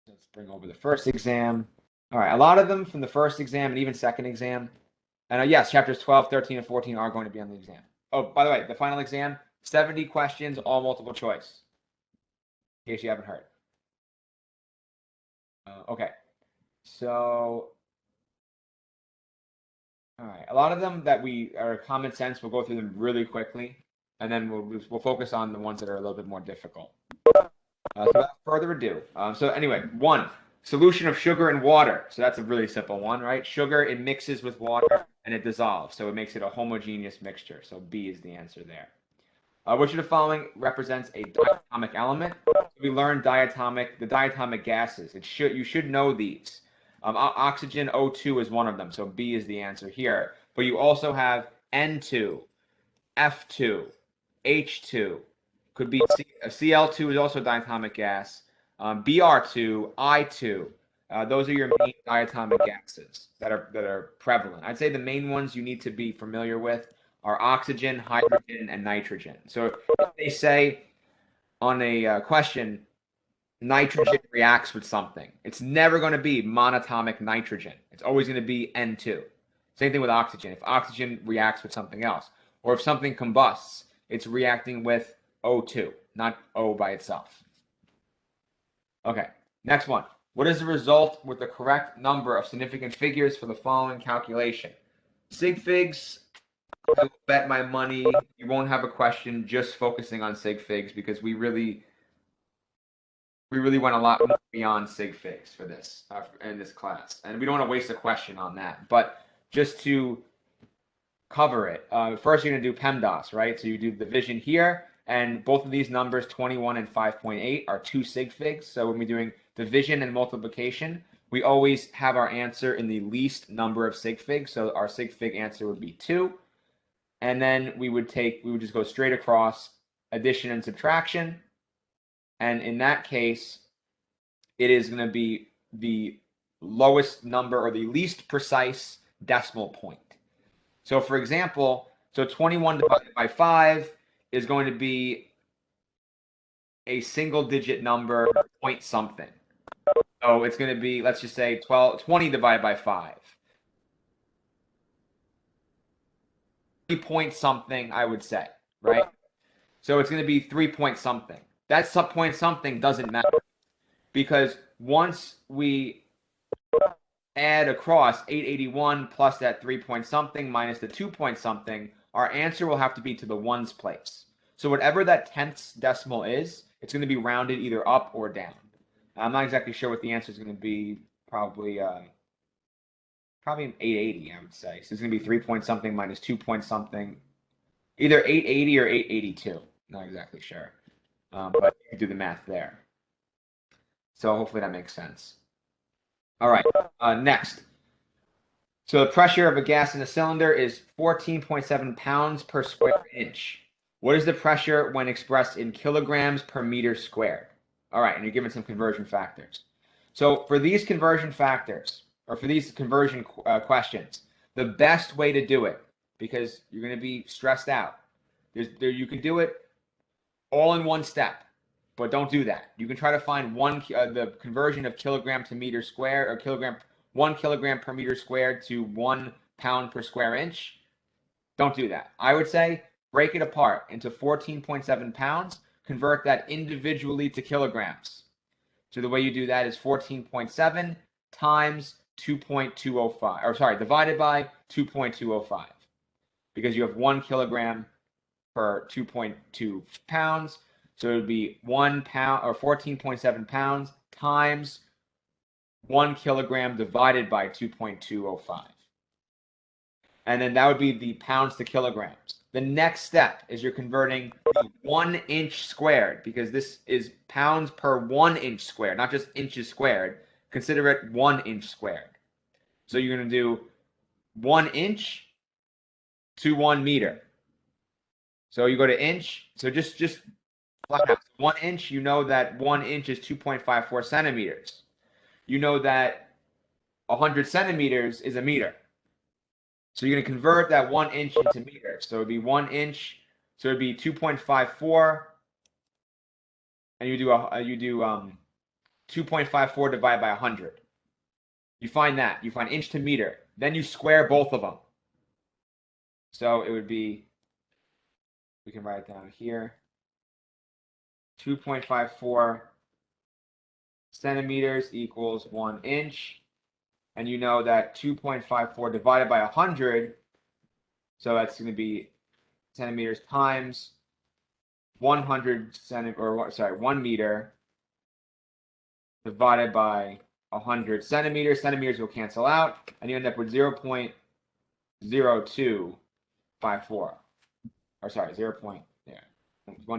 Let's bring over the first exam. All right, a lot of them from the first exam and even second exam. And yes, chapters 12, 13, and 14 are going to be on the exam. Oh, by the way, the final exam, 70 questions, all multiple choice, in case you haven't heard. Okay, so, all right, a lot of them that are common sense, we'll go through them really quickly, and then we'll focus on the ones that are a little bit more difficult. So without further ado, so anyway, 1, solution of sugar and water. So that's a really simple one, right? Sugar, it mixes with water and it dissolves, so it makes it a homogeneous mixture. So B is the answer there. Which of the following represents a diatomic element? We learned the diatomic gases. You should know these. Oxygen, O2 is one of them, so B is the answer here. But you also have N2, F2, H2. Could be Cl2 is also a diatomic gas. Br2, I2. Those are your main diatomic gases that are prevalent. I'd say the main ones you need to be familiar with are oxygen, hydrogen, and nitrogen. So if they say on a question, nitrogen reacts with something, it's never going to be monatomic nitrogen. It's always going to be N2. Same thing with oxygen. If oxygen reacts with something else, or if something combusts, it's reacting with O2, not O by itself. Okay, next one. What is the result with the correct number of significant figures for the following calculation? Sig figs, I will bet my money you won't have a question just focusing on sig figs because we really went a lot more beyond sig figs for this in this class, and we don't want to waste a question on that. But just to cover it, first you're going to do PEMDAS, right? So you do division here, and both of these numbers, 21 and 5.8, are 2 sig figs. So when we're doing division and multiplication, we always have our answer in the least number of sig figs. So our sig fig answer would be 2. And then we would just go straight across addition and subtraction. And in that case, it is going to be the lowest number or the least precise decimal point. So for example, 21 divided by 5 is going to be a single digit number, point something. So it's going to be, let's just say 20 divided by 5. 3 point something, I would say, right? So it's going to be 3 point something. That point something doesn't matter because once we add across 881 plus that 3 point something minus the 2 point something, our answer will have to be to the ones place. So whatever that tenths decimal is, it's going to be rounded either up or down. I'm not exactly sure what the answer is going to be. Probably an 880, I would say. So it's going to be 3 point something minus 2 point something, either 880 or 882. Not exactly sure, but you can do the math there. So hopefully that makes sense. All right, next. So the pressure of a gas in a cylinder is 14.7 pounds per square inch. What is the pressure when expressed in kilograms per meter squared? All right, and you're given some conversion factors. So for these conversion factors, or for these conversion questions, the best way to do it, because you're going to be stressed out, you can do it all in one step, but don't do that. You can try to find the conversion of kilogram to meter squared, or 1 kilogram per meter squared to 1 pound per square inch. Don't do that. I would say break it apart into 14.7 pounds, convert that individually to kilograms. So the way you do that is 14.7 times 2.205, or sorry, divided by 2.205, because you have 1 kilogram per 2.2 pounds. So it would be 1 pound, or 14.7 pounds times 1 kilogram divided by 2.205. And then that would be the pounds to kilograms. The next step is you're converting the 1 inch squared, because this is pounds per 1 inch squared, not just inches squared. Consider it 1 inch squared. So you're going to do 1 inch to 1 meter. So you go to inch. So just flat out. 1 inch, you know that 1 inch is 2.54 centimeters. You know that 100 centimeters is a meter. So you're going to convert that 1 inch into meters. So it would be 1 inch. So it would be 2.54. And you do 2.54 divided by 100. You find that. You find inch to meter. Then you square both of them. So it would be, we can write it down here, 2.54 centimeters equals 1 inch. And you know that 2.54 divided by 100, so that's going to be centimeters times 100 centimeters, 1 meter divided by 100 centimeters. Centimeters will cancel out, and you end up with 0.0254. Or sorry, 1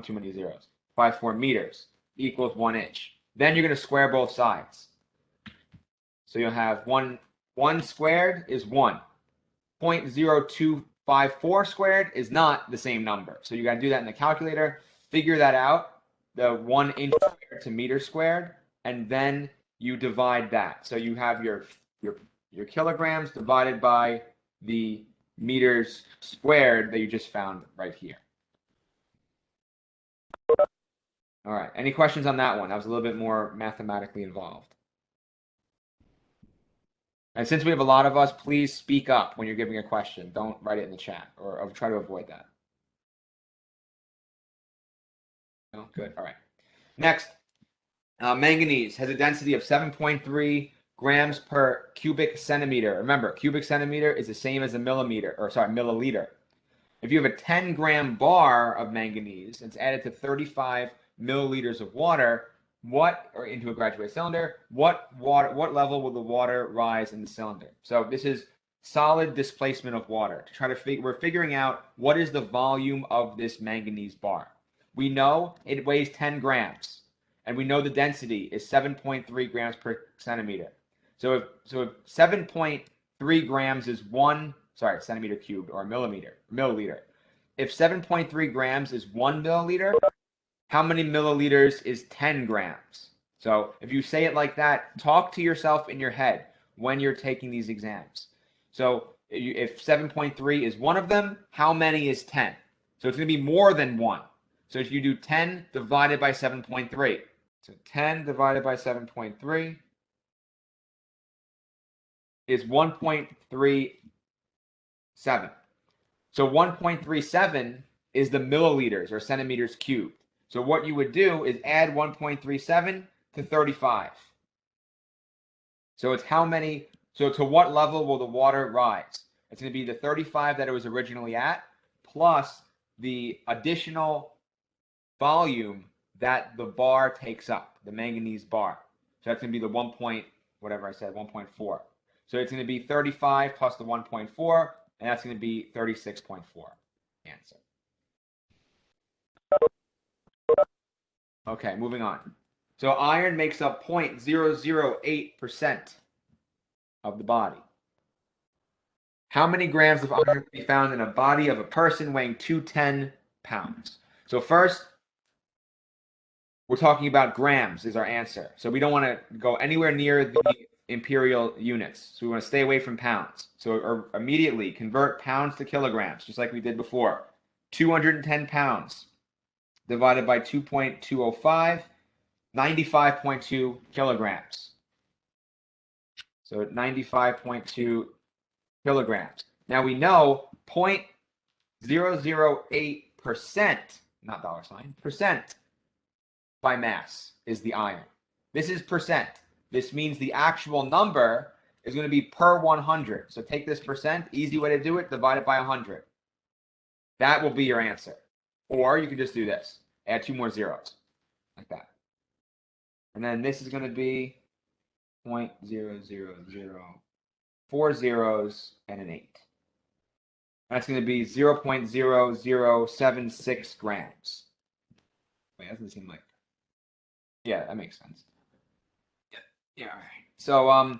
too many zeros. 54 meters equals 1 inch. Then you're going to square both sides. So you'll have 1 squared is 1. 0.0254 squared is not the same number. So you got to do that in the calculator. Figure that out, the 1 inch squared to meter squared, and then you divide that. So you have your kilograms divided by the meters squared that you just found right here. All right. Any questions on that one? That was a little bit more mathematically involved. And since we have a lot of us, please speak up when you're giving a question. Don't write it in the chat, or I'll try to avoid that. No? Good. All right. Next, manganese has a density of 7.3 grams per cubic centimeter. Remember, cubic centimeter is the same as a milliliter. If you have a 10-gram bar of manganese, it's added to 35 milliliters of water, into a graduated cylinder, what level will the water rise in the cylinder? So this is solid displacement of water. To try to we're figuring out what is the volume of this manganese bar. We know it weighs 10 grams, and we know the density is 7.3 grams per centimeter. So if 7.3 grams is centimeter cubed or milliliter. If 7.3 grams is 1 milliliter, how many milliliters is 10 grams? So if you say it like that, talk to yourself in your head when you're taking these exams. So if 7.3 is one of them, how many is 10? So it's going to be more than 1. So if you do 10 divided by 7.3. So 10 divided by 7.3 is 1.37. So 1.37 is the milliliters or centimeters cubed. So what you would do is add 1.37 to 35. So it's how many, so to what level will the water rise? It's going to be the 35 that it was originally at, plus the additional volume that the bar takes up, the manganese bar. So that's going to be the 1.4. So it's going to be 35 plus the 1.4, and that's going to be 36.4 answer. Okay, moving on. So iron makes up 0.008% of the body. How many grams of iron can be found in a body of a person weighing 210 pounds? So first, we're talking about grams is our answer. So we don't want to go anywhere near the imperial units. So we want to stay away from pounds. So immediately convert pounds to kilograms, just like we did before. 210 pounds divided by 2.205, 95.2 kilograms. So 95.2 kilograms. Now we know 0.008%, not dollar sign, percent by mass is the iron. This is percent. This means the actual number is going to be per 100. So take this percent, easy way to do it, divide it by 100. That will be your answer. Or you can just do this. Add 2 more zeros, like that. And then this is going to be 0.000, 4 zeros and an 8. That's going to be 0.0076 grams. Wait, that doesn't seem like... Yeah, that makes sense. Yeah, all right. So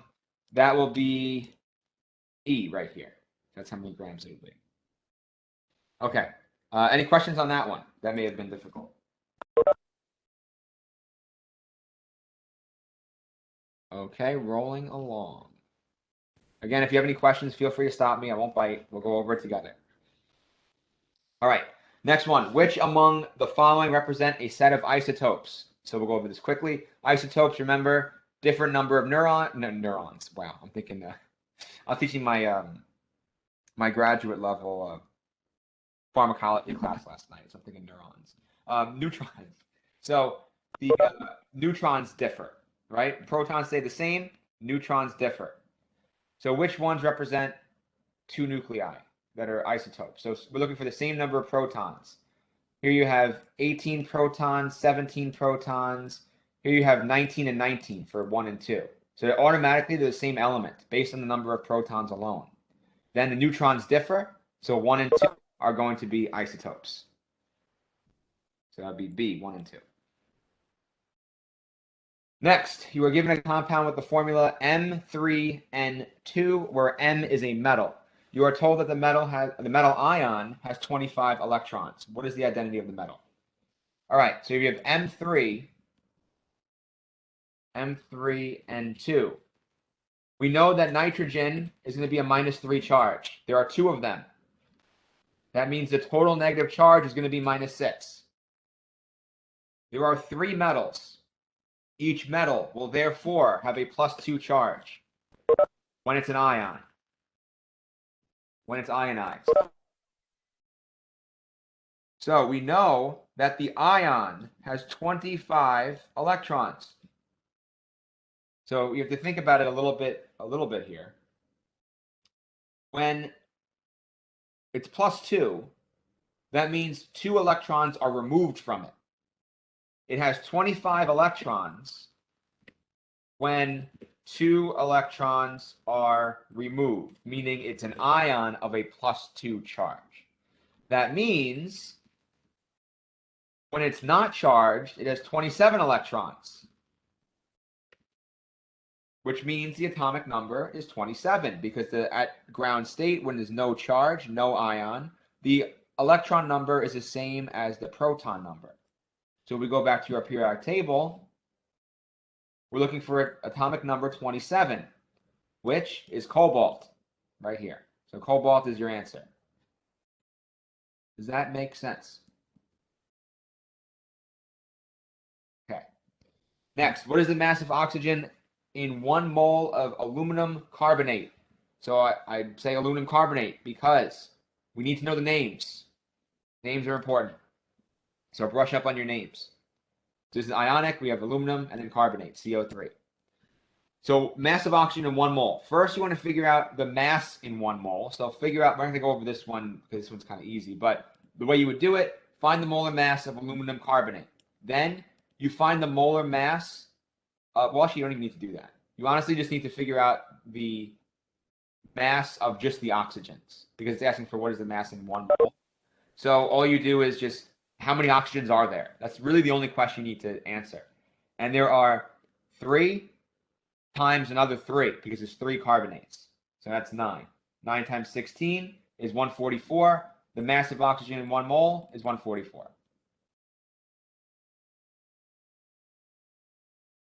that will be E right here. That's how many grams it would be. Okay. Any questions on that one? That may have been difficult. Okay, rolling along. Again, if you have any questions, feel free to stop me. I won't bite. We'll go over it together. All right. Next one. Which among the following represent a set of isotopes? So we'll go over this quickly. Isotopes, remember, different number of neurons. Wow, I'm thinking. I was teaching my my graduate level pharmacology class last night. So I'm thinking neurons. Neutrons. So the neutrons differ, right? Protons stay the same. Neutrons differ. So which ones represent two nuclei that are isotopes? So we're looking for the same number of protons. Here you have 18 protons, 17 protons. Here you have 19 and 19 for 1 and 2. So automatically they're the same element based on the number of protons alone. Then the neutrons differ. So 1 and 2 are going to be isotopes. So that would be B, 1 and 2. Next, you are given a compound with the formula M3N2, where M is a metal. You are told that the metal ion has 25 electrons. What is the identity of the metal? All right, so you have M3N2. We know that nitrogen is going to be a -3 charge. There are 2 of them. That means the total negative charge is going to be -6. There are 3 metals. Each metal will therefore have a +2 charge when it's an ion, when it's ionized. So we know that the ion has 25 electrons. So you have to think about it a little bit here. When it's +2, that means 2 electrons are removed from it. It has 25 electrons when 2 electrons are removed, meaning it's an ion of a +2 charge. That means when it's not charged, it has 27 electrons, which means the atomic number is 27, because at ground state, when there's no charge, no ion, the electron number is the same as the proton number. So we go back to our periodic table. We're looking for atomic number 27, which is cobalt, right here. So cobalt is your answer. Does that make sense? Okay. Next, what is the mass of oxygen in 1 mole of aluminum carbonate? So I say aluminum carbonate because we need to know the names. Names are important. So brush up on your names. This is ionic. We have aluminum and then carbonate, CO3. So mass of oxygen in 1 mole. First, you want to figure out the mass in 1 mole. So figure out, we're going to go over this one because this one's kind of easy. But the way you would do it, find the molar mass of aluminum carbonate. Then you find the molar mass. Well, actually, you don't even need to do that. You honestly just need to figure out the mass of just the oxygens, because it's asking for what is the mass in 1 mole. So all you do is just how many oxygens are there? That's really the only question you need to answer. And there are 3 times another 3, because it's 3 carbonates. So that's 9. 9 times 16 is 144. The mass of oxygen in 1 mole is 144.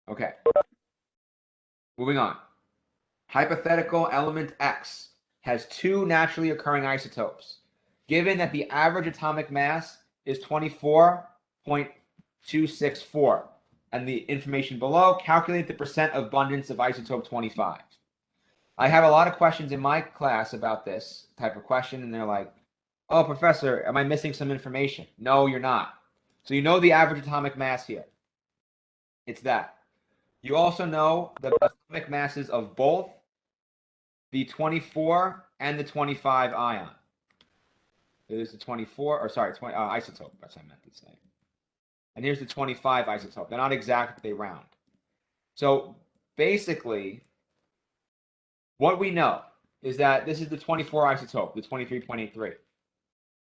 Okay. Moving on. Hypothetical element X has 2 naturally occurring isotopes. Given that the average atomic mass is 24.264, and the information below, calculate the percent abundance of isotope 25. I have a lot of questions in my class about this type of question, and they're like, oh, professor, am I missing some information? No, you're not. So you know the average atomic mass here. It's that. You also know the atomic masses of both the 24 and the 25 ion. It is the 24, or sorry, 20 isotope. That's what I meant to say. And here's the 25 isotope. They're not exact, they round. So basically, what we know is that this is the 24 isotope, the 23.83.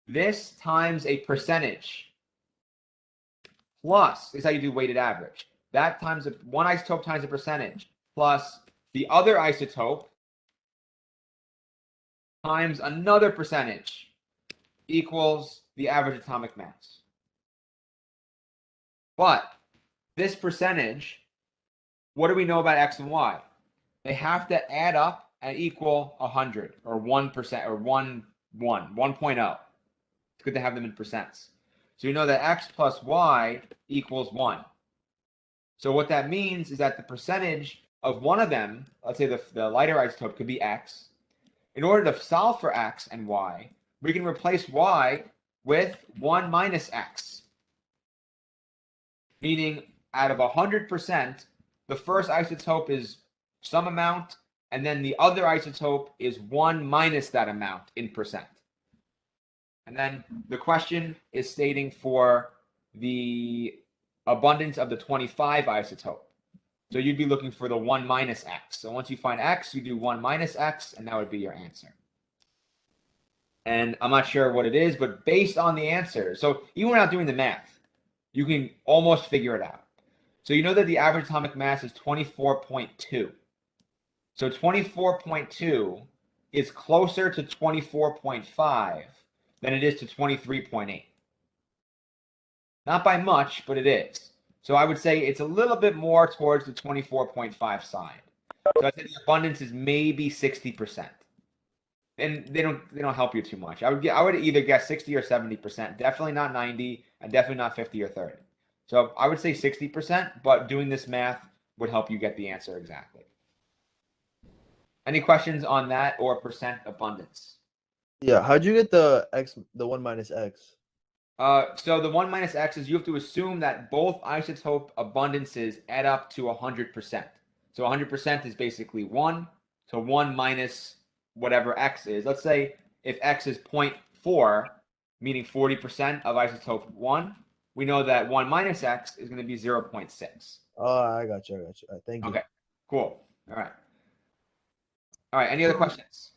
This times a percentage plus, this is how you do weighted average. That times one isotope times a percentage plus the other isotope times another percentage equals the average atomic mass. But this percentage, what do we know about X and Y? They have to add up and equal 100 or 1% or 1.0. It's good to have them in percents. So you know that X plus Y equals 1. So what that means is that the percentage of one of them, let's say the lighter isotope could be X. In order to solve for X and Y, we can replace Y with 1 minus X. Meaning out of 100%, the first isotope is some amount, and then the other isotope is 1 minus that amount in percent. And then the question is stating for the abundance of the 25 isotope. So you'd be looking for the 1 minus X. So once you find X, you do 1 minus X, and that would be your answer. And I'm not sure what it is, but based on the answer, so even without doing the math, you can almost figure it out. So you know that the average atomic mass is 24.2. So 24.2 is closer to 24.5 than it is to 23.8. Not by much, but it is. So I would say it's a little bit more towards the 24.5 side. So I think the abundance is maybe 60%. And they don't help you too much. I would either guess 60 or 70%. Definitely not 90, and definitely not 50 or 30. So I would say 60%, but doing this math would help you get the answer exactly. Any questions on that or percent abundance? Yeah, how'd you get the 1 minus X? So the 1 minus X is you have to assume that both isotope abundances add up to 100%. So 100% is basically 1. So 1 minus whatever X is. Let's say if X is 0.4, meaning 40% of isotope 1, we know that 1 minus X is going to be 0.6. Oh, I got you. All right, thank you. Okay, cool. All right. Any other questions?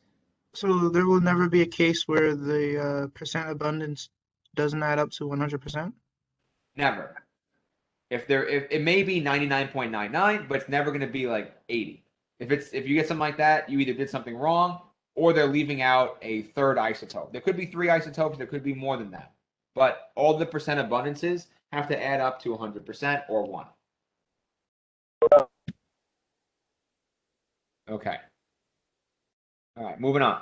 So there will never be a case where the percent abundance doesn't add up to 100%? Never. If it may be 99.99, but it's never going to be like 80. If you get something like that, you either did something wrong or they're leaving out a third isotope. There could be 3 isotopes, there could be more than that. But all the percent abundances have to add up to 100% or 1. Okay. All right, moving on.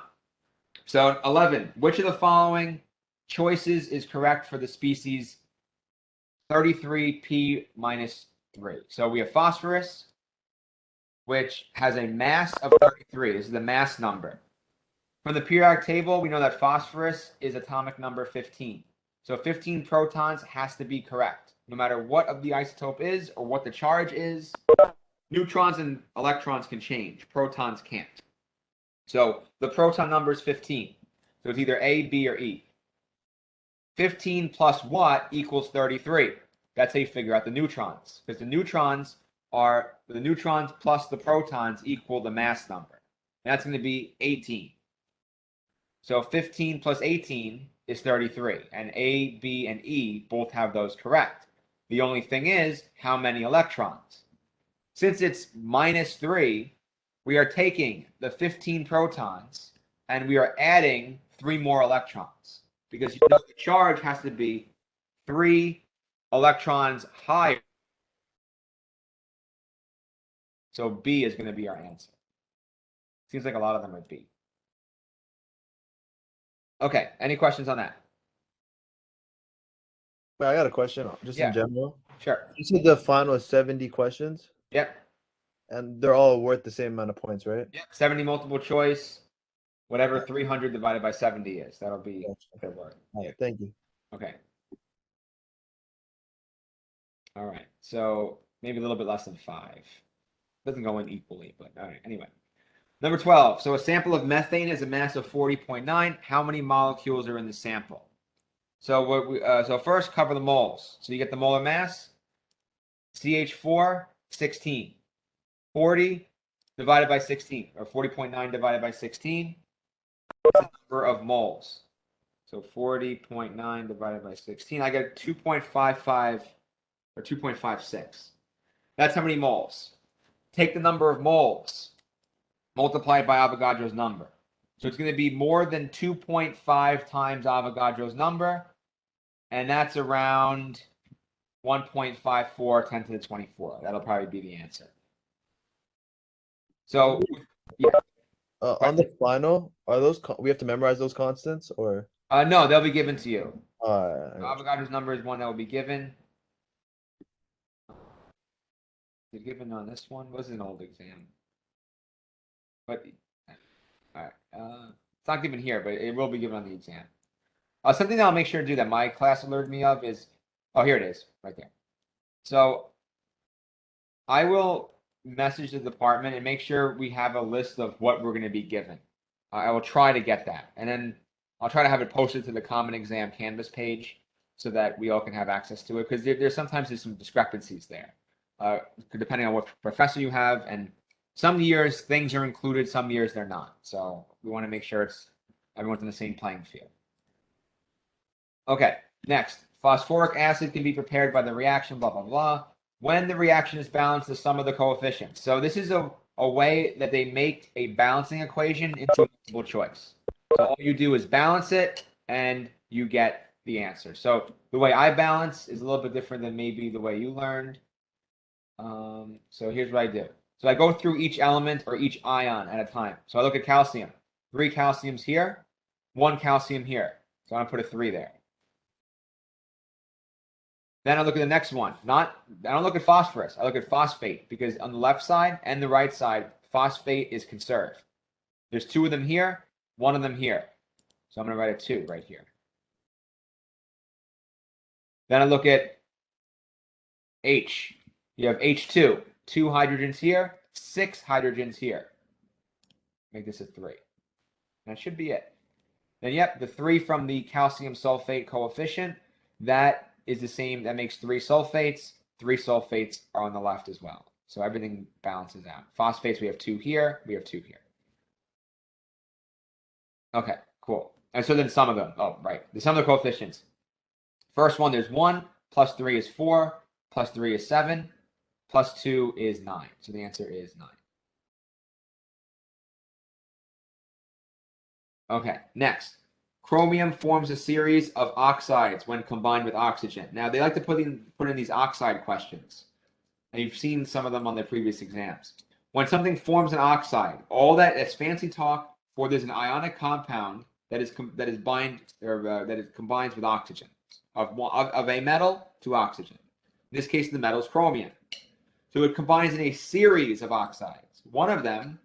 So 11, which of the following choices is correct for the species 33p minus 3? So we have phosphorus, which has a mass of 33. This is the mass number. From the periodic table, we know that phosphorus is atomic number 15. So 15 protons has to be correct, no matter what of the isotope is or what the charge is. Neutrons and electrons can change. Protons can't. So the proton number is 15. So it's either A, B, or E. 15 plus what equals 33? That's how you figure out the neutrons, because the neutrons plus the protons equal the mass number. And that's going to be 18. So 15 plus 18 is 33, and A, B, and E both have those correct. The only thing is, how many electrons? Since it's minus 3, we are taking the 15 protons, and we are adding 3 more electrons, because you know the charge has to be 3 electrons higher. So B is going to be our answer. Seems like a lot of them are B. Okay, any questions on that? Wait, I got a question, just in general. Sure. You said the final is 70 questions? Yep. And they're all worth the same amount of points, right? Yep. 70 multiple choice, whatever 300 divided by 70 is. That'll be good work. All right, thank you. Okay. All right. So maybe a little bit less than 5. Doesn't go in equally, but all right. Anyway. Number 12. So a sample of methane has a mass of 40.9. How many molecules are in the sample? So so first cover the moles. So you get the molar mass. CH4, 16. 40 divided by 16, or 40.9 divided by 16. That's the number of moles. So 40.9 divided by 16. I get 2.55 or 2.56. That's how many moles. Take the number of moles multiplied by Avogadro's number. So it's going to be more than 2.5 times Avogadro's number, and that's around 1.54 10 to the 24. That'll probably be the answer. So, yeah. On the final, are those we have to memorize those constants, or? No, they'll be given to you. Avogadro's Avogadro's number is one that will be given. Is it given on this one? Was an old exam. But all right, it's not given here, but it will be given on the exam. Something that I'll make sure to do that my class alerted me of is, oh, here it is, right there. So I will message the department and make sure we have a list of what we're going to be given. I will try to get that, and then I'll try to have it posted to the Common Exam Canvas page so that we all can have access to it, because there's sometimes some discrepancies there, depending on what professor you have, and some years things are included, some years they're not. So we want to make sure everyone's on the same playing field. Okay, next. Phosphoric acid can be prepared by the reaction, blah, blah, blah. When the reaction is balanced, the sum of the coefficients. So this is a way that they make a balancing equation into a multiple choice. So all you do is balance it, and you get the answer. So the way I balance is a little bit different than maybe the way you learned. So here's what I do. So I go through each element or each ion at a time. So I look at calcium. 3 calciums here, 1 calcium here. So I'm going to put a 3 there. Then I look at the next one. I don't look at phosphorus. I look at phosphate, because on the left side and the right side, phosphate is conserved. There's 2 of them here, 1 of them here. So I'm going to write a 2 right here. Then I look at H. You have H2, 2 hydrogens here, 6 hydrogens here. Make this a 3. That should be it. Then, yep, the 3 from the calcium sulfate coefficient, that is the same. That makes 3 sulfates. 3 sulfates are on the left as well. So everything balances out. Phosphates, we have 2 here. We have 2 here. Okay, cool. And so then sum of them. Oh, right. The sum of the coefficients. First one, there's 1. Plus 3 is 4. Plus 3 is 7. Plus 2 is 9. So the answer is 9. Okay, next. Chromium forms a series of oxides when combined with oxygen. Now, they like to put in these oxide questions. And you've seen some of them on the previous exams. When something forms an oxide, all that's fancy talk for there's an ionic compound that combines with oxygen of a metal to oxygen. In this case, the metal is chromium. So it combines in a series of oxides. One of them,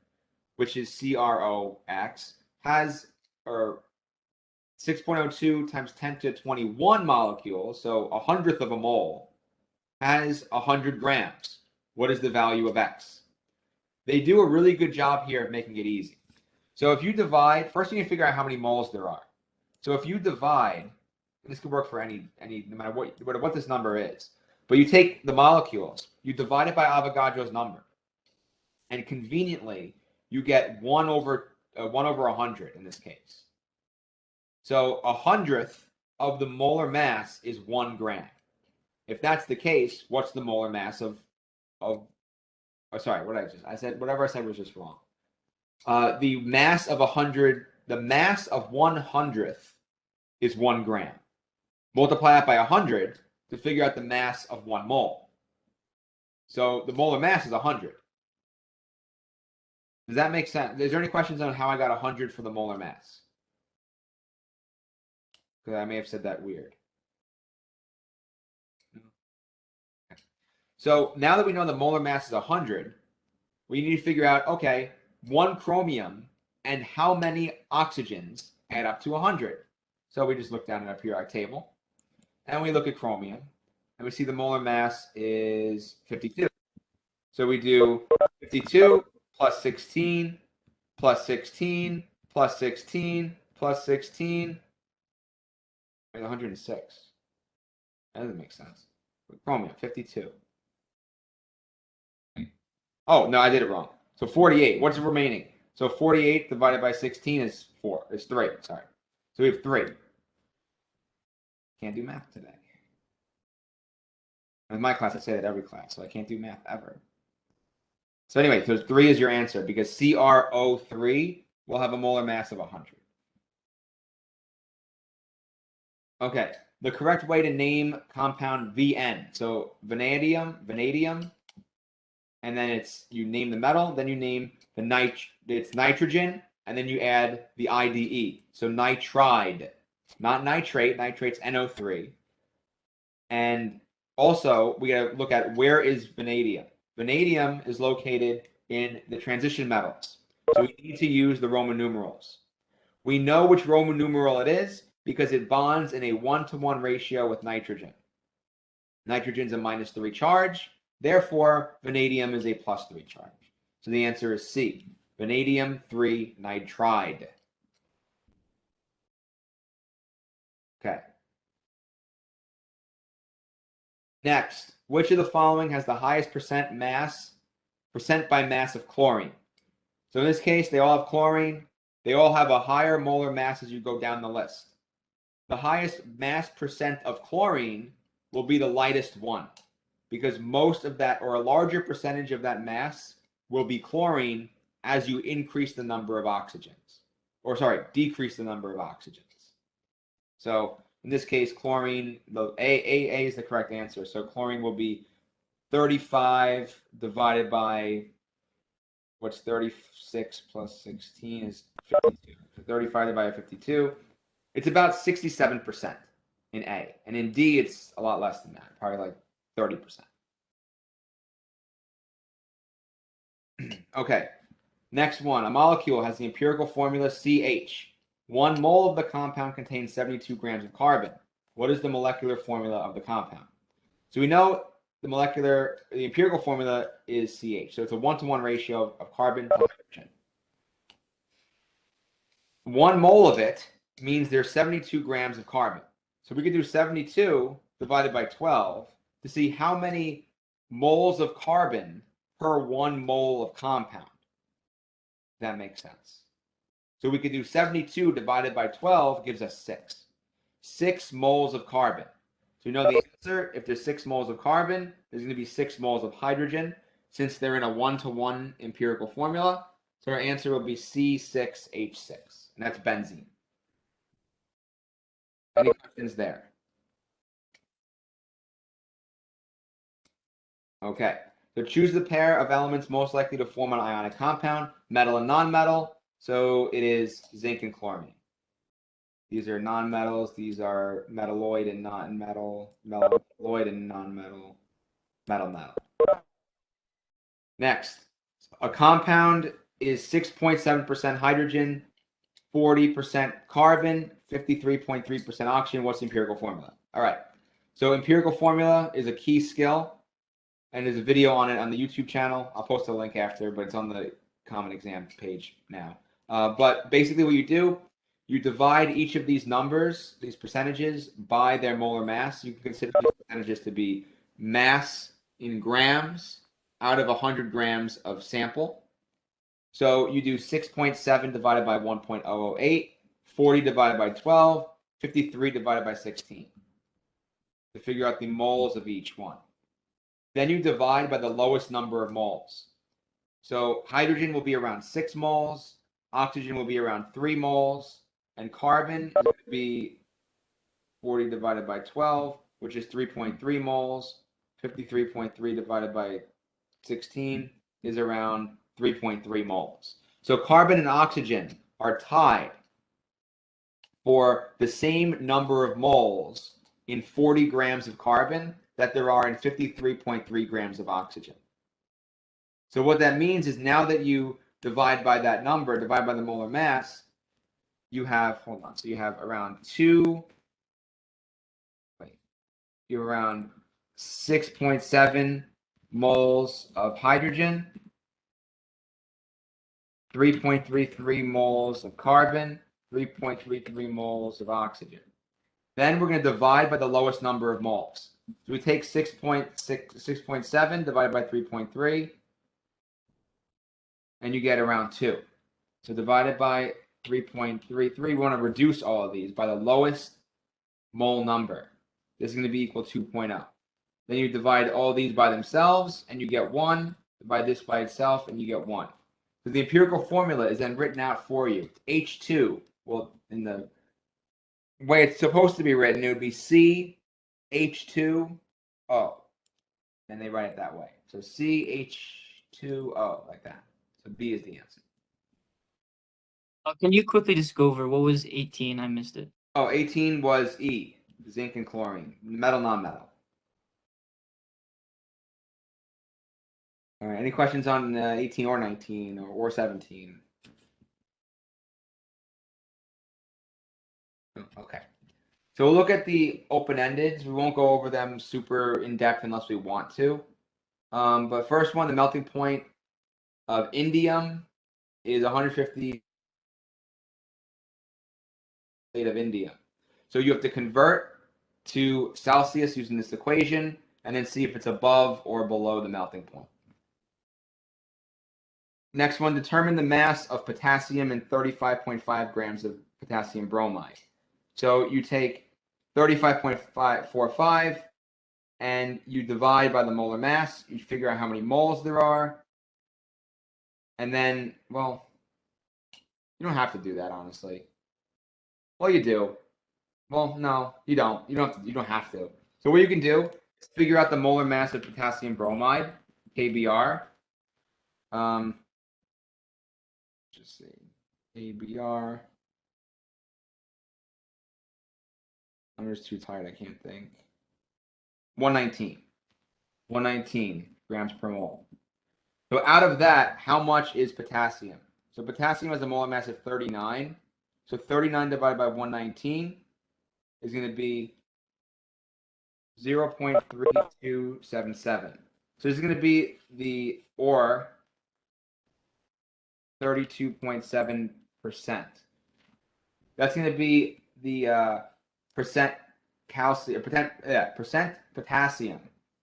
which is CrOx, has 6.02 times 10 to the 21 molecules, so 100th of a mole, has 100 grams. What is the value of X? They do a really good job here of making it easy. So if you divide, first you can figure out how many moles there are. So if you divide, and this could work for any no matter what this number is, but you take the molecules, you divide it by Avogadro's number, and conveniently you get 1 over 100 in this case. So 100th of the molar mass is 1 gram. If that's the case, what's the molar mass of sorry, I said whatever I said was just wrong. The mass of 100th is 1 gram. Multiply that by 100 to figure out the mass of 1 mole. So the molar mass is 100. Does that make sense? Is there any questions on how I got 100 for the molar mass? Because I may have said that weird. Okay. So now that we know the molar mass is 100, we need to figure out, okay, 1 chromium and how many oxygens add up to 100. So we just look down at our periodic table, and we look at chromium, and we see the molar mass is 52. So we do 52 plus 16 plus 16 plus 16 plus 16. 106. That doesn't make sense. Chromium, 52. Oh, no, I did it wrong. So 48. What's remaining? So 48 divided by 16 is 4. It's 3. Sorry. So we have 3. Can't do math today. In my class, I say that every class, so I can't do math ever. So anyway, so 3 is your answer, because CrO3 will have a molar mass of 100. Okay, the correct way to name compound Vn. So vanadium, and then you name the metal, then you name it's nitrogen, and then you add the IDE. So nitride, not nitrate. Nitrate's NO3. And also, we gotta look at where is vanadium. Vanadium is located in the transition metals. So we need to use the Roman numerals. We know which Roman numeral it is because it bonds in a 1-to-1 ratio with nitrogen. Nitrogen's a -3 charge. Therefore, vanadium is a +3 charge. So the answer is C, vanadium 3 nitride. Okay. Next, which of the following has the highest percent by mass of chlorine? So in this case, they all have chlorine. They all have a higher molar mass as you go down the list. The highest mass percent of chlorine will be the lightest one, because most of that, or a larger percentage of that mass, will be chlorine as you increase the number of oxygens. Or sorry, decrease the number of oxygens. So in this case, chlorine, the A is the correct answer. So chlorine will be 35 divided by, what's 36 plus 16 is 52. So 35 divided by 52. It's about 67% in A. And in D, it's a lot less than that, probably like 30%. Okay, next one. A molecule has the empirical formula CH. 1 mole of the compound contains 72 grams of carbon. What is the molecular formula of the compound? So we know the empirical formula is CH. So it's a 1-to-1 ratio of carbon to hydrogen. 1 mole of it means there's 72 grams of carbon. So we could do 72 divided by 12 to see how many moles of carbon per 1 mole of compound. That makes sense. So we could do 72 divided by 12 gives us 6. 6 moles of carbon. So you know the answer, if there's 6 moles of carbon, there's going to be 6 moles of hydrogen, since they're in a 1-to-1 empirical formula. So our answer will be C6H6, and that's benzene. Any questions there? Okay, so choose the pair of elements most likely to form an ionic compound, metal and nonmetal. So it is zinc and chloramine. These are nonmetals. These are metalloid and non-metal, metalloid and nonmetal, metal. Next, a compound is 6.7% hydrogen, 40% carbon, 53.3% oxygen. What's the empirical formula? All right. So empirical formula is a key skill, and there's a video on it on the YouTube channel. I'll post a link after, but it's on the Common Exam page now. But basically what you do, you divide each of these numbers, these percentages, by their molar mass. You can consider these percentages to be mass in grams out of 100 grams of sample. So you do 6.7 divided by 1.008, 40 divided by 12, 53 divided by 16 to figure out the moles of each one. Then you divide by the lowest number of moles. So hydrogen will be around 6 moles, oxygen will be around 3 moles, and carbon is going to be 40 divided by 12, which is 3.3 moles. 53.3 divided by 16 is around 3.3 moles. So carbon and oxygen are tied for the same number of moles in 40 grams of carbon that there are in 53.3 grams of oxygen. So what that means is now that you divide by that number, divide by the molar mass, you have, so you have around 6.7 moles of hydrogen, 3.33 moles of carbon, 3.33 moles of oxygen. Then we're going to divide by the lowest number of moles. So we take 6.7 divided by 3.3, and you get around 2. So divided by 3.33, we want to reduce all of these by the lowest mole number. This is going to be equal to 2.0. Then you divide all these by themselves, and you get 1. Divide this by itself, and you get 1. So the empirical formula is then written out for you. H2, well, in the way it's supposed to be written, it would be CH2O. And they write it that way. So CH2O, like that. So B is the answer. Can you quickly just go over what was 18? I missed it. Oh, 18 was E, zinc and chlorine, metal, non-metal. All right. Any questions on 18 or 19 or 17? Okay. So we'll look at the open-endeds. We won't go over them super in-depth unless we want to. But first one, the melting point of indium is 150 of indium. So you have to convert to Celsius using this equation and then see if it's above or below the melting point. Next one, determine the mass of potassium in 35.5 grams of potassium bromide. So you take 35.45 and you divide by the molar mass. You figure out how many moles there are. And then, well, you don't have to do that, honestly. Well, you do. Well, no, you don't. You don't have to. So what you can do is figure out the molar mass of potassium bromide, KBr. Just see, KBr. I'm just too tired. I can't think. 119. 119 grams per mole. So out of that, how much is potassium? So potassium has a molar mass of 39. So 39 divided by 119 is going to be 0.3277. So this is going to be the, or 32.7%. That's going to be the percent calcium, percent potassium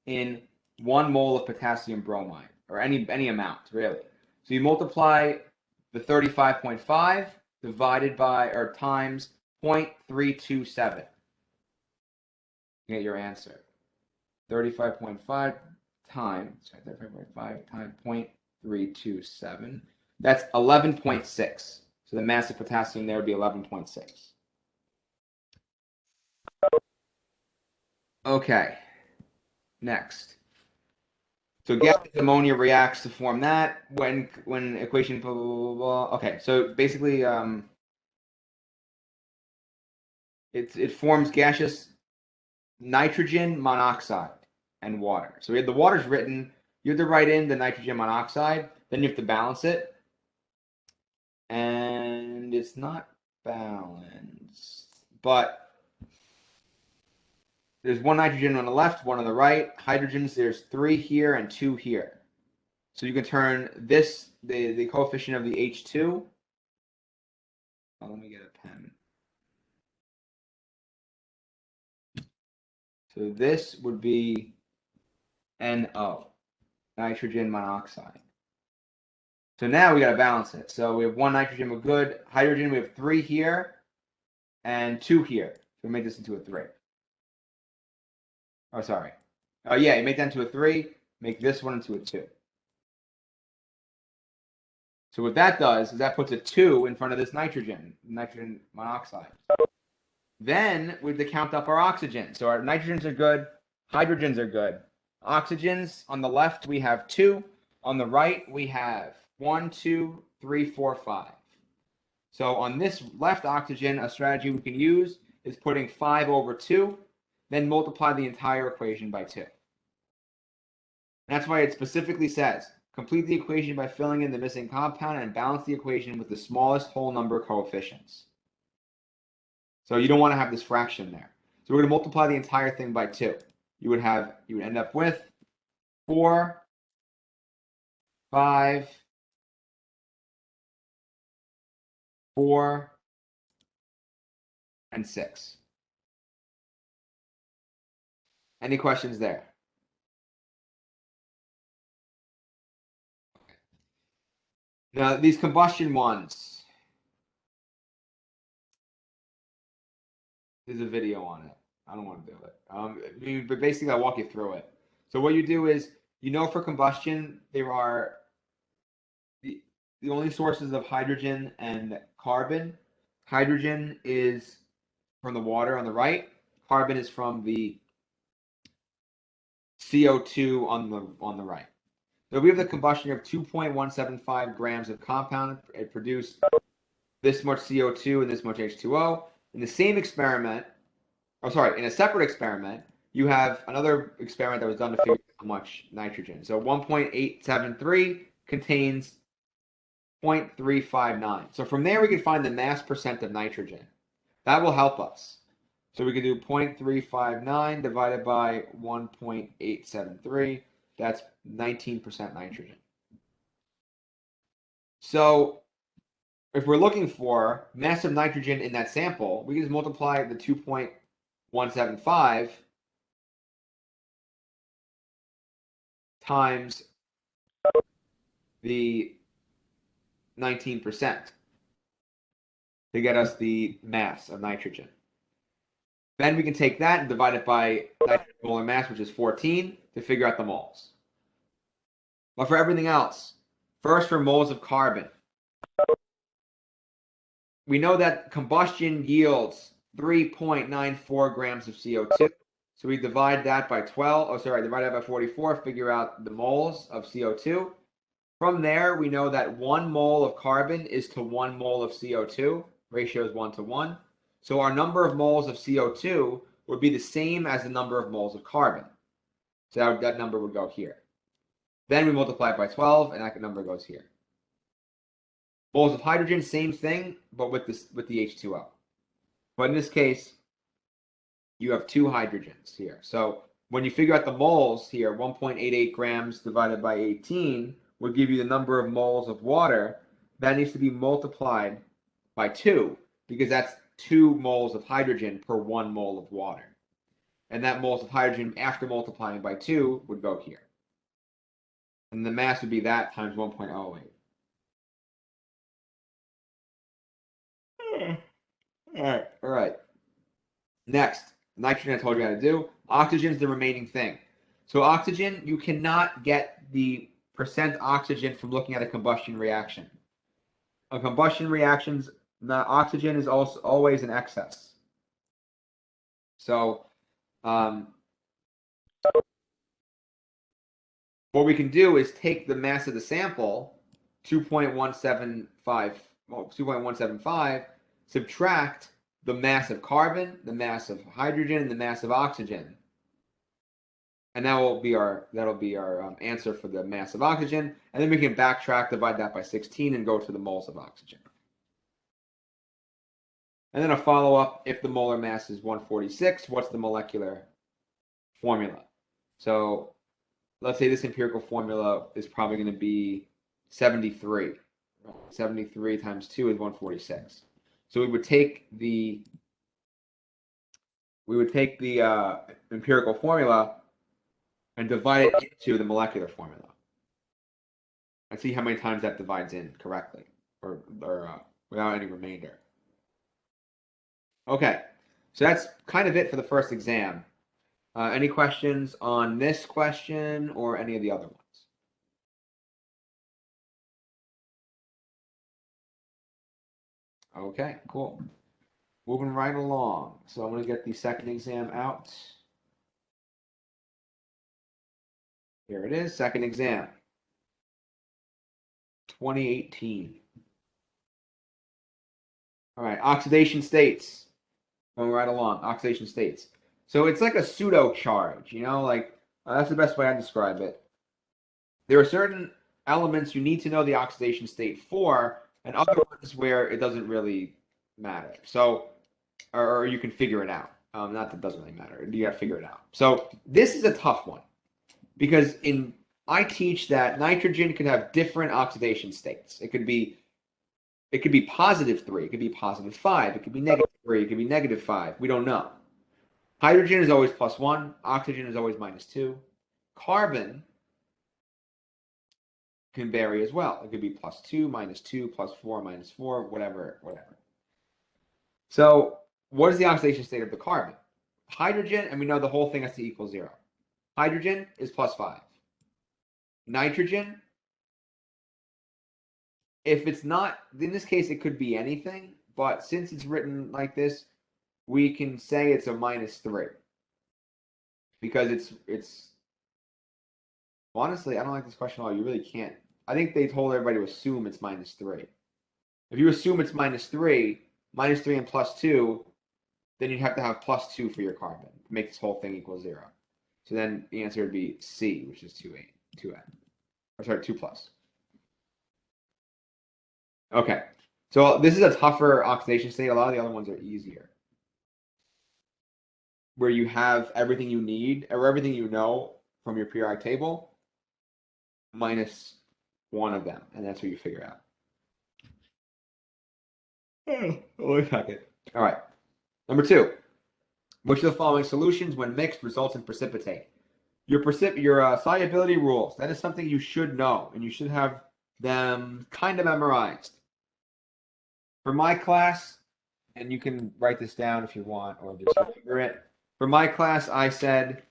in 1 mole of potassium bromide, or any amount, really. So you multiply the 35.5 divided by, or times 0.327. You get your answer. 35.5 times 0.327. That's 11.6. So the mass of potassium there would be 11.6. Okay. Next. So gas ammonia reacts to form that when equation blah, blah, blah, blah. Okay, so basically it forms gaseous nitrogen monoxide and water. So we have the water's written, you have to write in the nitrogen monoxide, then you have to balance it. And it's not balanced, but there's one nitrogen on the left, one on the right. Hydrogens, there's 3 here and 2 here. So you can turn this, the coefficient of the H2. Oh, let me get a pen. So this would be NO, nitrogen monoxide. So now we got to balance it. So we have 1 nitrogen, we're good. Hydrogen, we have 3 here and 2 here. So we make this into a 3. Oh, sorry. Oh, yeah, you make that into a 3, make this one into a 2. So what that does is that puts a 2 in front of this nitrogen monoxide. Then we have to count up our oxygen. So our nitrogens are good, hydrogens are good. Oxygens, on the left, we have 2. On the right, we have 1, 2, 3, 4, 5. So on this left oxygen, a strategy we can use is putting 5 over 2, then multiply the entire equation by 2. That's why it specifically says, complete the equation by filling in the missing compound and balance the equation with the smallest whole number coefficients. So you don't want to have this fraction there. So we're going to multiply the entire thing by 2. You would end up with 4, 5, 4, and 6. Any questions there? Now, these combustion ones, there's a video on it. I don't want to do it. But basically, I'll walk you through it. So what you do is, for combustion, there are the only sources of hydrogen and carbon. Hydrogen is from the water on the right. Carbon is from the CO2 on the right. So we have the combustion of 2.175 grams of compound. It produced this much CO2 and this much H2O. In the same experiment, in a separate experiment, you have another experiment that was done to figure how much nitrogen. So 1.873 contains 0.359. So from there, we can find the mass percent of nitrogen. That will help us. So we can do 0.359 divided by 1.873. That's 19% nitrogen. So if we're looking for mass of nitrogen in that sample, we can just multiply the 2.175 times the 19% to get us the mass of nitrogen. Then we can take that and divide it by nitrogen molar mass, which is 14, to figure out the moles. But for everything else, first for moles of carbon, we know that combustion yields 3.94 grams of CO2. So we divide that by 12, divide that by 44, figure out the moles of CO2. From there, we know that 1 mole of carbon is to 1 mole of CO2. Ratio is 1 to 1. So our number of moles of CO2 would be the same as the number of moles of carbon. So that number would go here. Then we multiply it by 12, and that number goes here. Moles of hydrogen, same thing, but with the H2O. But in this case, you have 2 hydrogens here. So when you figure out the moles here, 1.88 grams divided by 18 would give you the number of moles of water. That needs to be multiplied by 2, because that's 2 moles of hydrogen per 1 mole of water. And that moles of hydrogen, after multiplying by 2, would go here. And the mass would be that times 1.08. All right. Next, nitrogen I told you how to do. Oxygen is the remaining thing. So oxygen, you cannot get the percent oxygen from looking at a combustion reaction. A combustion reactions, the oxygen is also always in excess. So what we can do is take the mass of the sample, 2.175, subtract the mass of carbon, the mass of hydrogen, and the mass of oxygen, and that'll be our answer for the mass of oxygen. And then we can backtrack, divide that by 16, and go to the moles of oxygen. And then a follow-up: if the molar mass is 146, what's the molecular formula? So let's say this empirical formula is probably going to be 73. 73 times 2 is 146. So we would take the empirical formula and divide it into the molecular formula, and see how many times that divides in correctly, or without any remainder. Okay, so that's kind of it for the first exam. Any questions on this question or any of the other ones? Okay, cool. Moving right along. So I'm going to get the second exam out. Here it is, second exam. 2018. All right, oxidation states. Going right along, oxidation states. So it's like a pseudo charge, that's the best way I describe it. There are certain elements you need to know the oxidation state for, and other ones where it doesn't really matter. So, or you can figure it out. Not that it doesn't really matter. You got to figure it out. So this is a tough one, because I teach that nitrogen can have different oxidation states. It could be +3, it could be +5, it could be -3, it could be -5. We don't know. Hydrogen is always +1. Oxygen is always -2. Carbon can vary as well. It could be +2, -2, +4, -4, whatever. So what is the oxidation state of the carbon? Hydrogen, and we know the whole thing has to equal 0. Hydrogen is +5. Nitrogen, if it's not, in this case, it could be anything, but since it's written like this, we can say it's a -3. Because it's honestly, I don't like this question at all. You really can't. I think they told everybody to assume it's -3. If you assume it's -3 and +2, then you'd have to have +2 for your carbon to make this whole thing equal 0. So then the answer would be C, which is 2A. Or sorry, 2 plus. Okay. So this is a tougher oxidation state. A lot of the other ones are easier. Where you have everything you need or everything you know from your periodic table minus one of them. And that's what you figure out. Oh, wait a second. All right. Number 2. Which of the following solutions, when mixed, results in precipitate? Your solubility rules. That is something you should know, and you should have them kind of memorized. For my class, and you can write this down if you want, or just remember it. For my class, I said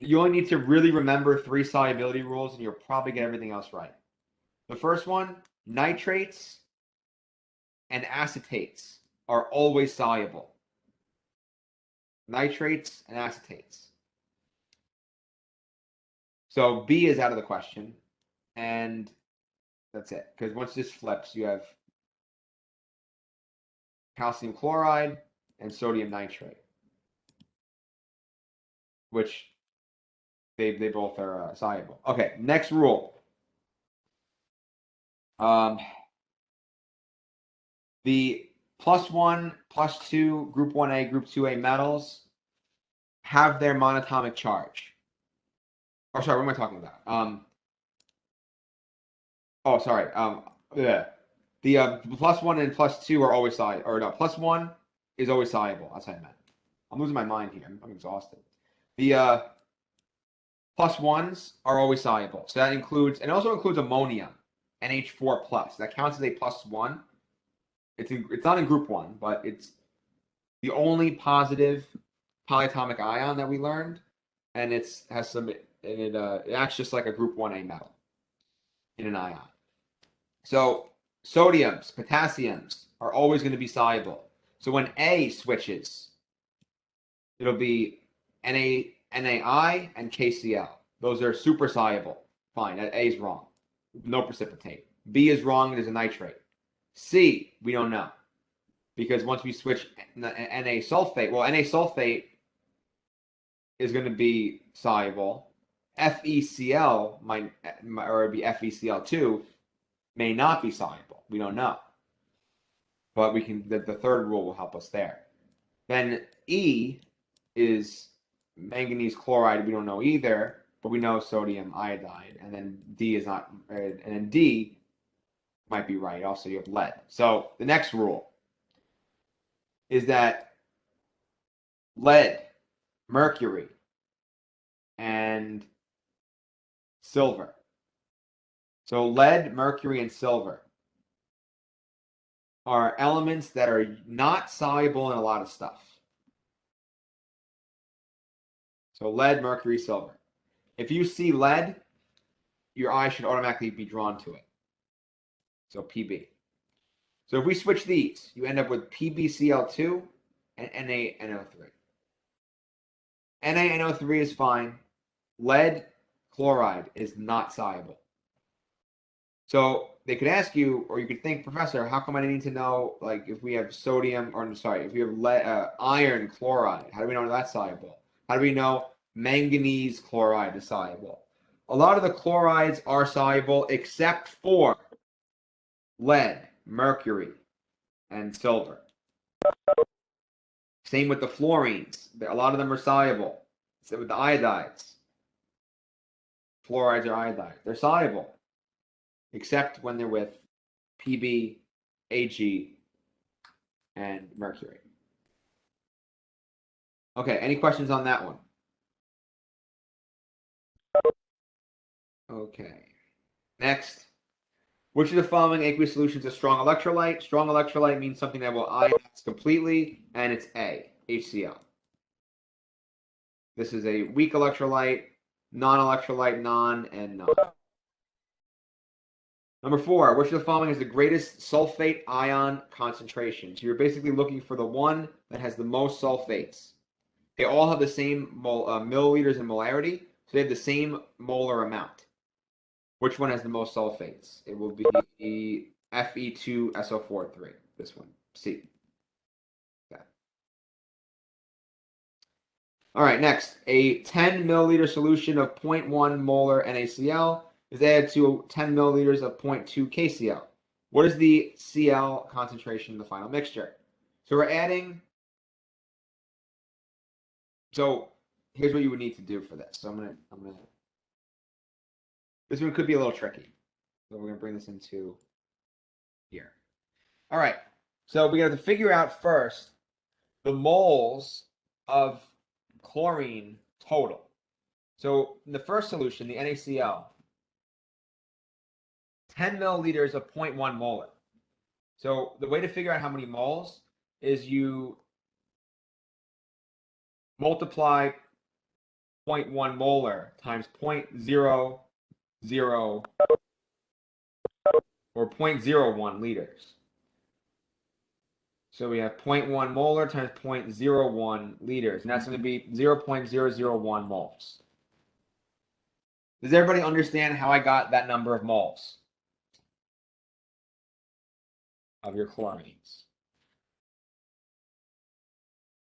you only need to really remember 3 solubility rules, and you'll probably get everything else right. The first one, nitrates and acetates are always soluble. Nitrates and acetates. So B is out of the question, and that's it. Because once this flips, you have calcium chloride and sodium nitrate, which they both are soluble. Okay, next rule. The +1, +2, group 1A, group 2A metals have their monatomic charge. Or sorry, what am I talking about? Oh, sorry. Yeah. The +1 and +2 are always soluble. Or no, +1 is always soluble. That's what I meant. I'm losing my mind here. I'm exhausted. The +1s are always soluble. So that includes, and it also includes ammonium, NH4+. That counts as a +1. It's not in group 1, but it's the only positive polyatomic ion that we learned, and it acts just like a group 1A metal in an ion. So sodiums, potassiums are always going to be soluble. So when A switches, it'll be NaI and KCl. Those are super soluble. Fine, A is wrong. No precipitate. B is wrong, there's a nitrate. C, we don't know. Because once we switch Na sulfate, well, Na sulfate is going to be soluble. FeCl might, or it'd be FeCl2, may not be soluble. We don't know. But we can, the third rule will help us there. Then E is manganese chloride. We don't know either, but we know sodium iodide. And then D is not, and then D might be right. Also, you have lead. So the next rule is that lead, mercury, and silver. So lead, mercury, and silver are elements that are not soluble in a lot of stuff. So lead, mercury, silver. If you see lead, your eye should automatically be drawn to it. So Pb. So if we switch these, you end up with PbCl2 and NaNO3. NaNO3 is fine. Lead chloride is not soluble. So they could ask you, or you could think, Professor, how come I need to know, like, if we have sodium, or sorry, if we have iron chloride, how do we know that's soluble? How do we know manganese chloride is soluble? A lot of the chlorides are soluble except for lead, mercury, and silver. Same with the fluorines. A lot of them are soluble. Same with the iodides. Fluorides are iodide. They're soluble, except when they're with Pb, Ag, and mercury. Okay, any questions on that one? Okay. Next. Which of the following aqueous solutions is a strong electrolyte? Strong electrolyte means something that will ionize completely, and it's A, HCl. This is a weak electrolyte, non-electrolyte, non, and non. Number 4, which of the following has the greatest sulfate ion concentration? So you're basically looking for the one that has the most sulfates. They all have the same milliliters in molarity, so they have the same molar amount. Which one has the most sulfates? It will be Fe2SO43, this one, C. Okay. All right, next, a 10 milliliter solution of 0.1 molar NaCl is added to 10 milliliters of 0.2 KCl. What is the Cl concentration in the final mixture? So we're adding. So here's what you would need to do for this. So I'm gonna. This one could be a little tricky. So we're gonna bring this into here. All right. So we have to figure out first the moles of chlorine total. So in the first solution, the NaCl, 10 milliliters of 0.1 molar. So the way to figure out how many moles is you multiply 0.1 molar times 0.00 or 0.01 liters. So we have 0.1 molar times 0.01 liters, and that's going to be 0.001 moles. Does everybody understand how I got that number of moles of your chlorines?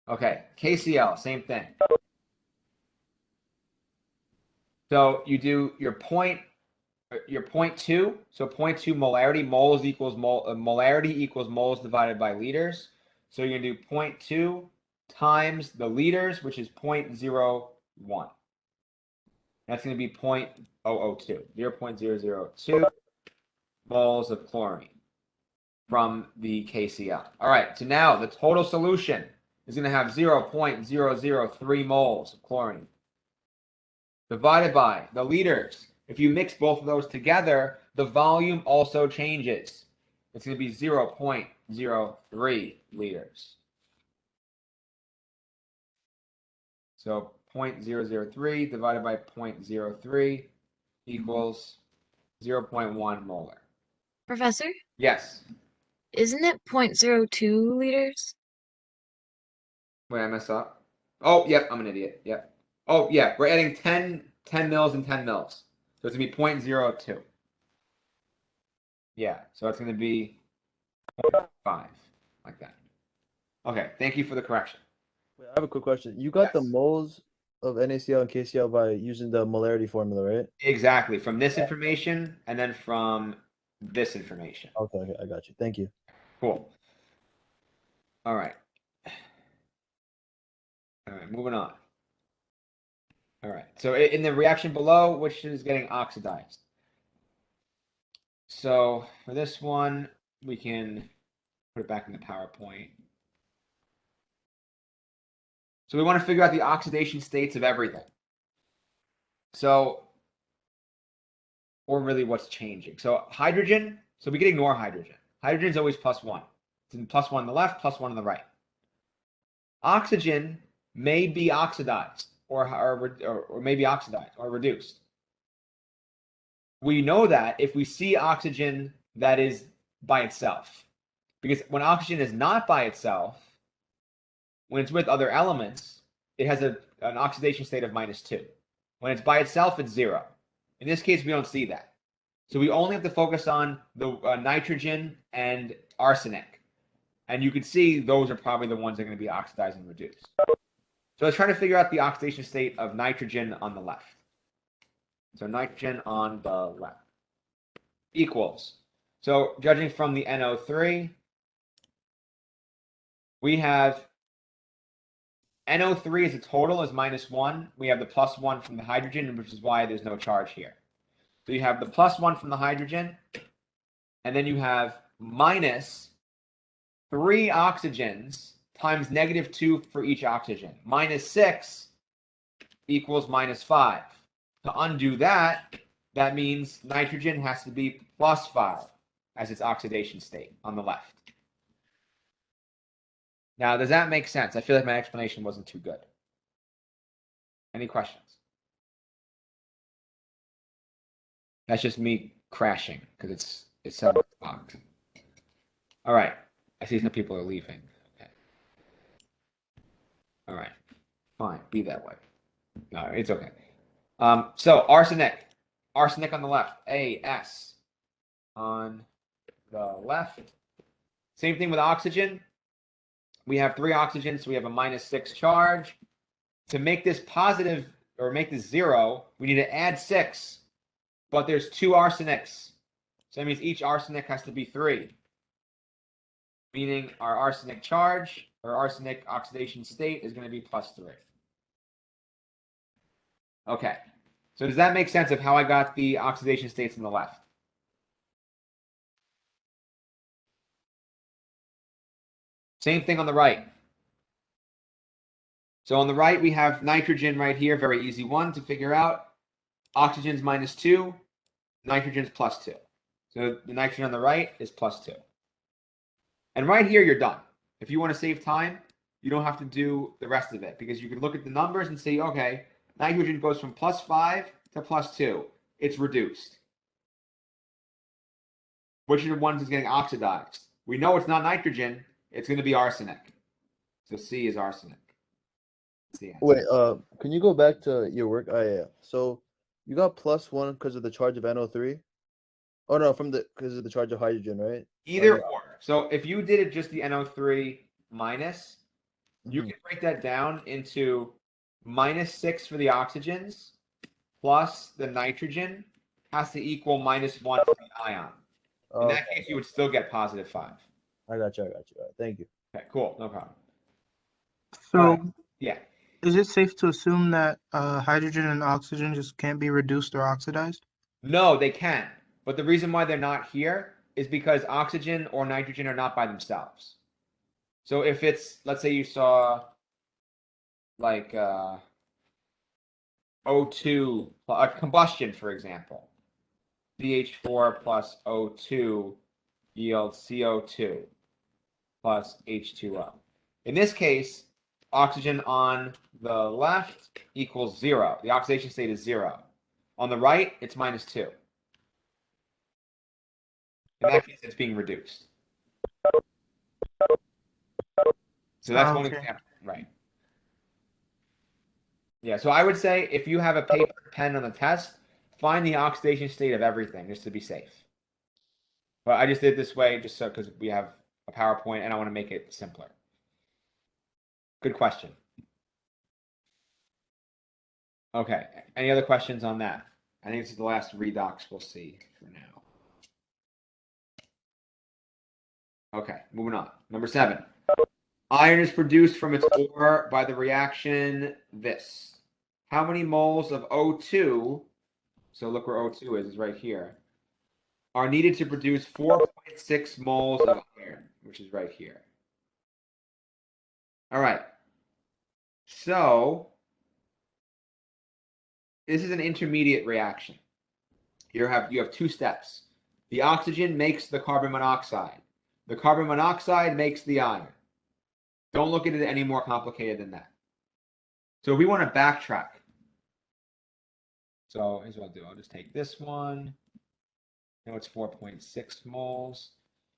Okay, KCl, same thing. So you do your 0.2, so 0.2 molarity, moles equals molarity equals moles divided by liters. So you're going to do 0.2 times the liters, which is 0.01. That's going to be 0.002, 0.002 moles of chlorine from the KCl. All right, so now the total solution is going to have 0.003 moles of chlorine divided by the liters. If you mix both of those together, the volume also changes. It's going to be 0.03 liters. So 0.003 divided by 0.03 equals 0.1 molar. Professor, Yes. isn't it 0.02 liters? Wait, I messed up. Oh, yep, I'm an idiot. Yep. Oh, yeah, we're adding 10 mils and 10 mils. So it's going to be 0.02. Yeah, so it's going to be 0.5, like that. Okay, thank you for the correction. Wait, I have a quick question. You got the Yes. moles of NaCl and KCl by using the molarity formula, right? Exactly, from this information and then from this information. Okay, I got you. Thank you. Cool. All right. All right, moving on. All right, so in the reaction below, which is getting oxidized? So for this one, we can put it back in the PowerPoint. So we want to figure out the oxidation states of everything. So, or really what's changing. So hydrogen, so we can ignore hydrogen. Hydrogen is always +1. It's in +1 on the left, +1 on the right. Oxygen may be oxidized or may be oxidized or reduced. We know that if we see oxygen that is by itself. Because when oxygen is not by itself, when it's with other elements, it has an oxidation state of -2. When it's by itself, it's 0. In this case, we don't see that. So we only have to focus on the nitrogen and arsenic. And you can see those are probably the ones that are going to be oxidized and reduced. So let's try to figure out the oxidation state of nitrogen on the left. So nitrogen on the left equals. So judging from the NO3, we have NO3 as a total is -1. We have the +1 from the hydrogen, which is why there's no charge here. So you have the +1 from the hydrogen, and then you have -3 oxygens times -2 for each oxygen. -6 equals -5. To undo that, that means nitrogen has to be +5 as its oxidation state on the left. Now, does that make sense? I feel like my explanation wasn't too good. Any questions? That's just me crashing because it's 7 o'clock. All right. I see some people are leaving. Okay. All right. Fine. Be that way. No, it's okay. So arsenic. Arsenic on the left. AS on the left. Same thing with oxygen. We have 3 oxygens, so we have a -6 charge. to make this positive or make this 0, we need to add 6. But there's 2 arsenics. So that means each arsenic has to be 3. Meaning our arsenic charge or arsenic oxidation state is going to be +3. Okay. So does that make sense of how I got the oxidation states on the left? Same thing on the right. So on the right, we have nitrogen right here. Very easy one to figure out. Oxygen's -2. Nitrogen's +2. So the nitrogen on the right is +2. And right here, you're done. If you want to save time, you don't have to do the rest of it because you can look at the numbers and say, okay, nitrogen goes from +5 to +2. It's reduced. Which of the ones is getting oxidized? We know it's not nitrogen. It's going to be arsenic. So C is arsenic. Wait, can you go back to your work? Oh, yeah. So you got +1 because of the charge of NO3? Oh no, because of the charge of hydrogen, right? Either or. So if you did it just the NO3 minus, you Mhm. can break that down into -6 for the oxygens plus the nitrogen has to equal -1 for the ion. In that case, you would still get +5. I got you. All right, thank you. Okay, cool. No problem. So Alright. Yeah. is it safe to assume that hydrogen and oxygen just can't be reduced or oxidized? No, they can. But the reason why they're not here is because oxygen or nitrogen are not by themselves. So if it's, let's say you saw like O2, a combustion, for example, CH4 plus O2 yields CO2 plus H2O. In this case, oxygen on the left equals 0. The oxidation state is 0. On the right, it's -2. In that case, it's being reduced. So that's one Okay. example, right? Yeah, so I would say if you have a paper pen on the test, find the oxidation state of everything just to be safe. But I just did it this way just so because we have a PowerPoint and I want to make it simpler. Good question. Okay, any other questions on that? I think this is the last redox we'll see for now. Okay, moving on. Number 7. Iron is produced from its ore by the reaction this. How many moles of O2, so look where O2 is right here, are needed to produce 4.6 moles of iron, which is right here. All right. So this is an intermediate reaction. You have 2 steps. The oxygen makes the carbon monoxide. The carbon monoxide makes the iron. Don't look at it any more complicated than that. So if we want to backtrack, so here's what I'll do. I'll just take this one. Now it's 4.6 moles.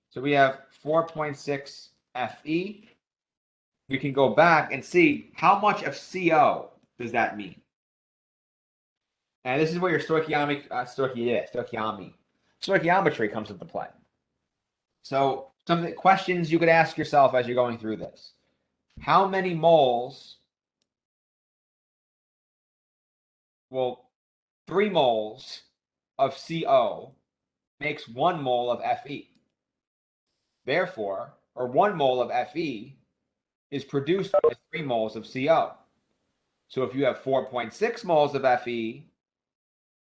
So we have 4.6 Fe. We can go back and see how much of CO does that mean. And this is where your stoichiometry comes into play. So some of the questions you could ask yourself as you're going through this. How many moles? Well, 3 moles of CO makes 1 mole of Fe. Therefore, or 1 mole of Fe is produced by 3 moles of CO. So if you have 4.6 moles of Fe,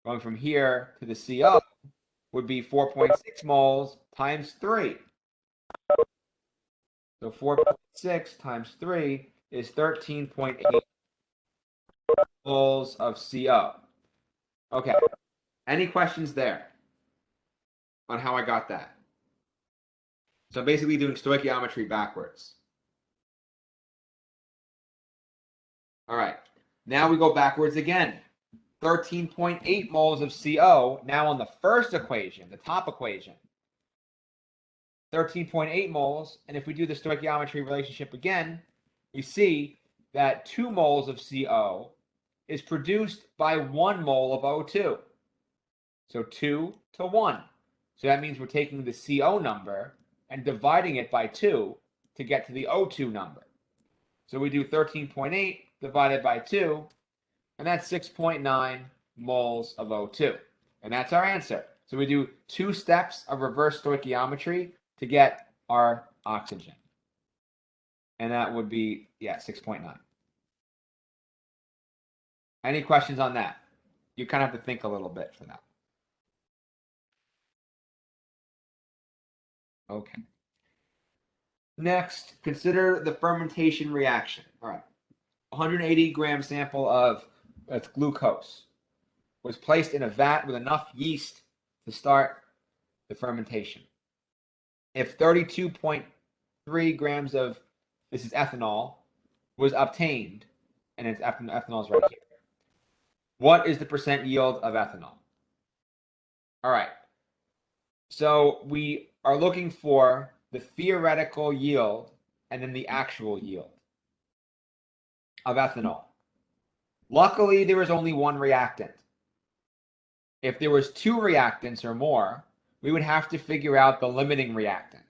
going from here to the CO would be 4.6 moles times 3. So 4.6 times 3 is 13.8 moles of CO. Okay. Any questions there on how I got that? So I'm basically doing stoichiometry backwards. All right. Now we go backwards again. 13.8 moles of CO now on the first equation, the top equation. 13.8 moles. And if we do the stoichiometry relationship again, we see that 2 moles of CO is produced by 1 mole of O2. So 2 to 1. So that means we're taking the CO number and dividing it by 2 to get to the O2 number. So we do 13.8 divided by 2, and that's 6.9 moles of O2. And that's our answer. So we do 2 steps of reverse stoichiometry to get our oxygen. And that would be, 6.9. Any questions on that? You kind of have to think a little bit for that. Okay. Next, consider the fermentation reaction. All right. 180-gram sample of glucose was placed in a vat with enough yeast to start the fermentation. If 32.3 grams of, this is ethanol, was obtained, and it's ethanol is right here, what is the percent yield of ethanol? All right. So we are looking for the theoretical yield and then the actual yield of ethanol. Luckily, there was only one reactant. If there was 2 reactants or more, we would have to figure out the limiting reactant.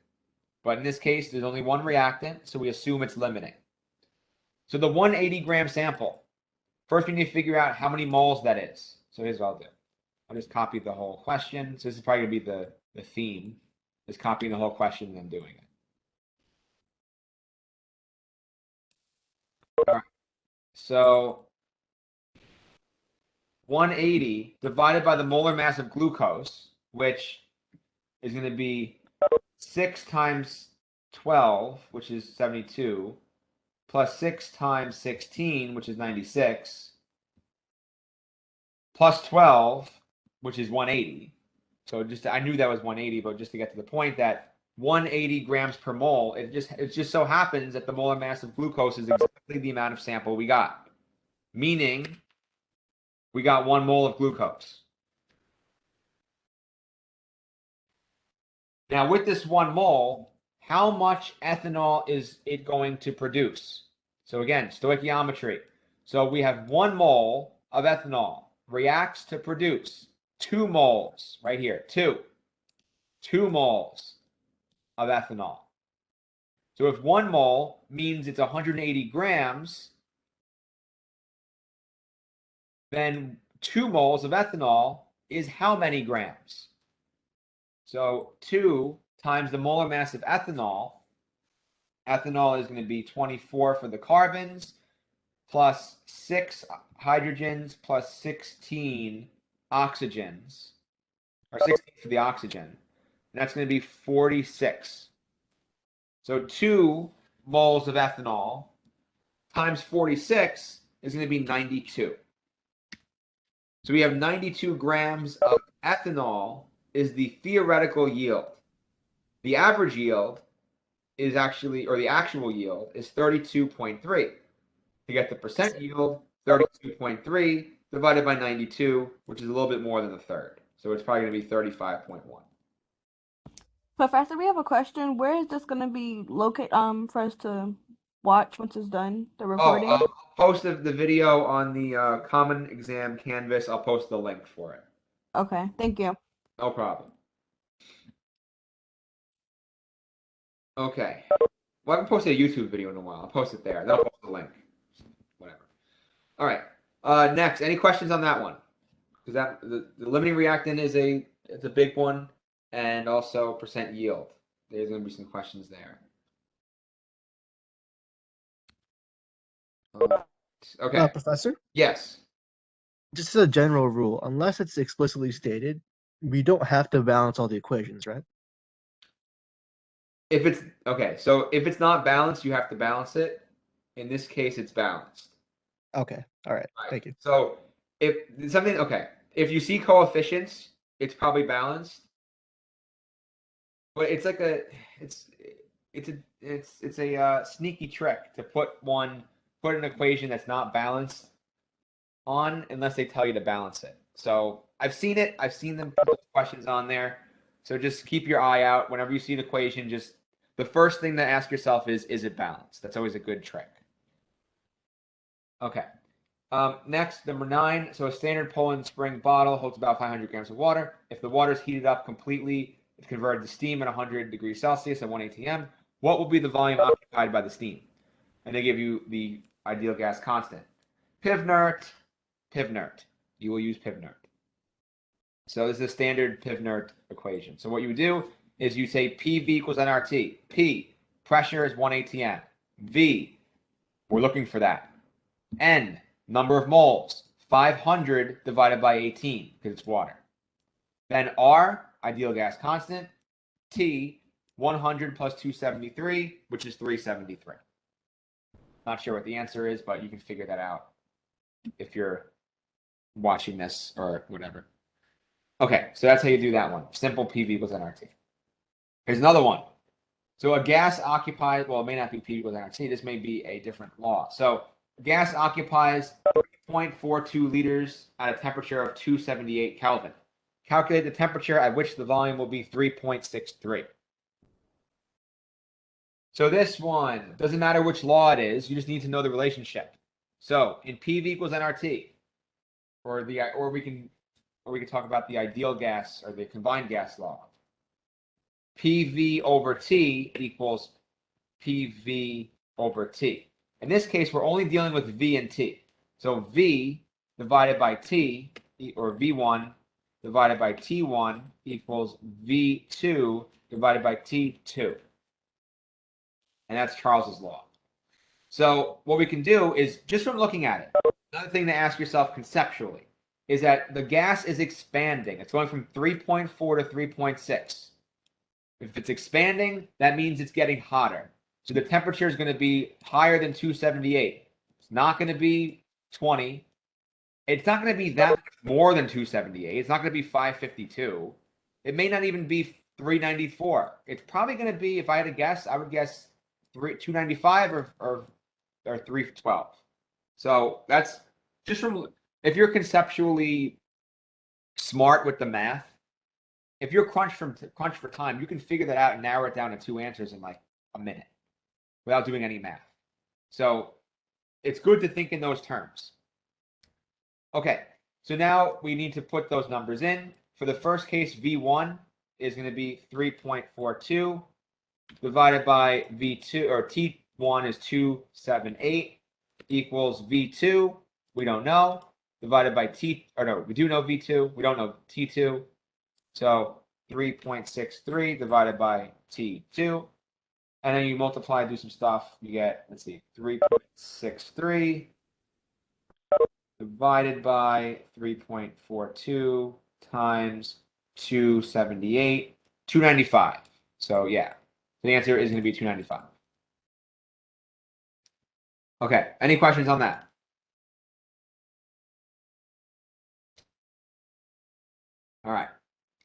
But in this case, there's only one reactant, so we assume it's limiting. So the 180-gram sample, first we need to figure out how many moles that is. So here's what I'll do. I'll just copy the whole question. So this is probably going to be the theme, is copying the whole question and then doing it. All right. So 180 divided by the molar mass of glucose, which is going to be 6 times 12, which is 72, plus 6 times 16, which is 96, plus 12, which is 180. So I knew that was 180, but just to get to the point that 180 grams per mole, it just so happens that the molar mass of glucose is exactly the amount of sample we got. Meaning, we got 1 mole of glucose. Now, with this 1 mole, how much ethanol is it going to produce? So again, stoichiometry. So we have 1 mole of ethanol reacts to produce 2 moles, right here, 2 moles of ethanol. So if 1 mole means it's 180 grams, then 2 moles of ethanol is how many grams? So 2 times the molar mass of ethanol. Ethanol is going to be 24 for the carbons, plus 6 hydrogens, plus 16 oxygens, or 16 for the oxygen. And that's going to be 46. So 2 moles of ethanol times 46 is going to be 92. So we have 92 grams of ethanol is the theoretical yield. The average yield is actually, or the actual yield is 32.3. To get the percent yield, 32.3 divided by 92, which is a little bit more than a third. So it's probably going to be 35.1. Professor, we have a question. Where is this going to be located for us to watch once it's done, the recording? I'll post the video on the Common Exam Canvas. I'll post the link for it. Okay, thank you. No problem. Okay. Well, I haven't posted a YouTube video in a while. I'll post it there. Then I'll post the link. Whatever. All right. Next, any questions on that one? Because the limiting reactant is it's a big one, and also percent yield. There's going to be some questions there. Okay. Professor, Yes. just as a general rule, unless it's explicitly stated, we don't have to balance all the equations, right? If it's okay, so if it's not balanced, you have to balance it. In this case, it's balanced. Okay, all right, Right. thank you. So if something, okay, if you see coefficients, it's probably balanced. But it's like it's a sneaky trick to put an equation that's not balanced on unless they tell you to balance it. So I've seen it. I've seen them put questions on there. So just keep your eye out. Whenever you see an equation, just the first thing to ask yourself is it balanced? That's always a good trick. Okay. Next, number 9. So a standard Poland Spring bottle holds about 500 grams of water. If the water is heated up completely, it's converted to steam at 100 degrees Celsius at 1 atm. What will be the volume occupied by the steam? And they give you the ideal gas constant. Pivnert, Pivnert. You will use Pivnert. So this is a standard Pivnert equation. So what you would do is you say PV equals nRT. P, pressure is 1 atm. V, we're looking for that. N, number of moles, 500 divided by 18, because it's water. Then R, ideal gas constant. T, 100 plus 273, which is 373. Not sure what the answer is, but you can figure that out if you're watching this or whatever. Okay, so that's how you do that one. Simple PV equals nRT. Here's another one. So a gas occupies, well, it may not be PV equals nRT. This may be a different law. So gas occupies 0.42 liters at a temperature of 278 Kelvin. Calculate the temperature at which the volume will be 3.63. So this one, doesn't matter which law it is, you just need to know the relationship. So in PV equals nRT, or we can talk about the ideal gas or the combined gas law. PV over T equals PV over T. In this case, we're only dealing with V and T. So V divided by T, or V1 divided by T1 equals V2 divided by T2. And that's Charles's law. So what we can do is, just from looking at it, another thing to ask yourself conceptually is that the gas is expanding. It's going from 3.4 to 3.6. If it's expanding, that means it's getting hotter. So the temperature is going to be higher than 278. It's not going to be 20. It's not going to be that much more than 278. It's not going to be 552. It may not even be 394. It's probably going to be, if I had to guess, I would guess 295 or 312. So that's just from, if you're conceptually smart with the math, if you're crunched for time, you can figure that out and narrow it down to two answers in like a minute without doing any math. So it's good to think in those terms. Okay, so now we need to put those numbers in. For the first case, V1 is going to be 3.42 divided by V2, or T1 is 278 equals V2. We don't know. Divided by T, or no, we do know V2. We don't know T2. So 3.63 divided by T2. And then you multiply, do some stuff. You get, let's see, 3.63 divided by 3.42 times 278, 295. So yeah, the answer is going to be 295. Okay, any questions on that? All right,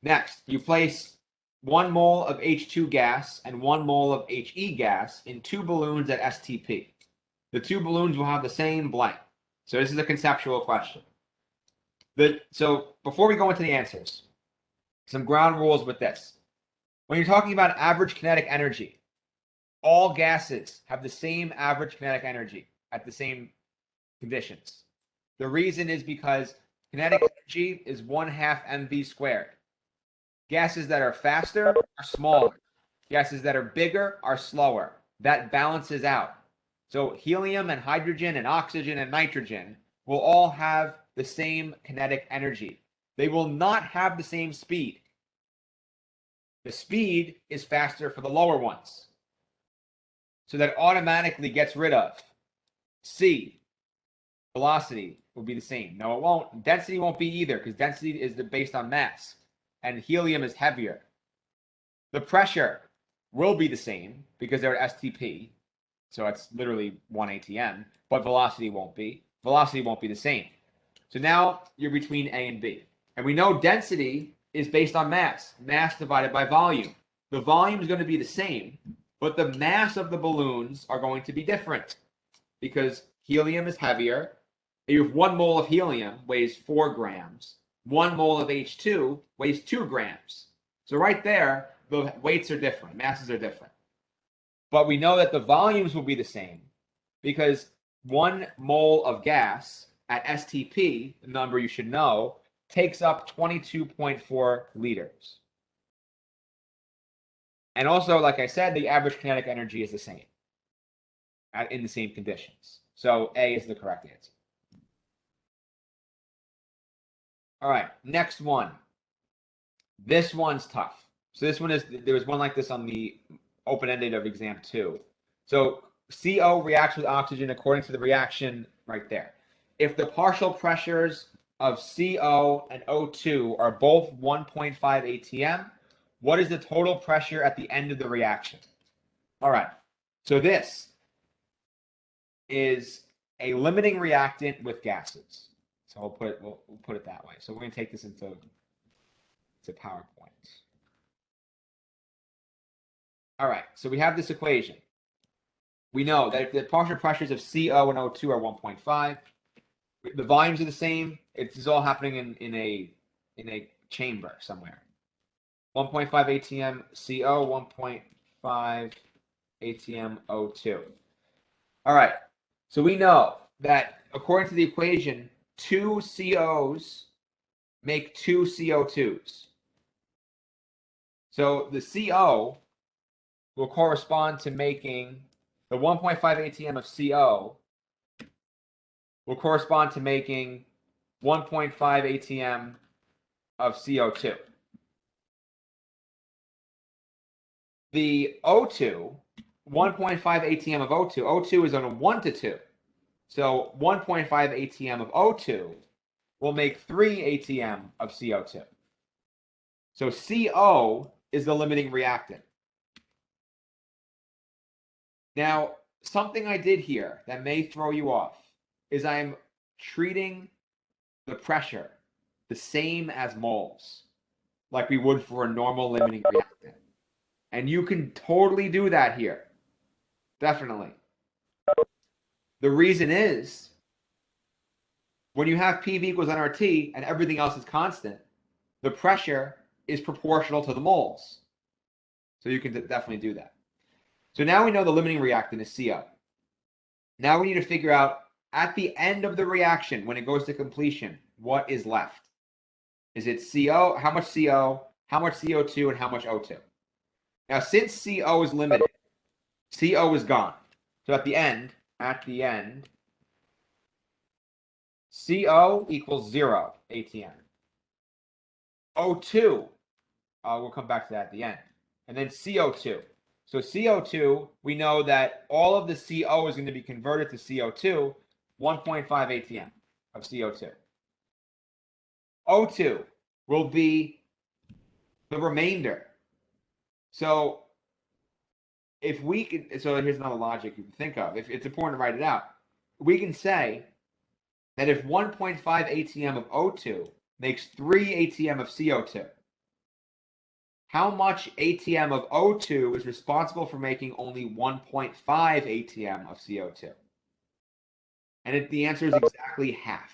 next, you place 1 mole of H2 gas and 1 mole of HE gas in 2 balloons at STP. The 2 balloons will have the same blank. So this is a conceptual question. So before we go into the answers, some ground rules with this. When you're talking about average kinetic energy, all gases have the same average kinetic energy at the same conditions. The reason is because kinetic energy is 1/2 mv squared. Gases that are faster are smaller. Gases that are bigger are slower. That balances out. So helium and hydrogen and oxygen and nitrogen will all have the same kinetic energy. They will not have the same speed. The speed is faster for the lower ones. So that automatically gets rid of C. Velocity will be the same. No, it won't. Density won't be either, because density is based on mass, and helium is heavier. The pressure will be the same because they're at STP, so it's literally 1 atm, but velocity won't be. Velocity won't be the same. So now you're between A and B. And we know density is based on mass divided by volume. The volume is going to be the same, but the mass of the balloons are going to be different because helium is heavier. You have 1 mole of helium weighs 4 grams. 1 mole of H2 weighs 2 grams. So right there, the weights are different, masses are different. But we know that the volumes will be the same because 1 mole of gas at STP, the number you should know, takes up 22.4 liters. And also, like I said, the average kinetic energy is the same in the same conditions. So A is the correct answer. All right, next one. This one's tough. So this one is, there was one like this on the open-ended of exam 2. So CO reacts with oxygen according to the reaction right there. If the partial pressures of CO and O2 are both 1.5 atm, what is the total pressure at the end of the reaction? All right, so this is a limiting reactant with gases. So we'll put it that way. So we're going to take this into PowerPoint. All right, so we have this equation. We know that if the partial pressures of CO and O2 are 1.5, the volumes are the same. It's all happening in a chamber somewhere. 1.5 atm CO, 1.5 atm O2. All right, so we know that according to the equation, 2 COs make 2 CO2s. So the CO will correspond to making the 1.5 atm of CO will correspond to making 1.5 atm of CO2. The O2, 1.5 atm of O2, O2 is on a 1 to 2. So 1.5 atm of O2 will make 3 atm of CO2. So CO is the limiting reactant. Now, something I did here that may throw you off is I'm treating the pressure the same as moles, like we would for a normal limiting reactant. And you can totally do that here. Definitely. The reason is, when you have PV equals nRT and everything else is constant, the pressure is proportional to the moles. So you can definitely do that. So now we know the limiting reactant is CO. Now we need to figure out, at the end of the reaction, when it goes to completion, what is left? Is it CO? How much CO? How much CO2? And how much O2? Now, since CO is limited, CO is gone. So at the end, CO equals 0 atm. O2, we'll come back to that at the end. And then CO2. So CO2, we know that all of the CO is going to be converted to CO2, 1.5 atm of CO2. O2 will be the remainder. So if we can, so here's another logic you can think of. If it's important to write it out, we can say that if 1.5 atm of O2 makes 3 atm of CO2, how much atm of O2 is responsible for making only 1.5 atm of CO2? And the answer is exactly half.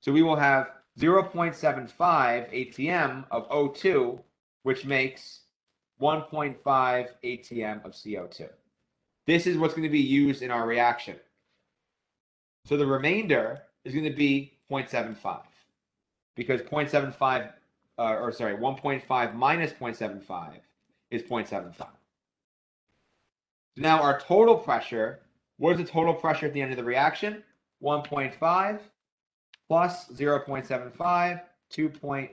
So we will have 0.75 atm of O2, which makes 1.5 atm of CO2. This is what's going to be used in our reaction. So the remainder is going to be 0.75, because 1.5 minus 0.75 is 0.75. So now our total pressure, what is the total pressure at the end of the reaction? 1.5 plus 0.75, 2.25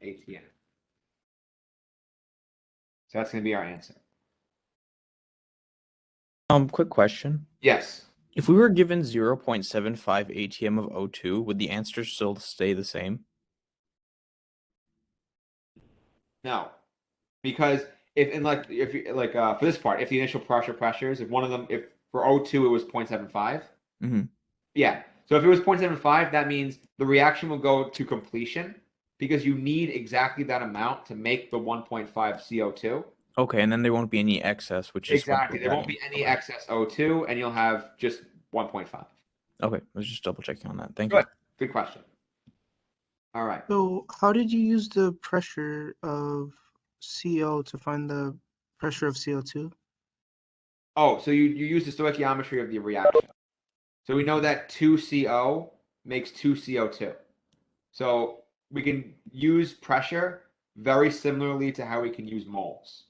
atm. So that's going to be our answer. Quick question. Yes. If we were given 0.75 atm of O2, would the answer still stay the same? No, because for this part, if the initial pressures, if one of them, if for O2 it was 0.75, yeah. So if it was 0.75, that means the reaction will go to completion, because you need exactly that amount to make the 1.5 CO2. Okay, and then there won't be any excess, which is exactly. There won't be any excess O2, and you'll have just 1.5. Okay, I was just double checking on that. Thank Good. you. Good question. All right. So how did you use the pressure of CO to find the pressure of CO2? Oh, so you use the stoichiometry of the reaction. So we know that 2CO makes 2 CO2. So we can use pressure very similarly to how we can use moles.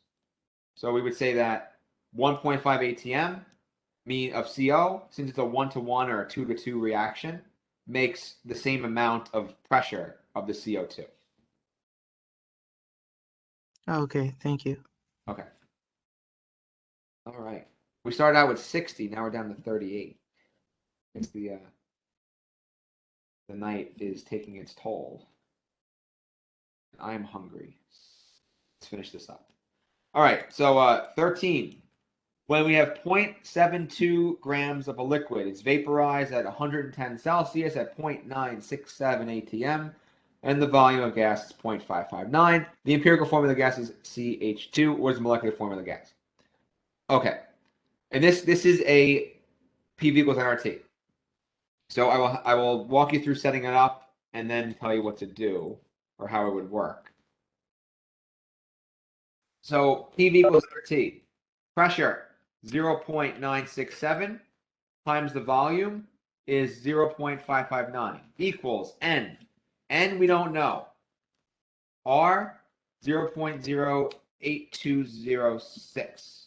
So we would say that 1.5 atm mean of CO, since it's a 1-to-1 or a 2-to-2 reaction, makes the same amount of pressure of the CO2. Okay, thank you. Okay. All right. We started out with 60. Now we're down to 38. It's the night is taking its toll. I'm hungry. Let's finish this up. All right. So 13. When we have 0.72 grams of a liquid, it's vaporized at 110 Celsius at 0.967 atm, and the volume of gas is 0.559. The empirical formula of the gas is CH2. What is the molecular formula of the gas? Okay. And this is a PV equals nRT. So I will walk you through setting it up and then tell you what to do or how it would work. So PV equals nRT. Pressure 0.967 times the volume is 0.559 equals N. N we don't know. R 0.08206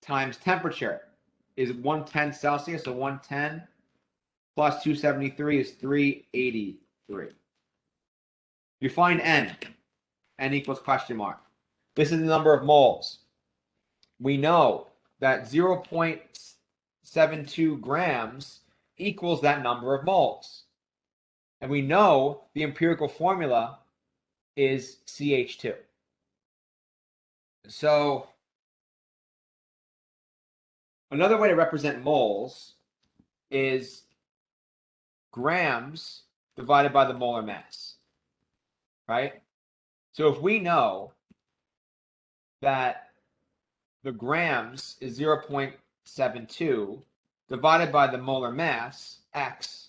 times temperature is 110 Celsius, so 110 plus 273 is 383. You find N. N equals question mark. This is the number of moles. We know that 0.72 grams equals that number of moles. And we know the empirical formula is CH2. So another way to represent moles is grams divided by the molar mass, right? So if we know that the grams is 0.72 divided by the molar mass, X,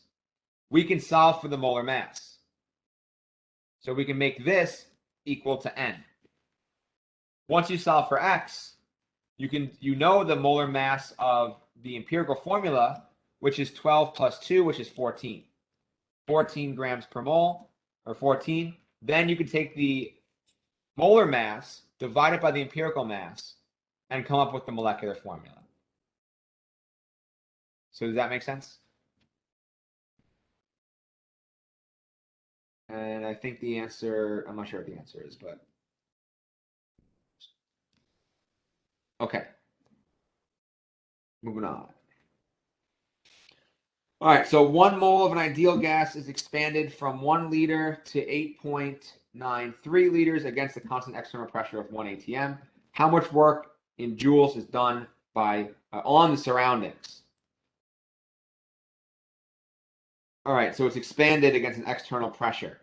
we can solve for the molar mass. So we can make this equal to N. Once you solve for X, you know the molar mass of the empirical formula, which is 12 plus 2, which is 14. 14 grams per mole, or 14. Then you can take the molar mass divided by the empirical mass and come up with the molecular formula. So does that make sense? And I think the answer, I'm not sure what the answer is, but okay. Moving on. All right, so 1 mole of an ideal gas is expanded from 1 liter to 8.93 liters against the constant external pressure of 1 atm. How much work in joules is done by on the surroundings? All right, so it's expanded against an external pressure.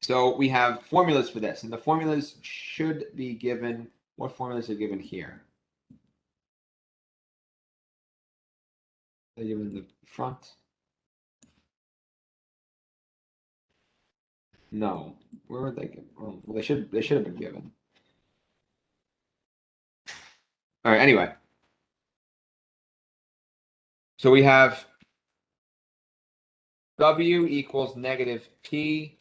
So we have formulas for this, and the formulas should be given. What formulas are given here? They're given in the front. No, where were they given? Well, they should have been given. All right. Anyway, so we have W equals negative P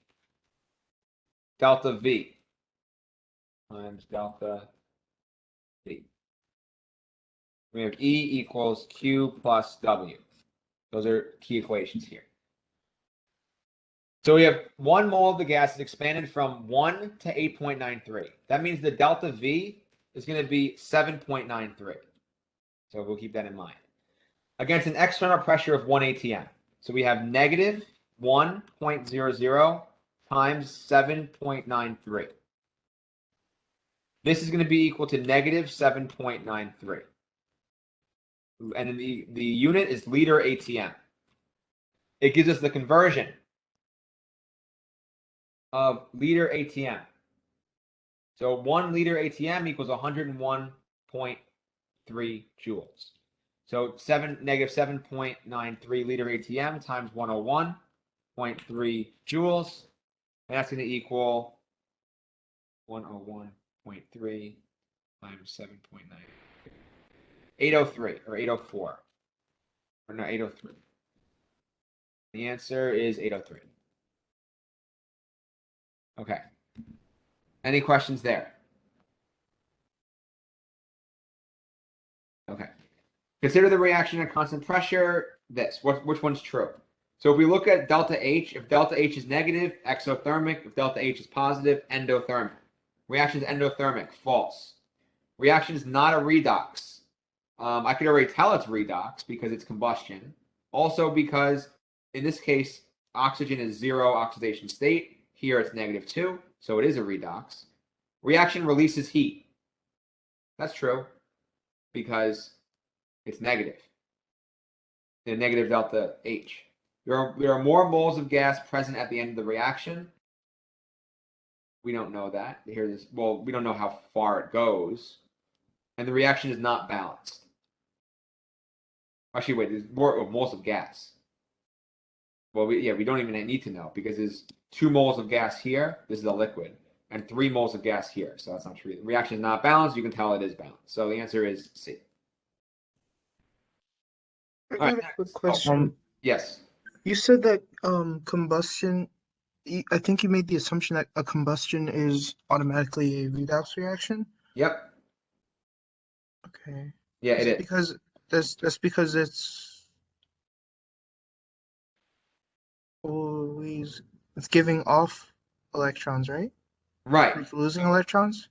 delta V times delta V. We have E equals Q plus W. Those are key equations here. So we have 1 mole of the gas is expanded from 1 to 8.93. That means the delta V is going to be 7.93. So we'll keep that in mind. Against an external pressure of 1 atm. So we have negative 1.00 times 7.93. This is going to be equal to negative 7.93. And the unit is liter atm. It gives us the conversion of liter atm. So 1 liter atm equals 101.3 joules. So negative 7.93 liter atm times 101.3 joules. And that's going to equal 101.3 times 7.9. 803 or 804. Or no, 803. The answer is 803. Okay. Any questions there? Okay. Consider the reaction at constant pressure. Which one's true? So if we look at delta H, if delta H is negative, exothermic. If delta H is positive, endothermic. Reaction is endothermic. False. Reaction is not a redox. I could already tell it's redox because it's combustion. Also because in this case, oxygen is 0 oxidation state. Here it's -2, so it is a redox. Reaction releases heat. That's true because it's negative. The negative delta H. There are more moles of gas present at the end of the reaction. We don't know that. We don't know how far it goes. And the reaction is not balanced. Actually, wait, there's more moles of gas. Well, we don't even need to know because there's 2 moles of gas here. This is a liquid. And 3 moles of gas here. So that's not true. The reaction is not balanced. You can tell it is balanced. So the answer is C. I All right, got a quick next. question. Yes. You said that combustion. I think you made the assumption that a combustion is automatically a redox reaction. Yep. Okay. Yeah, Is it it is. because that's because it's always giving off electrons, right? Right. It's losing electrons.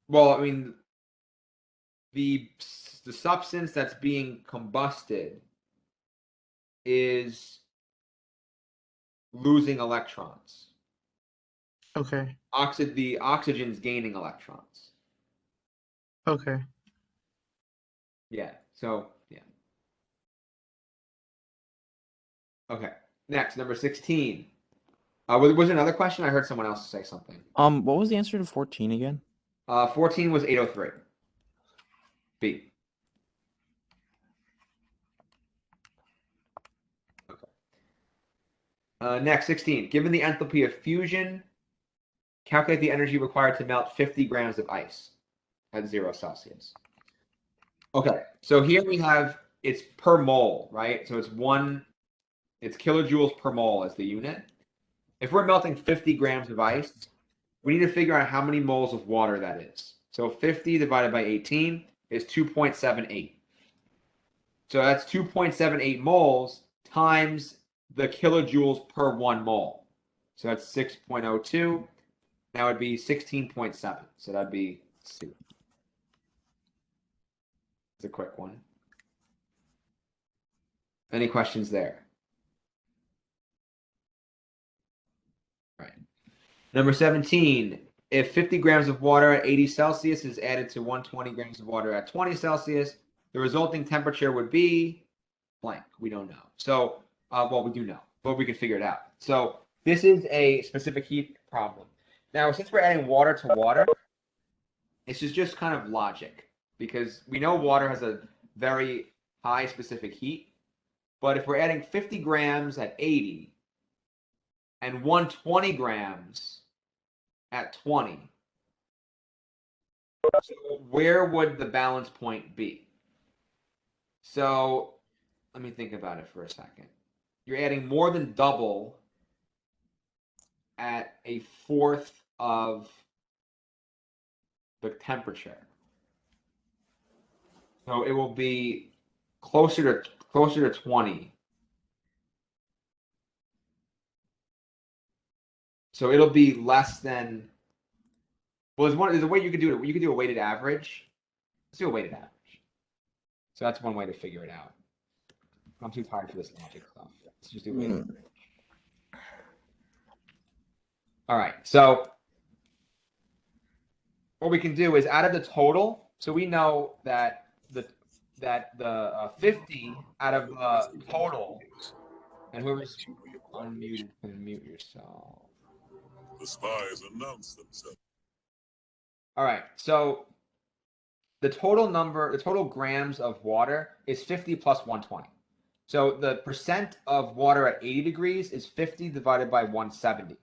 Well, I mean, the substance that's being combusted is losing electrons. Okay. The oxygen's gaining electrons. Okay. Yeah. So yeah. Okay. Next, number 16. Was there another question? I heard someone else say something. What was the answer to 14 again? 14 was 803. B. Okay. Next, 16. Given the enthalpy of fusion, calculate the energy required to melt 50 grams of ice at 0 Celsius. Okay, so here we have it's per mole, right? So it's kilojoules per mole as the unit. If we're melting 50 grams of ice, we need to figure out how many moles of water that is. So 50 divided by 18 is 2.78. So that's 2.78 moles times the kilojoules per 1 mole. So that's 6.02. Now it'd be 16.7. So that'd be C. It's a quick one. Any questions there? All right. Number 17. If 50 grams of water at 80 Celsius is added to 120 grams of water at 20 Celsius, the resulting temperature would be blank. We don't know. So, well, we do know, but we can figure it out. So this is a specific heat problem. Now, since we're adding water to water, this is just kind of logic because we know water has a very high specific heat. But if we're adding 50 grams at 80 and 120 grams at 20, so where would the balance point be? So let me think about it for a second. You're adding more than double at a fourth of the temperature. So it will be closer to 20. So it'll be less than. Well, there's a way you could do it. You could do a weighted average. Let's do a weighted average. So that's one way to figure it out. I'm too tired for this logic stuff. Let's just do weighted average. All right. So what we can do is out of the total. So we know that the 50 out of the total, and whoever's unmuted, can mute yourself. The spies announce themselves. All right, so the total grams of water is 50 plus 120. So the percent of water at 80 degrees is 50 divided by 170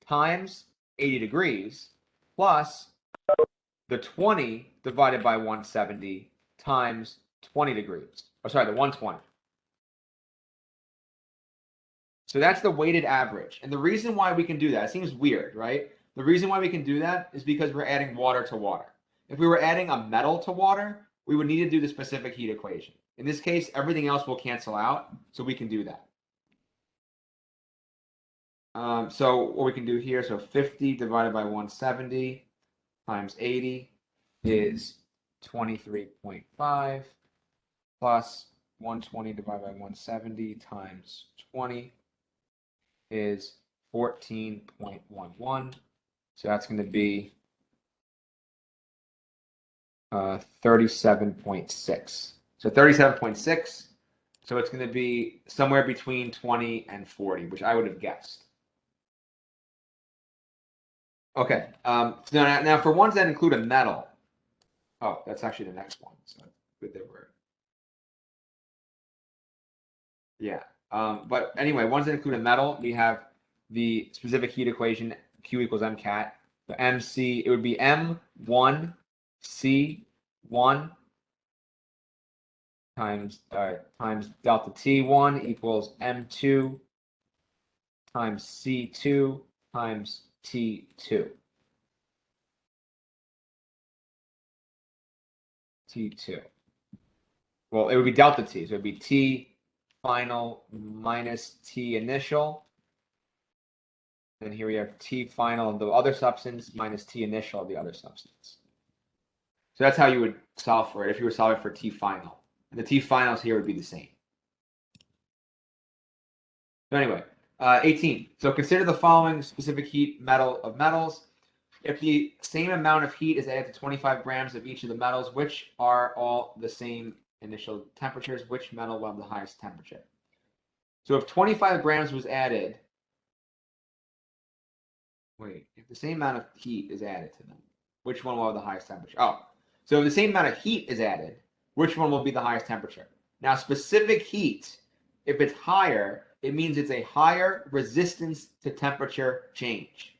times 80 degrees plus the 20 divided by 170 times 20 degrees. Oh, sorry, the 120. So that's the weighted average. And the reason why we can do that, it seems weird, right? The reason why we can do that is because we're adding water to water. If we were adding a metal to water, we would need to do the specific heat equation. In this case, everything else will cancel out, so we can do that. So what we can do here, so 50 divided by 170 times 80 is 23.5 plus 120 divided by 170 times 20 is 14.11. So that's going to be 37.6. So 37.6. So it's going to be somewhere between 20 and 40, which I would have guessed. Okay. Now for ones that include a metal. Oh, that's actually the next one. So good that we're. Yeah. But anyway, ones that include a metal, we have the specific heat equation Q equals MCAT. So MC, it would be M1 C1 times delta T1 equals M2 times C2 times T2. T2. Well, it would be delta T, so it would be T final minus T initial. And here we have T final of the other substance minus T initial of the other substance. So that's how you would solve for it if you were solving for T final. And the T finals here would be the same. So anyway, 18. So consider the following specific heat metal of metals. If the same amount of heat is added to 25 grams of each of the metals, which are all the same initial temperatures, which metal will have the highest temperature? So if 25 grams was added, if the same amount of heat is added to them, which one will have the highest temperature? Oh, so if the same amount of heat is added, which one will be the highest temperature? Now, specific heat, if it's higher, it means it's a higher resistance to temperature change.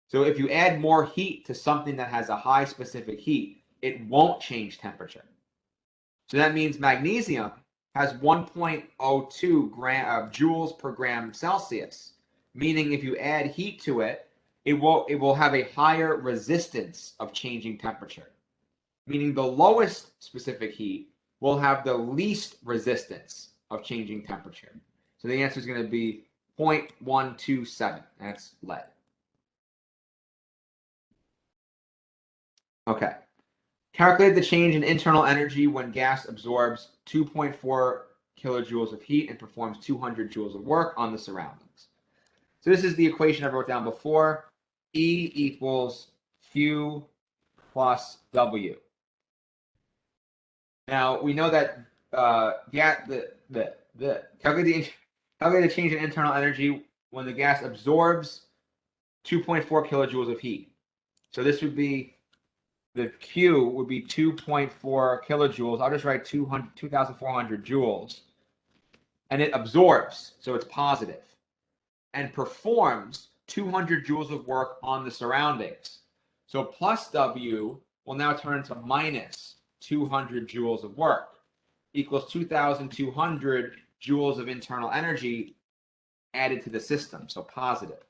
So if you add more heat to something that has a high specific heat, it won't change temperature. So that means magnesium has 1.02 joules per gram Celsius, meaning if you add heat to it, it will have a higher resistance of changing temperature, meaning the lowest specific heat will have the least resistance of changing temperature. So the answer is going to be 0.127. That's lead. Okay. Calculate the change in internal energy when gas absorbs 2.4 kilojoules of heat and performs 200 joules of work on the surroundings. So this is the equation I wrote down before. E equals Q plus W. Now we know that calculate the change in internal energy when the gas absorbs 2.4 kilojoules of heat. So this would be the Q would be 2.4 kilojoules. I'll just write 2,400 joules. And it absorbs, so it's positive, and performs 200 joules of work on the surroundings. So plus W will now turn into minus 200 joules of work equals 2,200 joules of internal energy added to the system, so positive.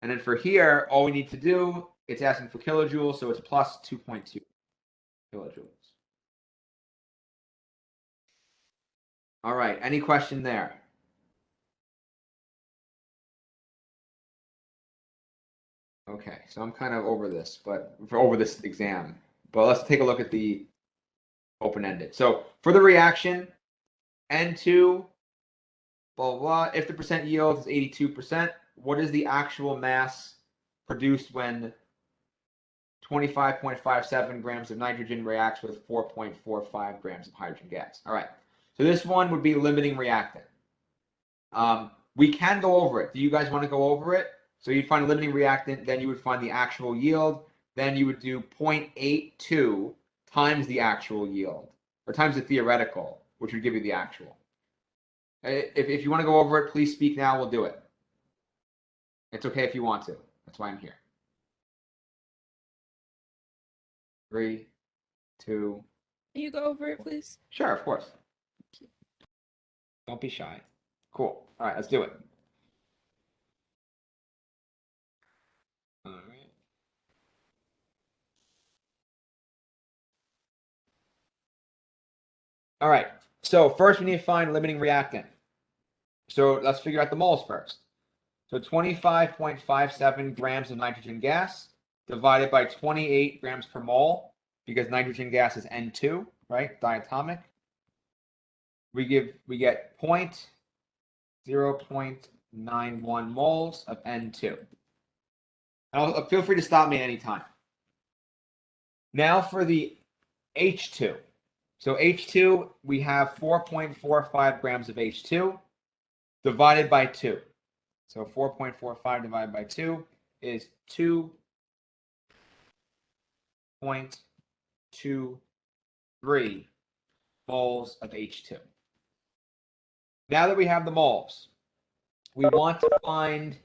And then for here, all we need to do, it's asking for kilojoules, so it's plus 2.2 kilojoules. All right, any question there? Okay, so I'm kind of over this, over this exam. But let's take a look at the open-ended. So for the reaction, N2, blah, blah, blah, if the percent yield is 82%, what is the actual mass produced when 25.57 grams of nitrogen reacts with 4.45 grams of hydrogen gas? All right, so this one would be limiting reactant. We can go over it. Do you guys want to go over it? So you'd find a limiting reactant, then you would find the actual yield, then you would do 0.82 times the actual yield, or times the theoretical, which would give you the actual. If you want to go over it, please speak now, we'll do it. It's okay if you want to. That's why I'm here. 3, 2. Can you go over it, please? Sure, of course. Don't be shy. Cool. All right, let's do it. All right. All right. So first we need to find limiting reactant. So let's figure out the moles first. So 25.57 grams of nitrogen gas divided by 28 grams per mole, because nitrogen gas is N2, right? Diatomic. We get 0.91 moles of N2. And feel free to stop me at any time. Now for the H2. So H2, we have 4.45 grams of H2 divided by 2. So 4.45 divided by 2 is 2.23 moles of H2. Now that we have the moles, we want to find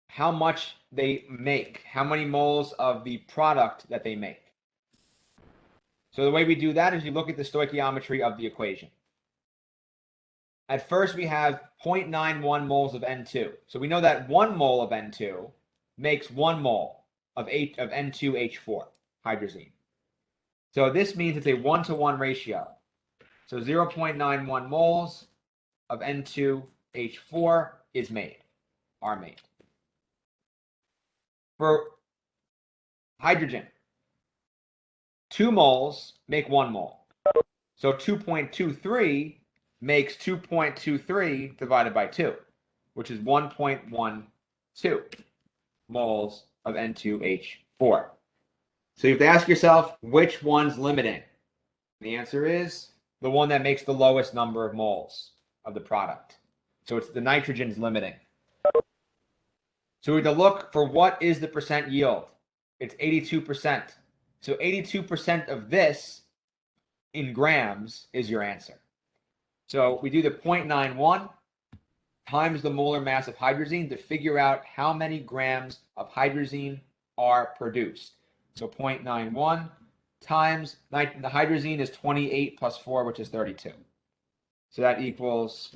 how much they make, how many moles of the product that they make. So the way we do that is you look at the stoichiometry of the equation. At first, we have 0.91 moles of N2. So we know that 1 mole of N2 makes 1 mole of N2H4, hydrazine. So this means it's a 1-to-1 ratio. So 0.91 moles of N2H4 are made. For hydrogen, 2 moles make 1 mole. So 2.23 makes 2.23 divided by 2, which is 1.12 moles of N2H4. So you have to ask yourself, which one's limiting? The answer is the one that makes the lowest number of moles of the product. So it's the nitrogen's limiting. So we have to look for what is the percent yield. It's 82%. So 82% of this in grams is your answer. So we do the 0.91 times the molar mass of hydrazine to figure out how many grams of hydrazine are produced. So 0.91 times, the hydrazine is 28 plus 4, which is 32. So that equals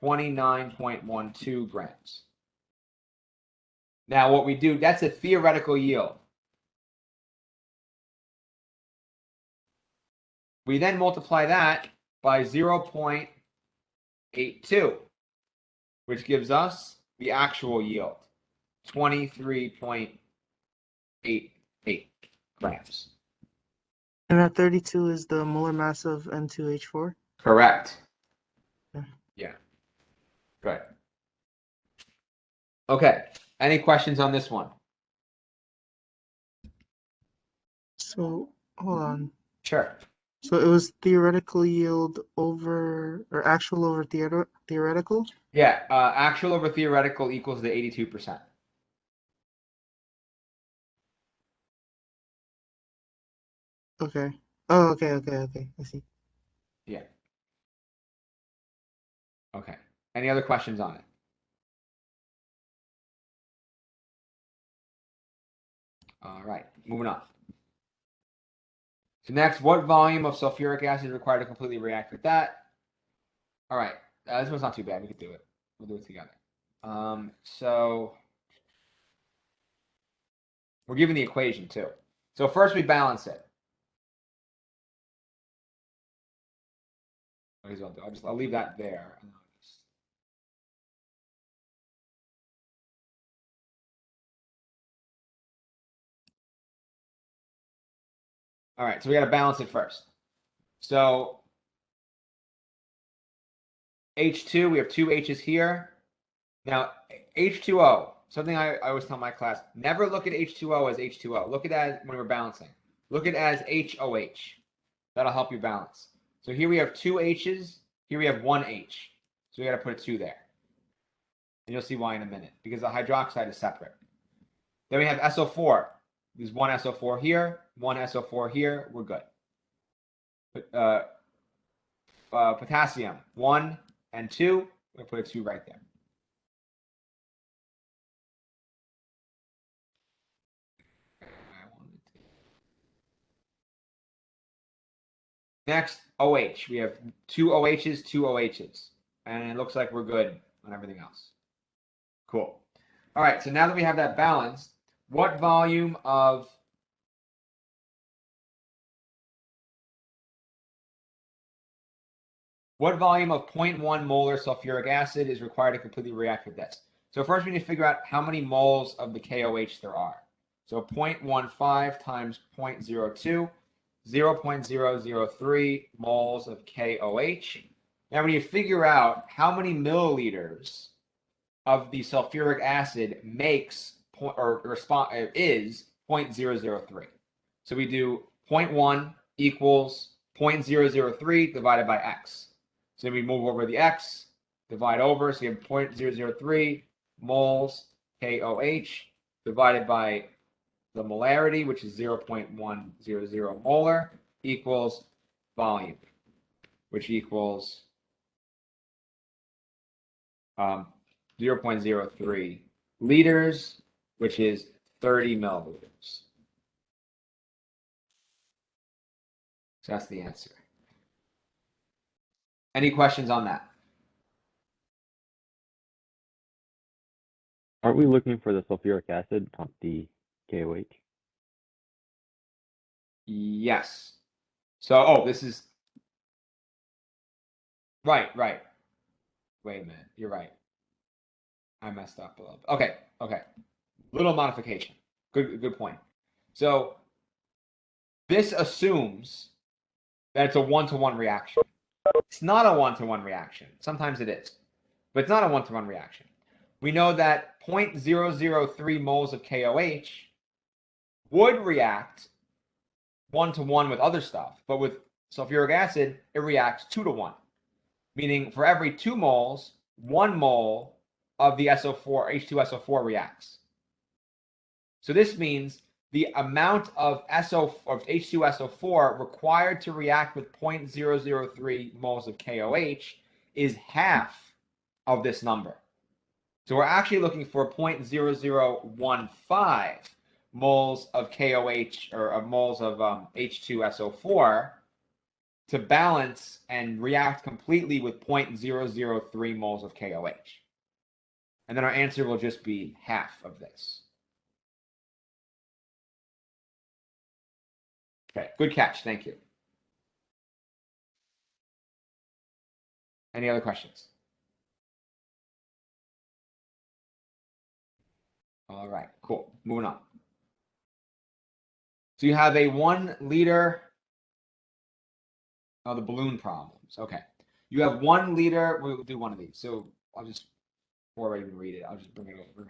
29.12 grams. Now what we do, that's a theoretical yield. We then multiply that by 0.82, which gives us the actual yield, 23.88 grams. And that 32 is the molar mass of N2H4? Correct. Yeah. Yeah. Good. Okay. Any questions on this one? So, hold on. Sure. So it was theoretical yield over, or actual over theoretical? Yeah. Actual over theoretical equals the 82%. Okay. Oh, okay. I see. Yeah. Okay. Any other questions on it? All right. Moving on. So next, what volume of sulfuric acid is required to completely react with that? All right. This one's not too bad. We could do it. We'll do it together. So we're given the equation too. So first we balance it. Here's what I'll do. I'll leave that there. All right, so we got to balance it first. So H2, we have 2 H's here. Now H2O, something I always tell my class, never look at H2O as H2O. Look at that when we're balancing. Look at it as HOH. That'll help you balance. So here we have 2 H's. Here we have 1 H. So we got to put a 2 there. And you'll see why in a minute, because the hydroxide is separate. Then we have SO4. There's 1 SO4 here, 1 SO4 here. We're good. Potassium, 1 and 2. We'll put a 2 right there. Next, OH. We have 2 OHs, 2 OHs. And it looks like we're good on everything else. Cool. All right, so now that we have that balanced, what volume of What volume of 0.1 molar sulfuric acid is required to completely react with this? So first we need to figure out how many moles of the KOH there are. So 0.15 times 0.02, 0.003 moles of KOH. Now we need to figure out how many milliliters of the sulfuric acid makes is 0.003. So we do 0.1 equals 0.003 divided by x. So then we move over the x, divide over, so you have 0.003 moles KOH divided by the molarity, which is 0.100 molar, equals volume, which equals 0.03 liters, which is 30 milliliters. So that's the answer. Any questions on that? Aren't we looking for the sulfuric acid, not the KOH? Yes. So, this is right. Wait a minute. You're right. I messed up a little bit. Okay. Little modification. Good point. So this assumes that it's a one-to-one reaction. It's not a one-to-one reaction. Sometimes it is, but it's not a one-to-one reaction. We know that 0.003 moles of KOH would react one-to-one with other stuff, but with sulfuric acid, it reacts 2-to-1, meaning for every 2 moles, 1 mole of the SO4, H2SO4 reacts. So this means the amount of H2SO4 required to react with 0.003 moles of KOH is half of this number. So we're actually looking for 0.0015 moles of KOH or of moles of H2SO4 to balance and react completely with 0.003 moles of KOH. And then our answer will just be half of this. Okay, good catch. Thank you. Any other questions? All right, cool. Moving on. So you have a 1 liter the balloon problems. Okay. You have 1 liter. We'll do one of these. So I'll just, before I even read it, I'll just bring it over.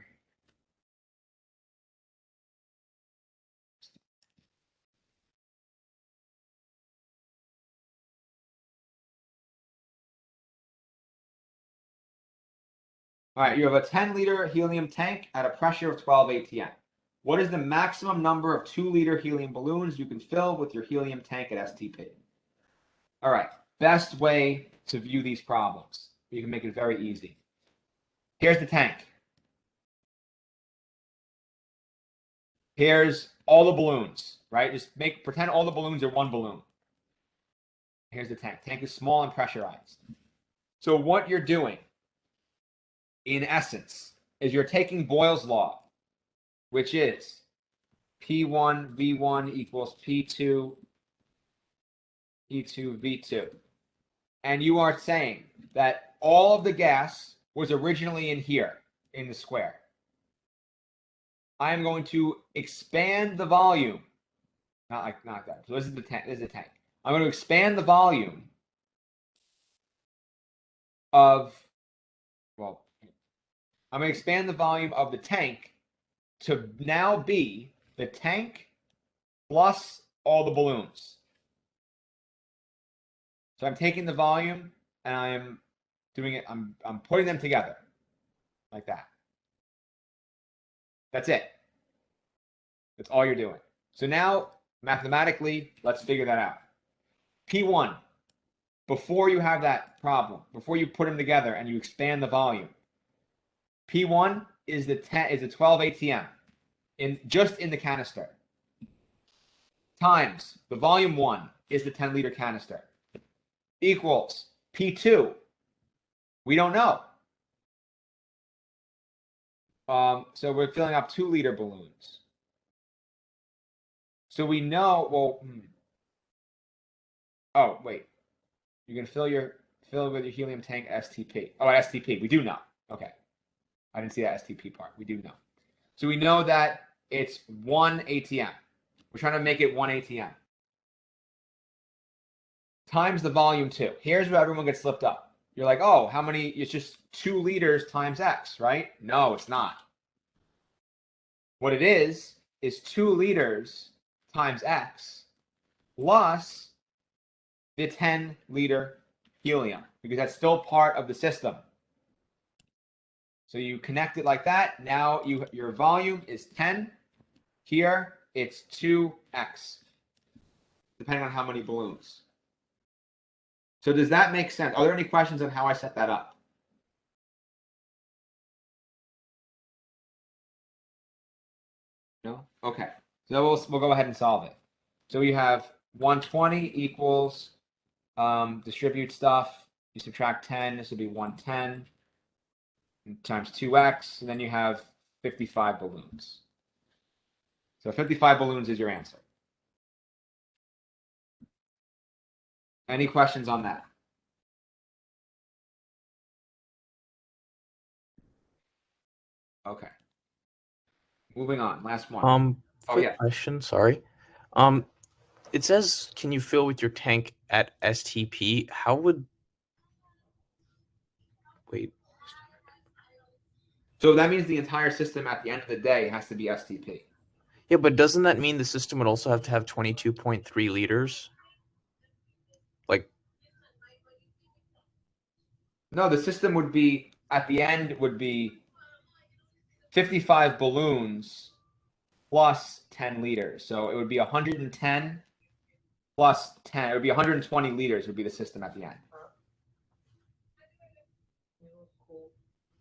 All right, you have a 10-liter helium tank at a pressure of 12 atm. What is the maximum number of 2-liter helium balloons you can fill with your helium tank at STP? All right, best way to view these problems. You can make it very easy. Here's the tank. Here's all the balloons, right? Just pretend all the balloons are 1 balloon. Here's the tank. Tank is small and pressurized. So what you're doing, in essence, is you're taking Boyle's law, which is P1 V1 equals P2 E2 V2. And you are saying that all of the gas was originally in here, in the square. I am going to expand the volume. Not like that. So this is the tank. This is the tank. I'm going to expand the volume of, well, I'm going to expand the volume of the tank to now be the tank plus all the balloons. So I'm taking the volume and I am doing it. I'm putting them together like that. That's it. That's all you're doing. So now, mathematically, let's figure that out. P1, before you have that problem, before you put them together and you expand the volume, P1 is the 12 atm just in the canister, times the volume 1 is the 10-liter canister, equals P2. We don't know. So we're filling up 2-liter balloons. So we know, well, oh, wait. You can fill your filled with your helium tank STP. Oh, STP. We do know. Okay. I didn't see that STP part. We do know. So we know that it's 1 ATM. We're trying to make it 1 ATM. Times the volume 2. Here's where everyone gets slipped up. You're like, oh, how many? It's just 2 liters times X, right? No, it's not. What it is 2 liters times X plus the 10-liter helium, because that's still part of the system. So you connect it like that. Now your volume is 10. Here it's 2x, depending on how many balloons. So does that make sense? Are there any questions on how I set that up? No? Okay. So we'll go ahead and solve it. So we have 120 equals distribute stuff. You subtract 10. This would be 110 times 2x. And then you have 55 balloons. So 55 balloons is your answer. Any questions on that? Okay. Moving on. Last one. Oh, Quick yeah. question. Sorry. It says, can you fill with your tank at STP? How would? Wait. So that means the entire system at the end of the day has to be STP. Yeah, but doesn't that mean the system would also have to have 22.3 liters? Like, No, the system would be, at the end, would be 55 balloons plus 10 liters. So it would be 110 plus 10. It would be 120 liters would be the system at the end.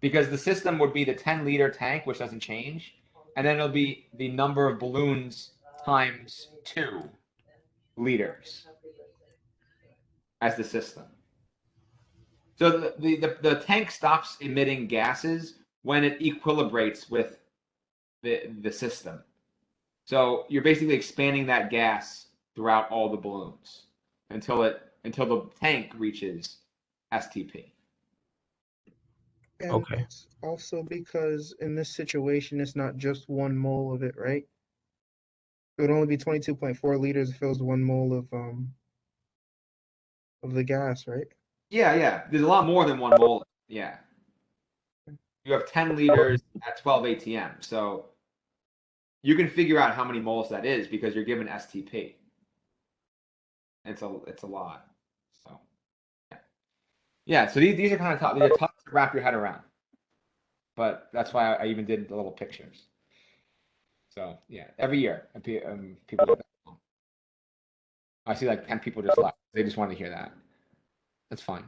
Because the system would be the 10-liter tank, which doesn't change. And then it'll be the number of balloons times 2 liters as the system. So the tank stops emitting gases when it equilibrates with the system. So you're basically expanding that gas throughout all the balloons until the tank reaches STP. And Okay. it's also because in this situation, it's not just 1 mole of it, right? It would only be 22.4 liters if it was 1 mole of the gas, right? Yeah. There's a lot more than 1 mole. Yeah. You have 10 liters at 12 ATM. So you can figure out how many moles that is because you're given STP. It's a lot. So yeah. So these are kind of tough. These are tough to wrap your head around. But that's why I even did the little pictures. So yeah, every year people do that. I see like 10 people just left. They just wanted to hear that. That's fine.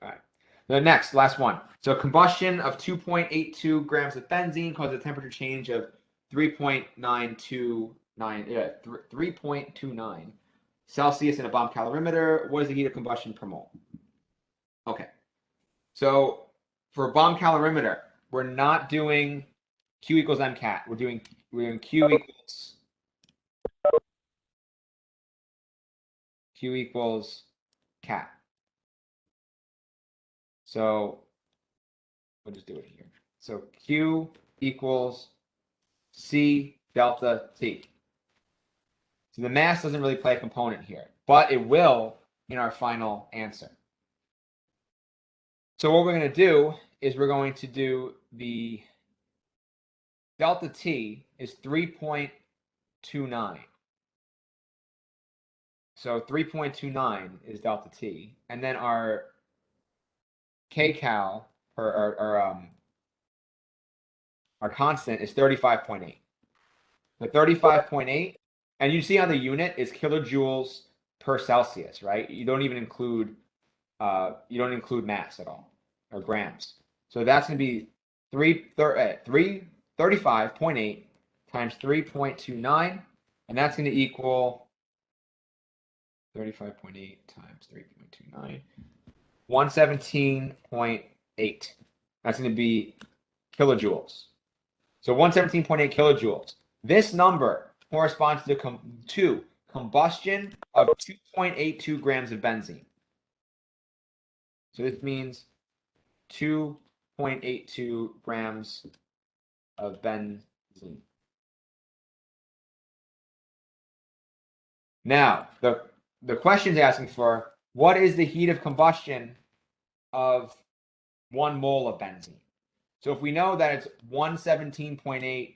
All right. The last one. So combustion of 2.82 grams of benzene causes a temperature change of 3.29 Celsius in a bomb calorimeter. What is the heat of combustion per mole? Okay. So for a bomb calorimeter, we're not doing Q equals MCAT. We're doing Q equals cat. So we'll just do it here. So Q equals C delta T. So the mass doesn't really play a component here, but it will in our final answer. So what we're going to do is we're going to do the delta T is 3.29. So 3.29 is delta T. And then our kcal, or our constant, is 35.8. The 35.8, and you see on the unit is kilojoules per Celsius, right? You don't even include mass at all, or grams. So that's going to be 35.8 times 3.29, and that's going to equal 35.8 times 3.29, 117.8. That's going to be kilojoules. So 117.8 kilojoules. This number corresponds to combustion of 2.82 grams of benzene. So this means 2.82 grams of benzene. Now, the question is asking for, what is the heat of combustion of 1 mole of benzene? So if we know that it's 117.8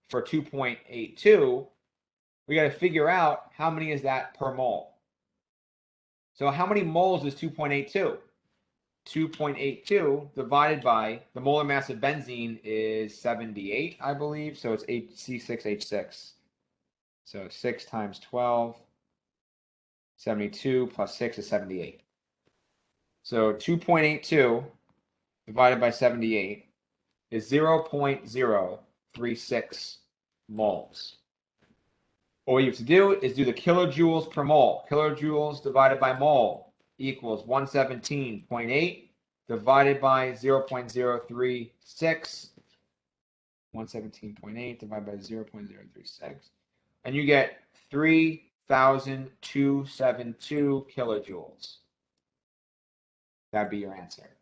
for 2.82, we got to figure out how many is that per mole. So how many moles is 2.82? 2.82 divided by the molar mass of benzene is 78, I believe. So it's C6H6. So 6 times 12, 72 plus 6 is 78. So 2.82 divided by 78 is 0.036 moles. All you have to do is do the kilojoules per mole. Kilojoules divided by mole equals 117.8 divided by 0.036. 117.8 divided by 0.036. And you get 3,272 kilojoules. That'd be your answer.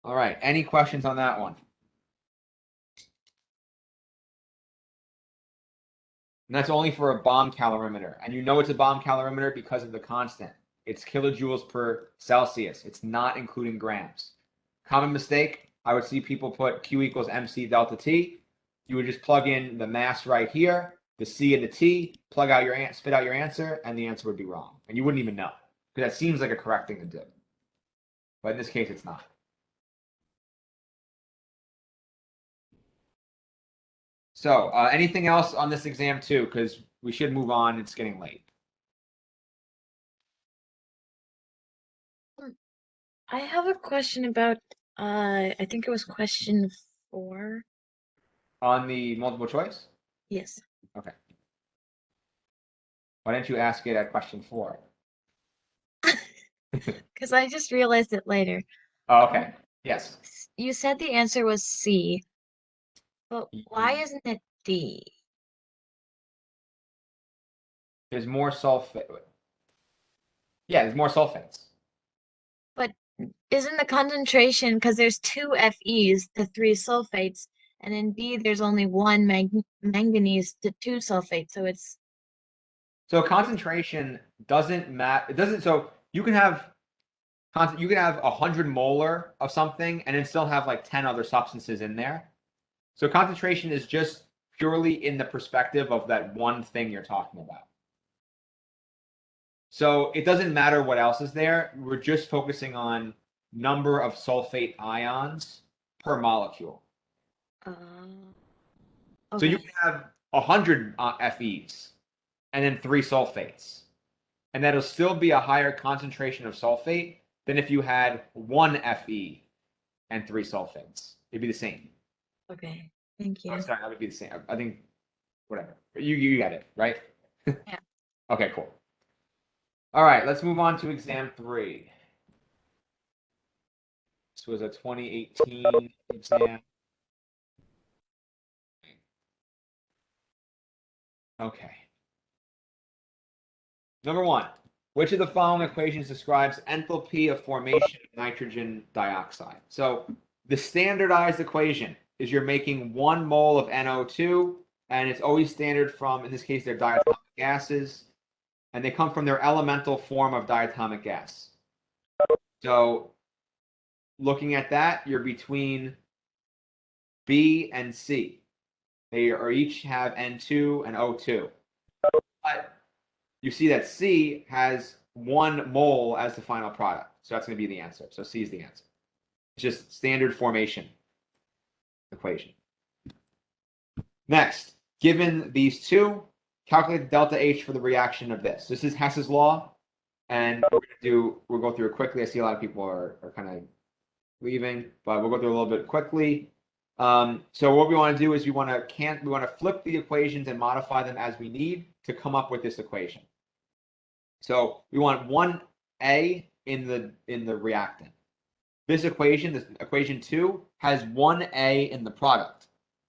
All right. Any questions on that one? And that's only for a bomb calorimeter. And you know it's a bomb calorimeter because of the constant. It's kilojoules per Celsius. It's not including grams. Common mistake, I would see people put Q equals MC delta T. You would just plug in the mass right here, the C and the T, spit out your answer, and the answer would be wrong. And you wouldn't even know. Because that seems like a correct thing to do. But in this case, it's not. So anything else on this exam too? Because we should move on. It's getting late. I have a question about, I think it was question 4. On the multiple choice? Yes. Okay. Why didn't you ask it at question 4? Because I just realized it later. Oh, okay. Yes. You said the answer was C, but why isn't it D? There's more sulfate. Yeah, there's more sulfates. But isn't the concentration, because there's 2 Fe's to 3 sulfates, and in D there's only 1 manganese to 2 sulfates, so it's... So concentration doesn't matter. It doesn't. So you can have 100 molar of something and then still have like 10 other substances in there. So concentration is just purely in the perspective of that one thing you're talking about. So it doesn't matter what else is there. We're just focusing on number of sulfate ions per molecule. Okay. So you can have 100 Fe's and then 3 sulfates. And that'll still be a higher concentration of sulfate than if you had 1 Fe and 3 sulfates. It'd be the same. Okay, thank you. Oh, sorry, that would be the same. I think, whatever. You get it, right? Yeah. Okay, cool. All right, let's move on to exam 3. This was a 2018 exam. Okay. Number 1, which of the following equations describes enthalpy of formation of nitrogen dioxide? So the standardized equation is you're making 1 mole of NO2, and it's always standard from, in this case, they're diatomic gases, and they come from their elemental form of diatomic gas. So looking at that, you're between B and C. They are each have N2 and O2. But you see that C has 1 mole as the final product. So that's going to be the answer. So C is the answer. It's just standard formation equation. Next, given these two, calculate the delta H for the reaction of this. This is Hess's law. And we'll go through it quickly. I see a lot of people are kind of leaving, but we'll go through a little bit quickly. So what we want to do is we want to flip the equations and modify them as we need to come up with this equation. So we want 1A in the reactant. This equation 2, has 1A in the product.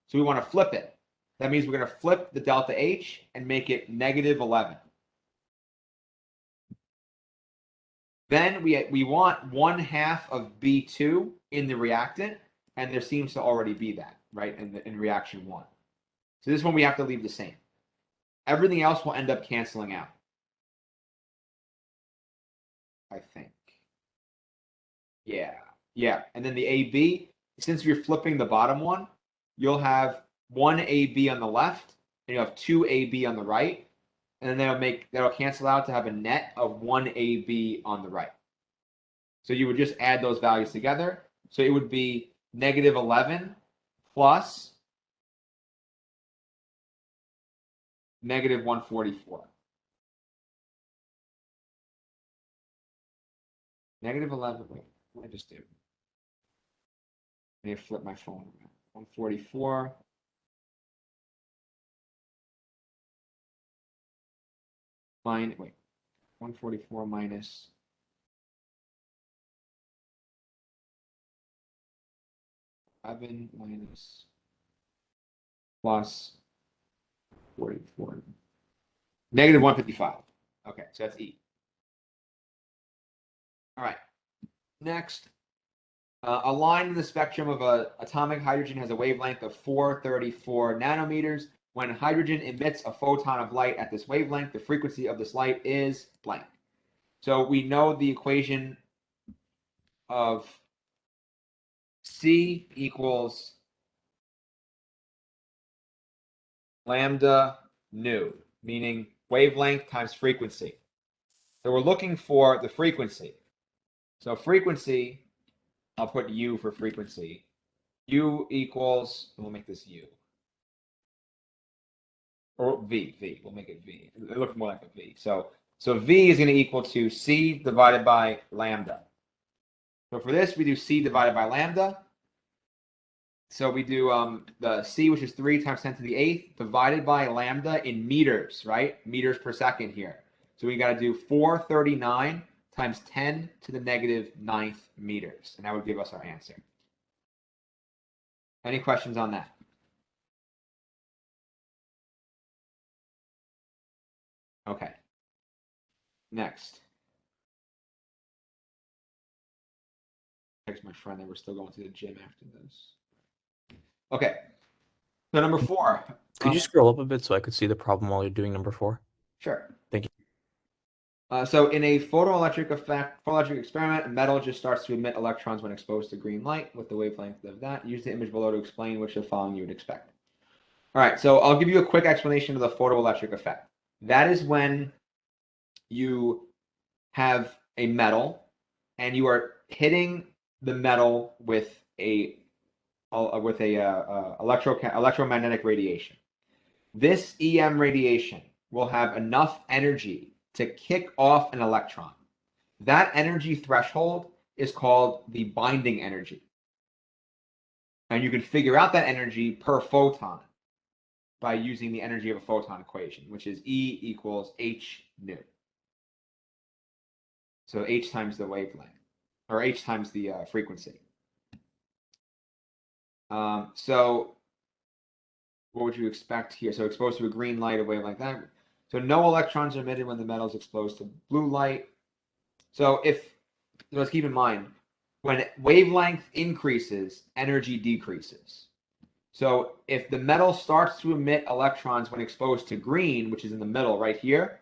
So we want to flip it. That means we're going to flip the delta H and make it -11. Then we want 1/2 of B2 in the reactant, and there seems to already be that, right, in reaction 1. So this one we have to leave the same. Everything else will end up canceling out, I think. Yeah. And then the AB, since you're flipping the bottom one, you'll have 1 AB on the left, and you have 2 AB on the right, and then that'll cancel out to have a net of 1 AB on the right. So you would just add those values together. So it would be -11 plus -144. -11. Wait, what did I just do? I need to flip my phone around. 144. Wait. 144 minus 11 minus plus 44. -155. Okay, so that's E. All right. Next, a line in the spectrum of atomic hydrogen has a wavelength of 434 nanometers. When hydrogen emits a photon of light at this wavelength, the frequency of this light is blank. So we know the equation of C equals lambda nu, meaning wavelength times frequency. So we're looking for the frequency. So frequency, I'll put U for frequency. U equals, we'll make this U. Or V, we'll make it V. It looks more like a V. So V is going to equal to C divided by lambda. So for this, we do C divided by lambda. So we do the C, which is 3 times 10 to the 8th, divided by lambda in meters, right? Meters per second here. So we got to do 439 times 10 to the -9th meters. And that would give us our answer. Any questions on that? Okay. Next. Text my friend that we're still going to the gym after this. Okay. So number 4. Could you scroll up a bit so I could see the problem while you're doing number 4? Sure. Thank you. So in a photoelectric experiment, a metal just starts to emit electrons when exposed to green light with the wavelength of that. Use the image below to explain which of the following you would expect. All right, so I'll give you a quick explanation of the photoelectric effect. That is when you have a metal and you are hitting the metal with a electromagnetic radiation. This EM radiation will have enough energy to kick off an electron. That energy threshold is called the binding energy. And you can figure out that energy per photon by using the energy of a photon equation, which is E equals h nu. So h times the wavelength, or h times the frequency. So what would you expect here? So exposed to a green light, a wavelength like that. So no electrons are emitted when the metal is exposed to blue light. So let's keep in mind, when wavelength increases, energy decreases. So if the metal starts to emit electrons when exposed to green, which is in the middle right here,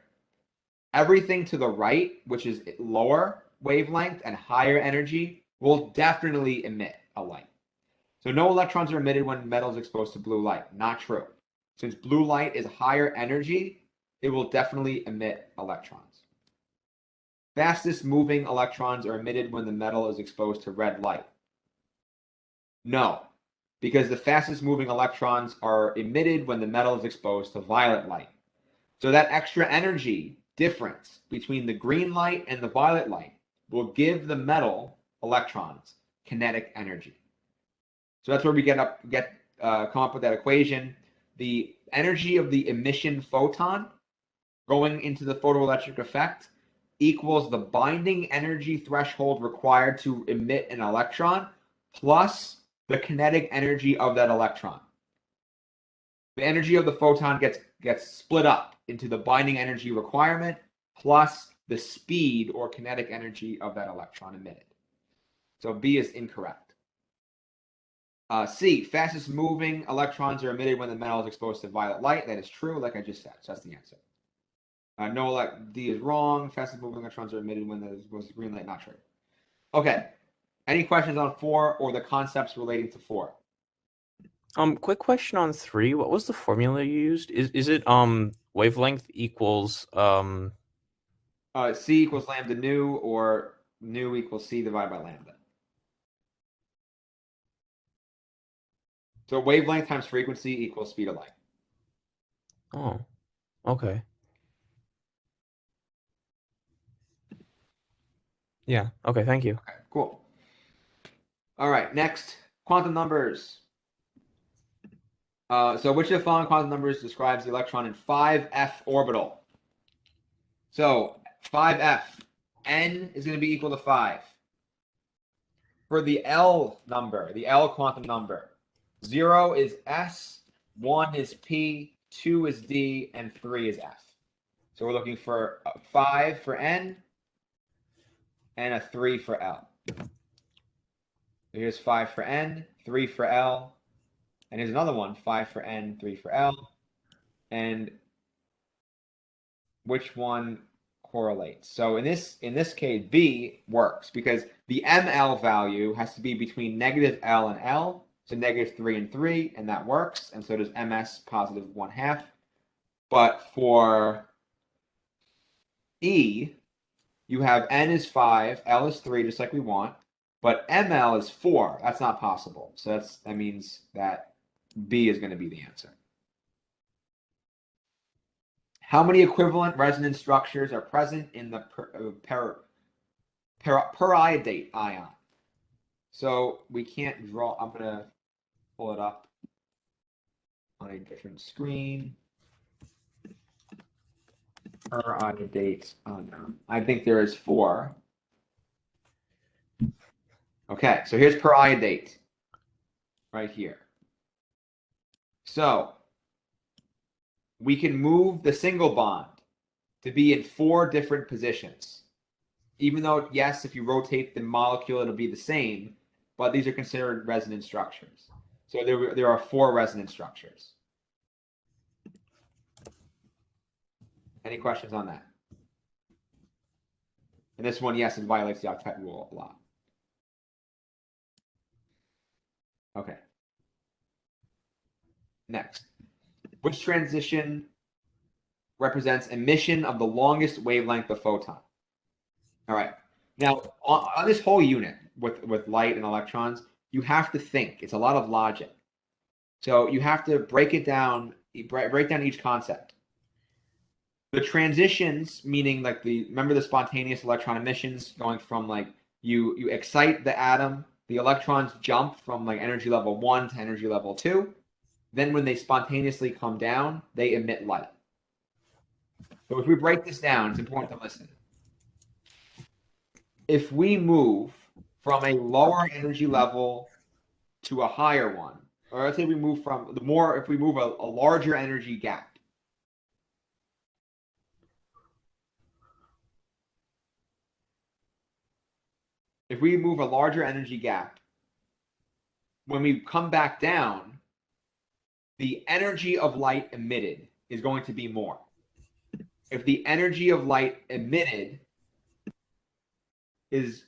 everything to the right, which is lower wavelength and higher energy, will definitely emit a light. So no electrons are emitted when metal is exposed to blue light. Not true. Since blue light is higher energy, it will definitely emit electrons. Fastest moving electrons are emitted when the metal is exposed to red light. No, because the fastest moving electrons are emitted when the metal is exposed to violet light. So that extra energy difference between the green light and the violet light will give the metal electrons kinetic energy. So that's where we come up with that equation. The energy of the emission photon going into the photoelectric effect equals the binding energy threshold required to emit an electron plus the kinetic energy of that electron. The energy of the photon gets split up into the binding energy requirement plus the speed or kinetic energy of that electron emitted. So B is incorrect. C, fastest moving electrons are emitted when the metal is exposed to violet light. That is true, like I just said. So that's the answer. No, D is wrong. Fastest moving electrons are emitted when the exposed to green light. Not true. Okay. Any questions on 4 or the concepts relating to 4? Quick question on 3. What was the formula you used? Is it wavelength equals C equals lambda nu, or nu equals C divided by lambda. So wavelength times frequency equals speed of light. Oh, okay. Yeah. Okay. Thank you. Okay, cool. All right, next, quantum numbers. So which of the following quantum numbers describes the electron in 5f orbital? So 5f, n is going to be equal to 5. For the L number, the L quantum number, 0 is S, 1 is P, 2 is D, and 3 is F. So we're looking for 5 for N and a 3 for L. So here's 5 for N, 3 for L, and here's another one, 5 for N, 3 for L. And which one correlates? So in this case, B works because the ML value has to be between negative L and L, so negative 3 and 3, and that works. And so does MS positive 1/2. But for E, you have N is 5, L is 3, just like we want, but ML is 4. That's not possible. So that means that B is going to be the answer. How many equivalent resonance structures are present in the periodate ion? So we can't draw. I'm going to pull it up on a different screen. Periodate ion. I think there is 4. Okay, so here's periodate right here. So we can move the single bond to be in 4 different positions. Even though, yes, if you rotate the molecule, it'll be the same, but these are considered resonance structures. So there are 4 resonance structures. Any questions on that? And this one, yes, it violates the octet rule a lot. Okay. Next. Which transition represents emission of the longest wavelength of photon? All right. Now, on this whole unit with light and electrons, you have to think. It's a lot of logic. So you have to break it down, break down each concept. The transitions, meaning remember the spontaneous electron emissions going from you excite the atom, the electrons jump from energy level 1 to energy level 2. Then when they spontaneously come down, they emit light. So if we break this down, it's important to listen. If we move from a lower energy level to a higher one, or let's say we move if we move a larger energy gap. If we move a larger energy gap, when we come back down, the energy of light emitted is going to be more. If the energy of light emitted is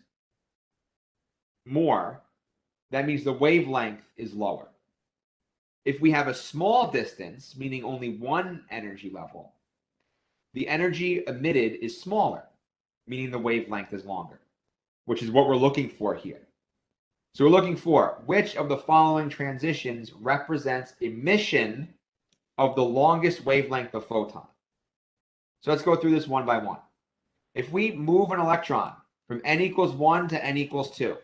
more, that means the wavelength is lower. If we have a small distance, meaning only one energy level, the energy emitted is smaller, meaning the wavelength is longer, which is what we're looking for here. So we're looking for which of the following transitions represents emission of the longest wavelength of photon. So let's go through this one by one. If we move an electron from n equals 1 to n equals 2,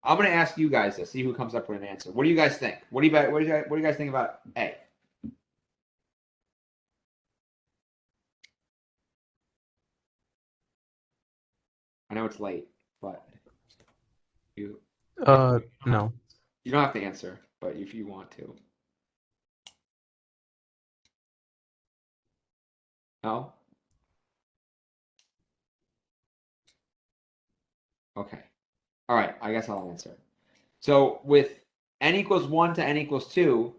I'm going to ask you guys this, see who comes up with an answer. What do you guys think? What do you guys think about A? I know it's late, but no. You don't have to answer, but if you want to. No? Okay. All right, I guess I'll answer. So with n equals 1 to n equals 2,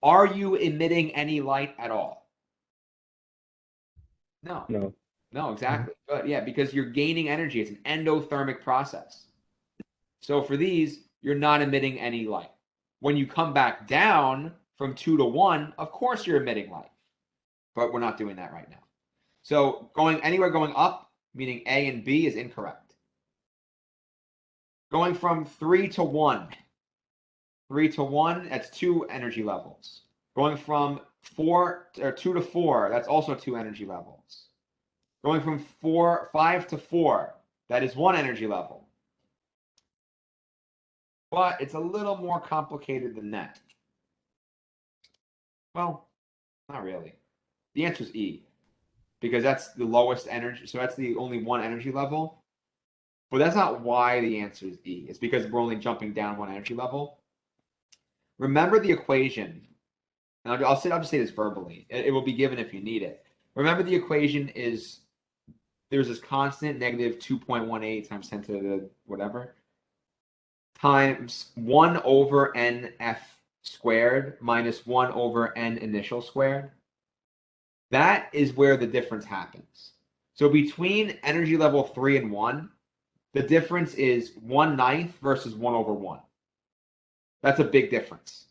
are you emitting any light at all? No. No. No, exactly. Good. Yeah, because you're gaining energy. It's an endothermic process. So for these, you're not emitting any light. When you come back down from 2 to 1, of course you're emitting light. But we're not doing that right now. So going anywhere going up, meaning A and B, is incorrect. Going from 3 to 1. 3 to 1, that's 2 energy levels. Going from 2 to 4, that's also 2 energy levels. Going from 5 to 4, that is 1 energy level. But it's a little more complicated than that. Well, not really. The answer is E, because that's the lowest energy. So that's the only 1 energy level. But that's not why the answer is E. It's because we're only jumping down 1 energy level. Remember the equation. And I'll just say this verbally. It will be given if you need it. Remember the equation is there's this constant negative 2.18 times 10 to the whatever times 1 over nf squared minus 1 over n initial squared. That is where the difference happens. So between energy level 3 and 1, the difference is 1/9 versus 1 over 1. That's a big difference.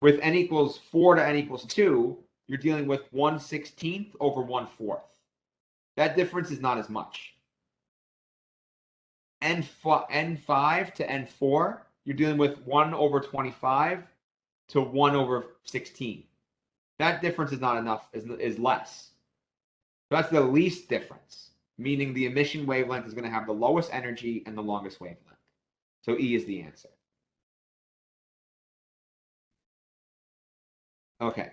With n equals 4 to n equals 2, you're dealing with 1/16 over 1/4. That difference is not as much. N5 to N4, you're dealing with 1 over 25 to 1 over 16. That difference is not enough, is less. So that's the least difference, meaning the emission wavelength is going to have the lowest energy and the longest wavelength. So E is the answer. Okay.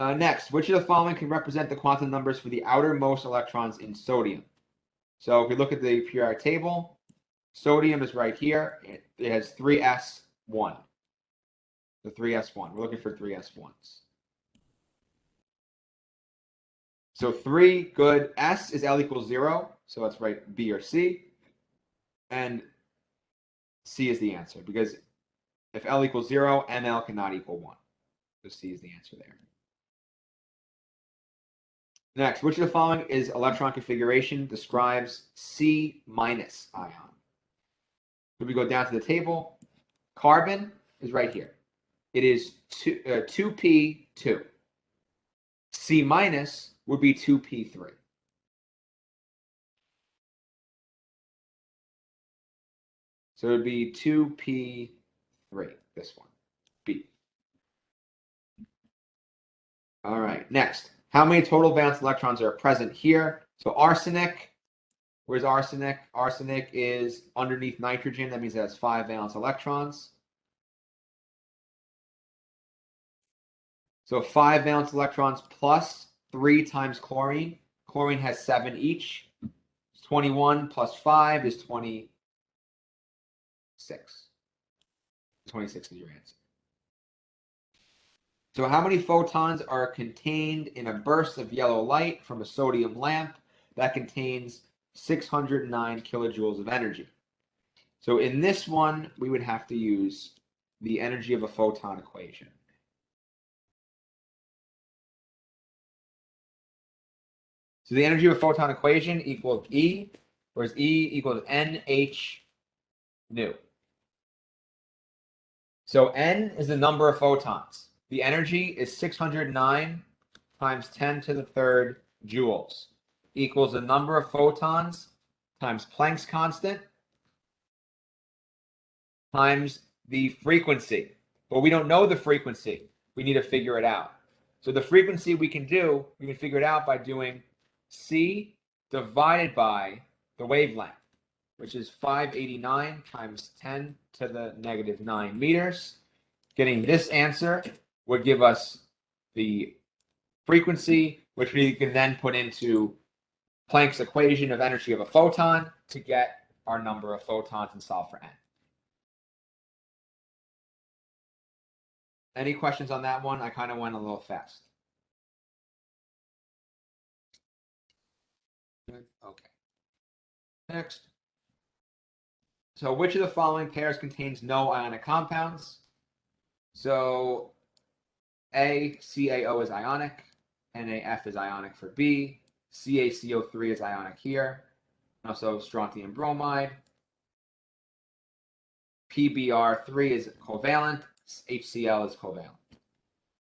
Next, which of the following can represent the quantum numbers for the outermost electrons in sodium? So if we look at the periodic table, sodium is right here. It has 3s1. The 3s1. We're looking for 3s1s. So 3, good. S is L equals 0. So let's write B or C. And C is the answer. Because if L equals 0, ML cannot equal 1. So C is the answer there. Next, which of the following is electron configuration describes C minus ion? So we go down to the table. Carbon is right here. It is 2p2. C minus would be 2p3. So it would be 2p3, this one, B. All right, next. How many total valence electrons are present here? So arsenic, where's arsenic? Arsenic is underneath nitrogen. That means it has 5 valence electrons. So 5 valence electrons plus 3 times chlorine. Chlorine has 7 each. 21 plus 5 is 26. 26 is your answer. So how many photons are contained in a burst of yellow light from a sodium lamp that contains 609 kilojoules of energy? So in this one, we would have to use the energy of a photon equation. So the energy of a photon equation equals E, whereas E equals NH nu. So N is the number of photons. The energy is 609 times 10 to the third joules equals the number of photons times Planck's constant times the frequency. But we don't know the frequency. We need to figure it out. So the frequency we can figure it out by doing C divided by the wavelength, which is 589 times 10 to the negative 9 meters. Getting this answer would give us the frequency, which we can then put into Planck's equation of energy of a photon to get our number of photons and solve for n. Any questions on that one? I kind of went a little fast. Good. Okay. Next. So which of the following pairs contains no ionic compounds? So A, CaO is ionic, NaF is ionic for B, CaCO3 is ionic here, also strontium bromide, PBr3 is covalent, HCl is covalent.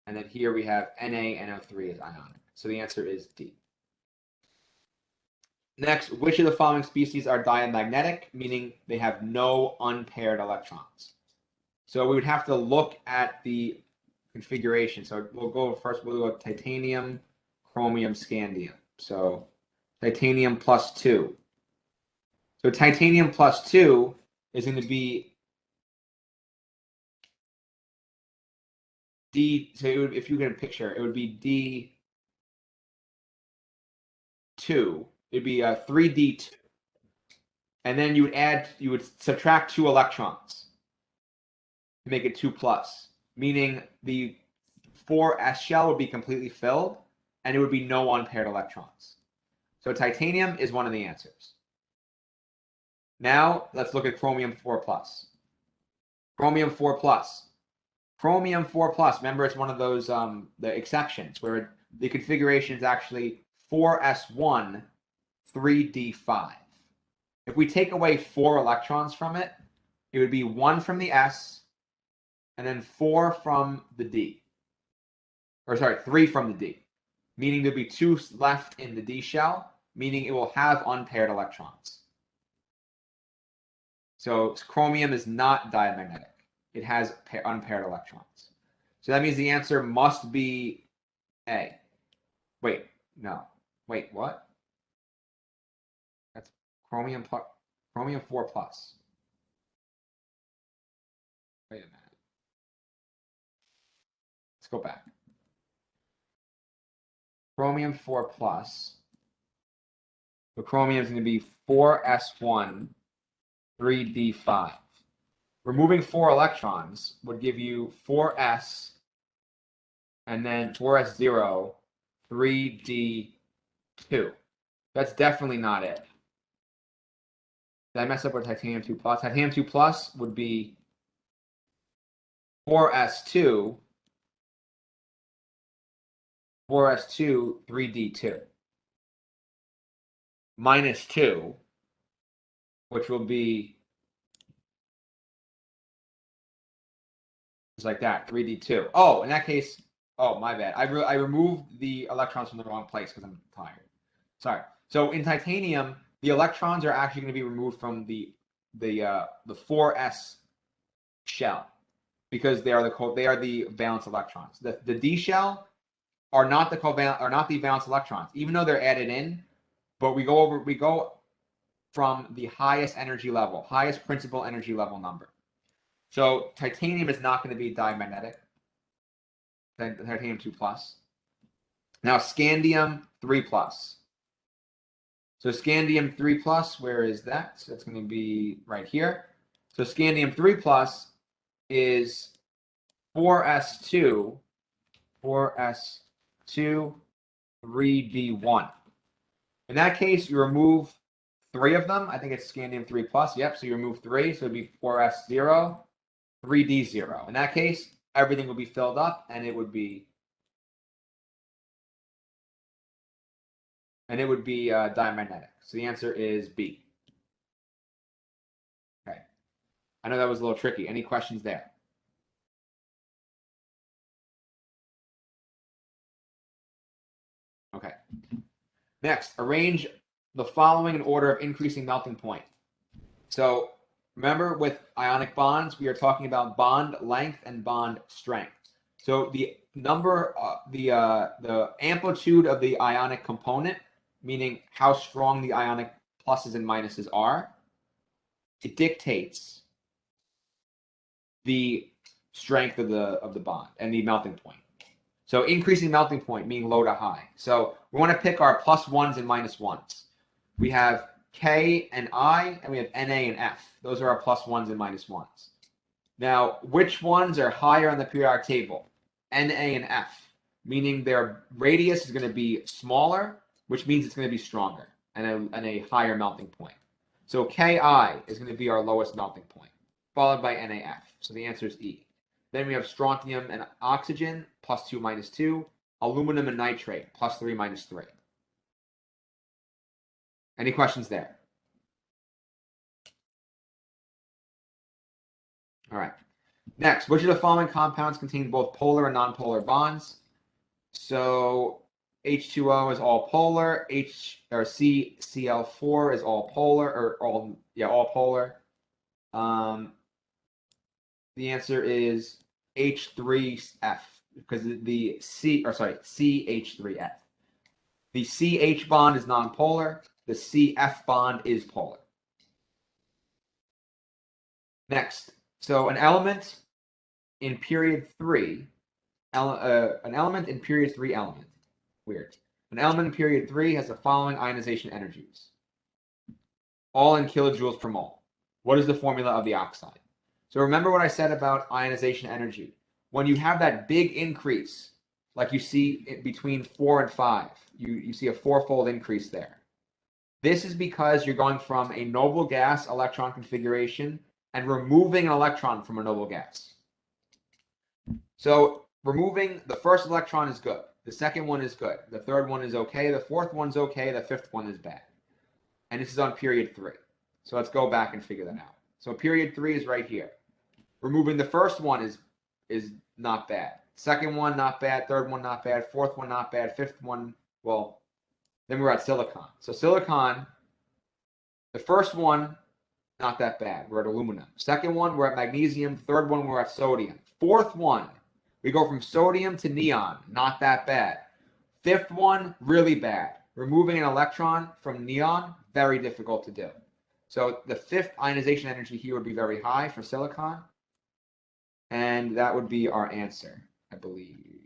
And then here we have NaNO3 is ionic. So the answer is D. Next, which of the following species are diamagnetic, meaning they have no unpaired electrons? So we would have to look at the configuration. So we'll go with titanium, chromium, scandium. So titanium plus 2. So titanium plus 2 is going to be D. So if you get a picture, it would be D2. It'd be 3D2. And then you would subtract 2 electrons to make it 2 plus, meaning the 4s shell would be completely filled and it would be no unpaired electrons. So titanium is one of the answers. Now let's look at chromium 4 plus. Chromium 4 plus. Chromium 4 plus, remember it's one of those the exceptions where the configuration is actually 4s1 3d5. If we take away 4 electrons from it, it would be 1 from the S and then 4 from the D. Or sorry, 3 from the D. Meaning there'll be 2 left in the D shell, meaning it will have unpaired electrons. So chromium is not diamagnetic. It has unpaired electrons. So that means the answer must be A. Wait, no. Wait, what? That's chromium 4 plus. Wait a minute. Let's go back. Chromium 4 plus. So chromium is going to be 4s1 3d5. Removing 4 electrons would give you 4s and then 4s0 3d2. That's definitely not it. Did I mess up with titanium 2 plus? Titanium 2 plus would be 4s2 3d2 minus 2, which will be just like that, 3d2. Oh, in that case, oh, my bad. I removed the electrons from the wrong place because I'm tired. Sorry. So in titanium, the electrons are actually going to be removed from the 4s shell because they are the valence electrons. The D shell are not the valence electrons, even though they're added in. But we go from the highest energy level, highest principal energy level number. So titanium is not going to be diamagnetic. Titanium 2 plus. Now scandium 3 plus. So scandium 3 plus, where is that? So it's going to be right here. So scandium 3 plus is 4s2 3d1. In that case, you remove 3 of them. I think it's scandium 3 plus. Yep, so you remove 3, so it'd be 4s0 3d0. In that case, everything will be filled up and it would be diamagnetic. So the answer is B. Okay. I know that was a little tricky. Any questions there? Okay. Next, arrange the following in order of increasing melting point. So remember with ionic bonds, we are talking about bond length and bond strength. So the number, the amplitude of the ionic component, meaning how strong the ionic pluses and minuses are, it dictates the strength of the bond and the melting point. So increasing melting point, meaning low to high. So we want to pick our plus 1s and minus 1s. We have K and I, and we have Na and F. Those are our plus 1s and minus 1s. Now, which ones are higher on the periodic table? Na and F, meaning their radius is going to be smaller, which means it's going to be stronger. and a higher melting point. So Ki is going to be our lowest melting point, followed by NaF. So the answer is E. Then we have strontium and oxygen, +2, -2. Aluminum and nitrate, +3, -3. Any questions there? All right. Next, which of the following compounds contain both polar and nonpolar bonds? So H2O is all polar. CCl4 is all polar, or all polar. The answer is H3F because the CH3F. The CH bond is nonpolar. The CF bond is polar. Next, so an element in period 3, an element in period 3 element. Weird. An element in period 3 has the following ionization energies, all in kilojoules per mole. What is the formula of the oxide? So remember what I said about ionization energy. When you have that big increase, like you see between 4 and 5, you see a 4-fold increase there. This is because you're going from a noble gas electron configuration and removing an electron from a noble gas. So removing the first electron is good. The second one is good. The third one is okay. The fourth one's okay. The fifth one is bad. And this is on period 3. So let's go back and figure that out. So period 3 is right here. Removing the first one is not bad. Second one, not bad. Third one, not bad. Fourth one, not bad. Fifth one, well, then we're at silicon. So silicon, the first one, not that bad. We're at aluminum. Second one, we're at magnesium. Third one, we're at sodium. Fourth one, we go from sodium to neon. Not that bad. Fifth one, really bad. Removing an electron from neon, very difficult to do. So the fifth ionization energy here would be very high for silicon. And that would be our answer, I believe.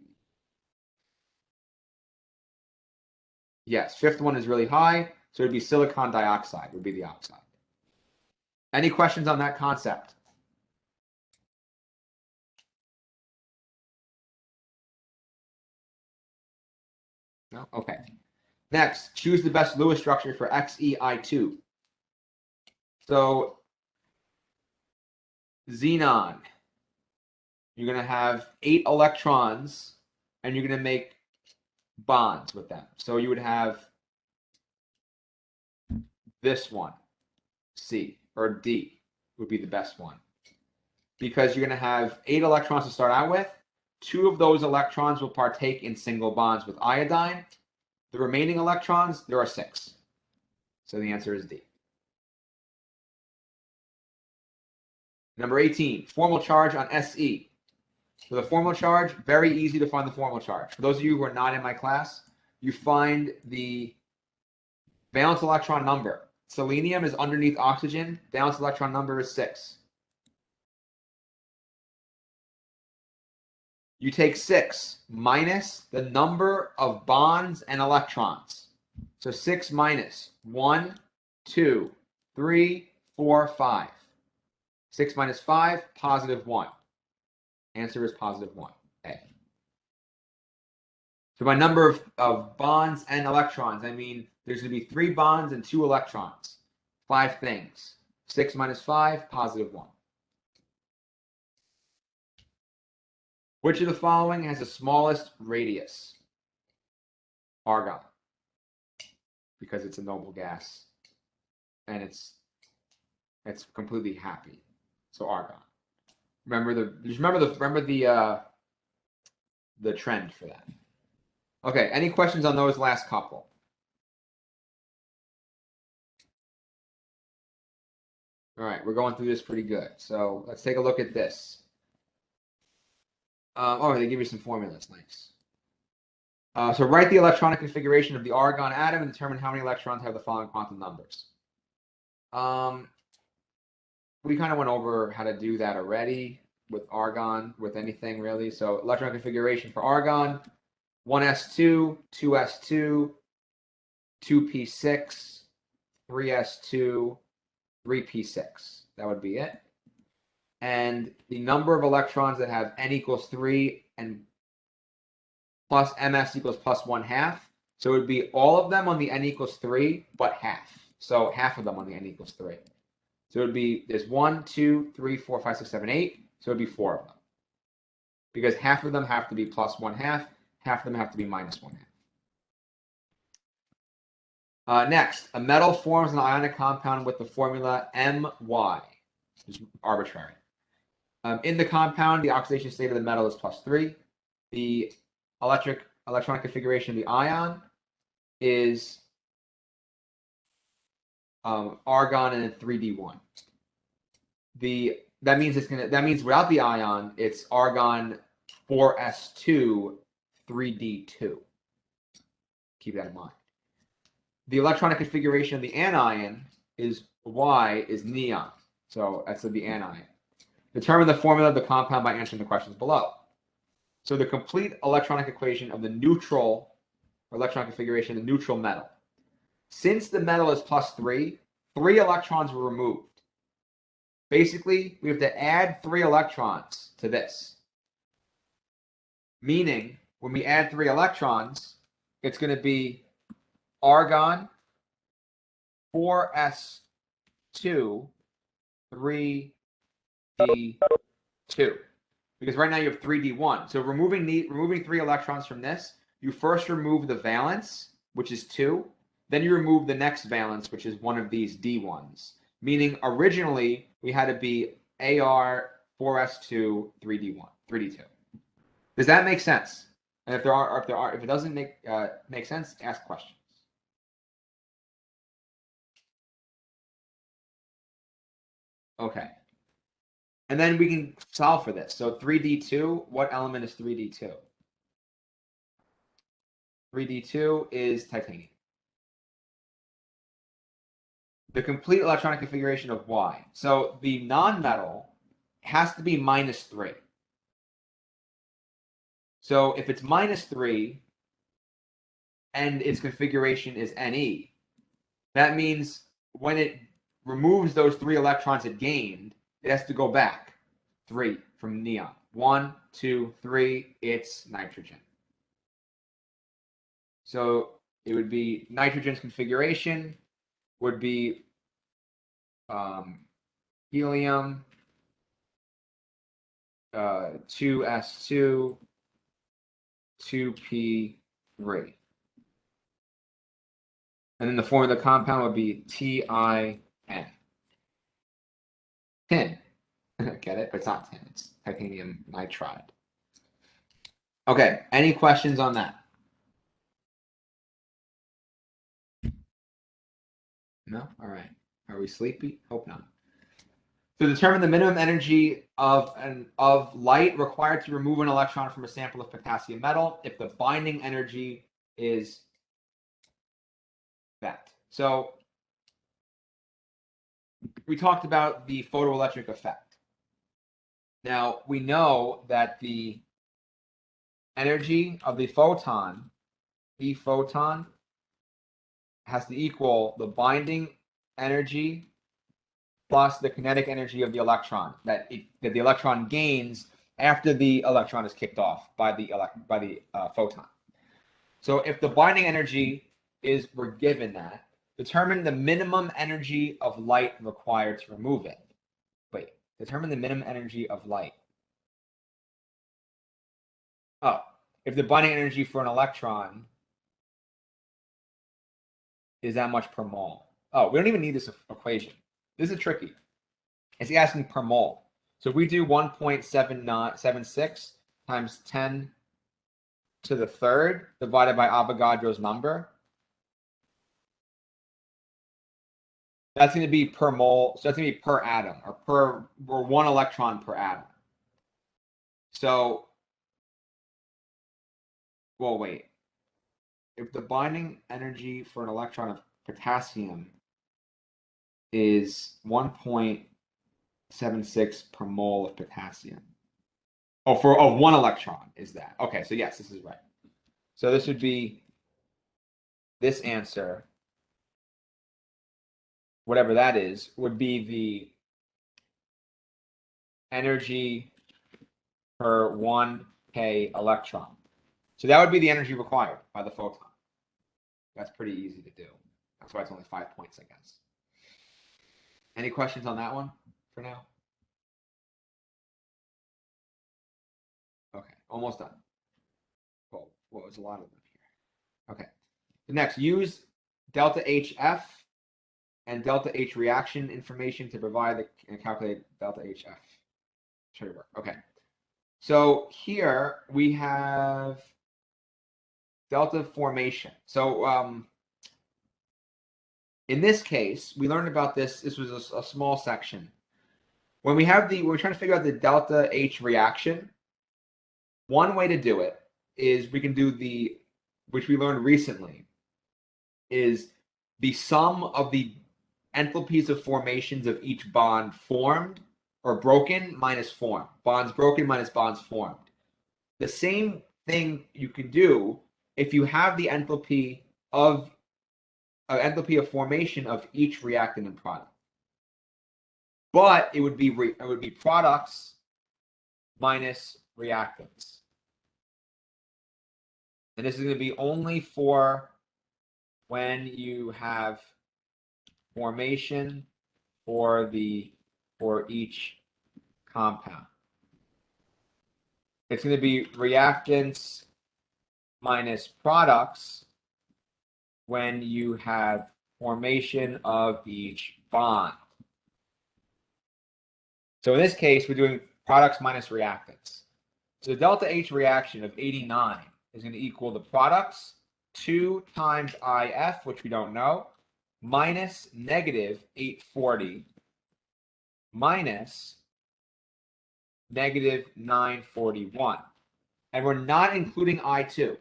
Yes, fifth one is really high. So it would be silicon dioxide would be the oxide. Any questions on that concept? No? Okay. Next, choose the best Lewis structure for XeI2. So xenon, you're going to have 8 electrons, and you're going to make bonds with them. So you would have this one, C, or D would be the best one. Because you're going to have 8 electrons to start out with. 2 of those electrons will partake in single bonds with iodine. The remaining electrons, there are 6. So the answer is D. Number 18, formal charge on Se. So the formal charge, very easy to find the formal charge. For those of you who are not in my class, you find the valence electron number. Selenium is underneath oxygen. Valence electron number is 6. You take 6 minus the number of bonds and electrons. So 6 minus 1, 2, 3, 4, 5. 6 minus 5, positive 1. Answer is positive 1. A. So by number of bonds and electrons, I mean there's going to be 3 bonds and 2 electrons. 5 things. 6 minus 5, positive 1. Which of the following has the smallest radius? Argon. Because it's a noble gas. And it's completely happy. So argon. Remember the trend for that. Okay, any questions on those last couple? All right, we're going through this pretty good. So let's take a look at this. Oh, they give you some formulas. Nice. So write the electronic configuration of the argon atom and determine how many electrons have the following quantum numbers. We kind of went over how to do that already with argon, with anything really. So electron configuration for argon, 1s2, 2s2, 2p6, 3s2, 3p6. That would be it. And the number of electrons that have n equals 3 and plus ms equals plus 1/2. So it would be all of them on the n equals 3, but half. So half of them on the n equals 3. So it would be, there's 1, 2, 3, 4, 5, 6, 7, 8. So it would be 4 of them. Because half of them have to be plus 1/2, half of them have to be minus 1/2. Next, a metal forms an ionic compound with the formula My, which is arbitrary. In the compound, the oxidation state of the metal is +3. The electronic configuration of the ion is argon and 3d1. That means without the ion, it's argon 4s2 3d2. Keep that in mind. The electronic configuration of the anion is Y is neon. So that's the anion. Determine the formula of the compound by answering the questions below. So the complete electronic equation of the neutral, or electronic configuration of the neutral metal. Since the metal is +3, 3 electrons were removed. Basically, we have to add 3 electrons to this. Meaning, when we add 3 electrons, it's going to be argon 4s2 3d2. Because right now you have 3d1. So removing 3 electrons from this, you first remove the valence, which is 2. Then you remove the next valence, which is one of these d1s. Meaning originally we had to be Ar 4s2 3d2. Does that make sense? And if it doesn't make sense, ask questions. Okay. And then we can solve for this. So 3d2, what element is 3d2? 3d2 is titanium. The complete electronic configuration of Y. So the nonmetal has to be -3. So if it's -3 and its configuration is Ne, that means when it removes those 3 electrons it gained, it has to go back 3 from neon. 1, 2, 3, it's nitrogen. So it would be nitrogen's configuration would be helium 2s2 2p3. And then the form of the compound would be TiN. Tin. Get it? But it's not tin. It's titanium nitride. Okay. Any questions on that? No? All right. Are we sleepy? Hope not. So determine the minimum energy of light required to remove an electron from a sample of potassium metal if the binding energy is that. So we talked about the photoelectric effect. Now we know that the energy of the photon, E photon, has to equal the binding energy plus the kinetic energy of the electron that the electron gains after the electron is kicked off by the photon. So if the binding energy we're given that, determine the minimum energy of light required to remove it. Wait, determine the minimum energy of light. Oh, if the binding energy for an electron is that much per mole. Oh, we don't even need this equation. This is tricky. It's asking per mole. So if we do 1.76 times 10 to the third divided by Avogadro's number, that's going to be per mole. So that's going to be per atom or 1 electron per atom. So, well, wait. If the binding energy for an electron of potassium is 1.76 per mole of potassium. Oh, for 1 electron is that. Okay, so yes, this is right. So this would be this answer, whatever that is, would be the energy per 1K electron. So that would be the energy required by the photon. That's pretty easy to do. That's why it's only 5 points, I guess. Any questions on that one for now? Okay, almost done. Well, what was a lot of them here? Okay. The next, use delta HF and delta H reaction information to provide the and calculate delta HF. Show your work. Okay. So here we have delta formation. So in this case, we learned about this. This was a small section. When we're trying to figure out the delta H reaction, one way to do it is we can do which we learned recently, is the sum of the enthalpies of formations of each bond formed or broken minus formed. Bonds broken minus bonds formed. The same thing you can do if you have the enthalpy of formation of each reactant and product. But it would be products minus reactants. And this is going to be only for when you have formation for each compound. It's going to be reactants minus products when you have formation of each bond. So in this case, we're doing products minus reactants. So the delta H reaction of 89 is going to equal the products 2 times IF, which we don't know, minus negative 840 minus negative 941. And we're not including I2.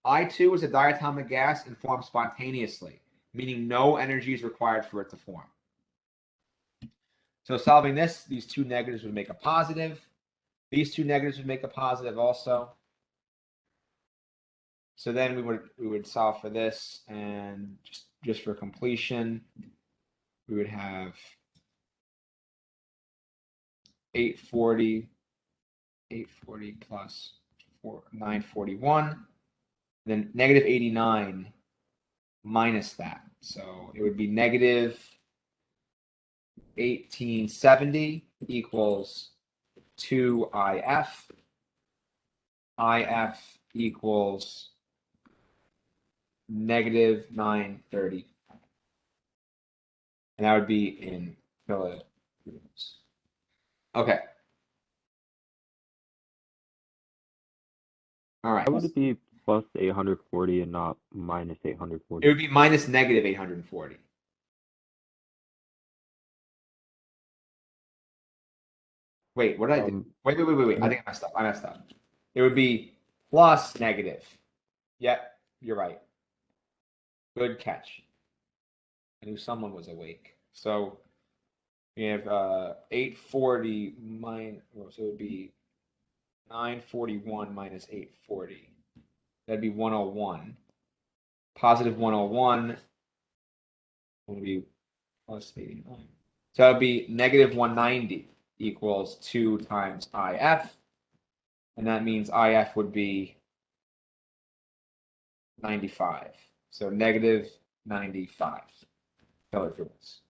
I2 is a diatomic gas and forms spontaneously, meaning no energy is required for it to form. So solving this, these two negatives would make a positive. These two negatives would make a positive also. So then we would solve for this, and just for completion, we would have 840 plus 941, then negative 89 minus that. So it would be negative 1870 equals 2IF. IF equals negative 930. And that would be in kilojoules. Okay. All right. How would it be plus 840 and not minus 840? It would be minus negative 840. Wait, what did I do? Wait. I think I messed up. It would be plus negative. Yep, you're right. Good catch. I knew someone was awake. So we have 840 minus, so it would be 941 minus 840. That'd be 101. Positive 101 would be plus 89. So that'd be negative 190 equals 2 times IF. And that means IF would be 95. So negative 95 kilojoules.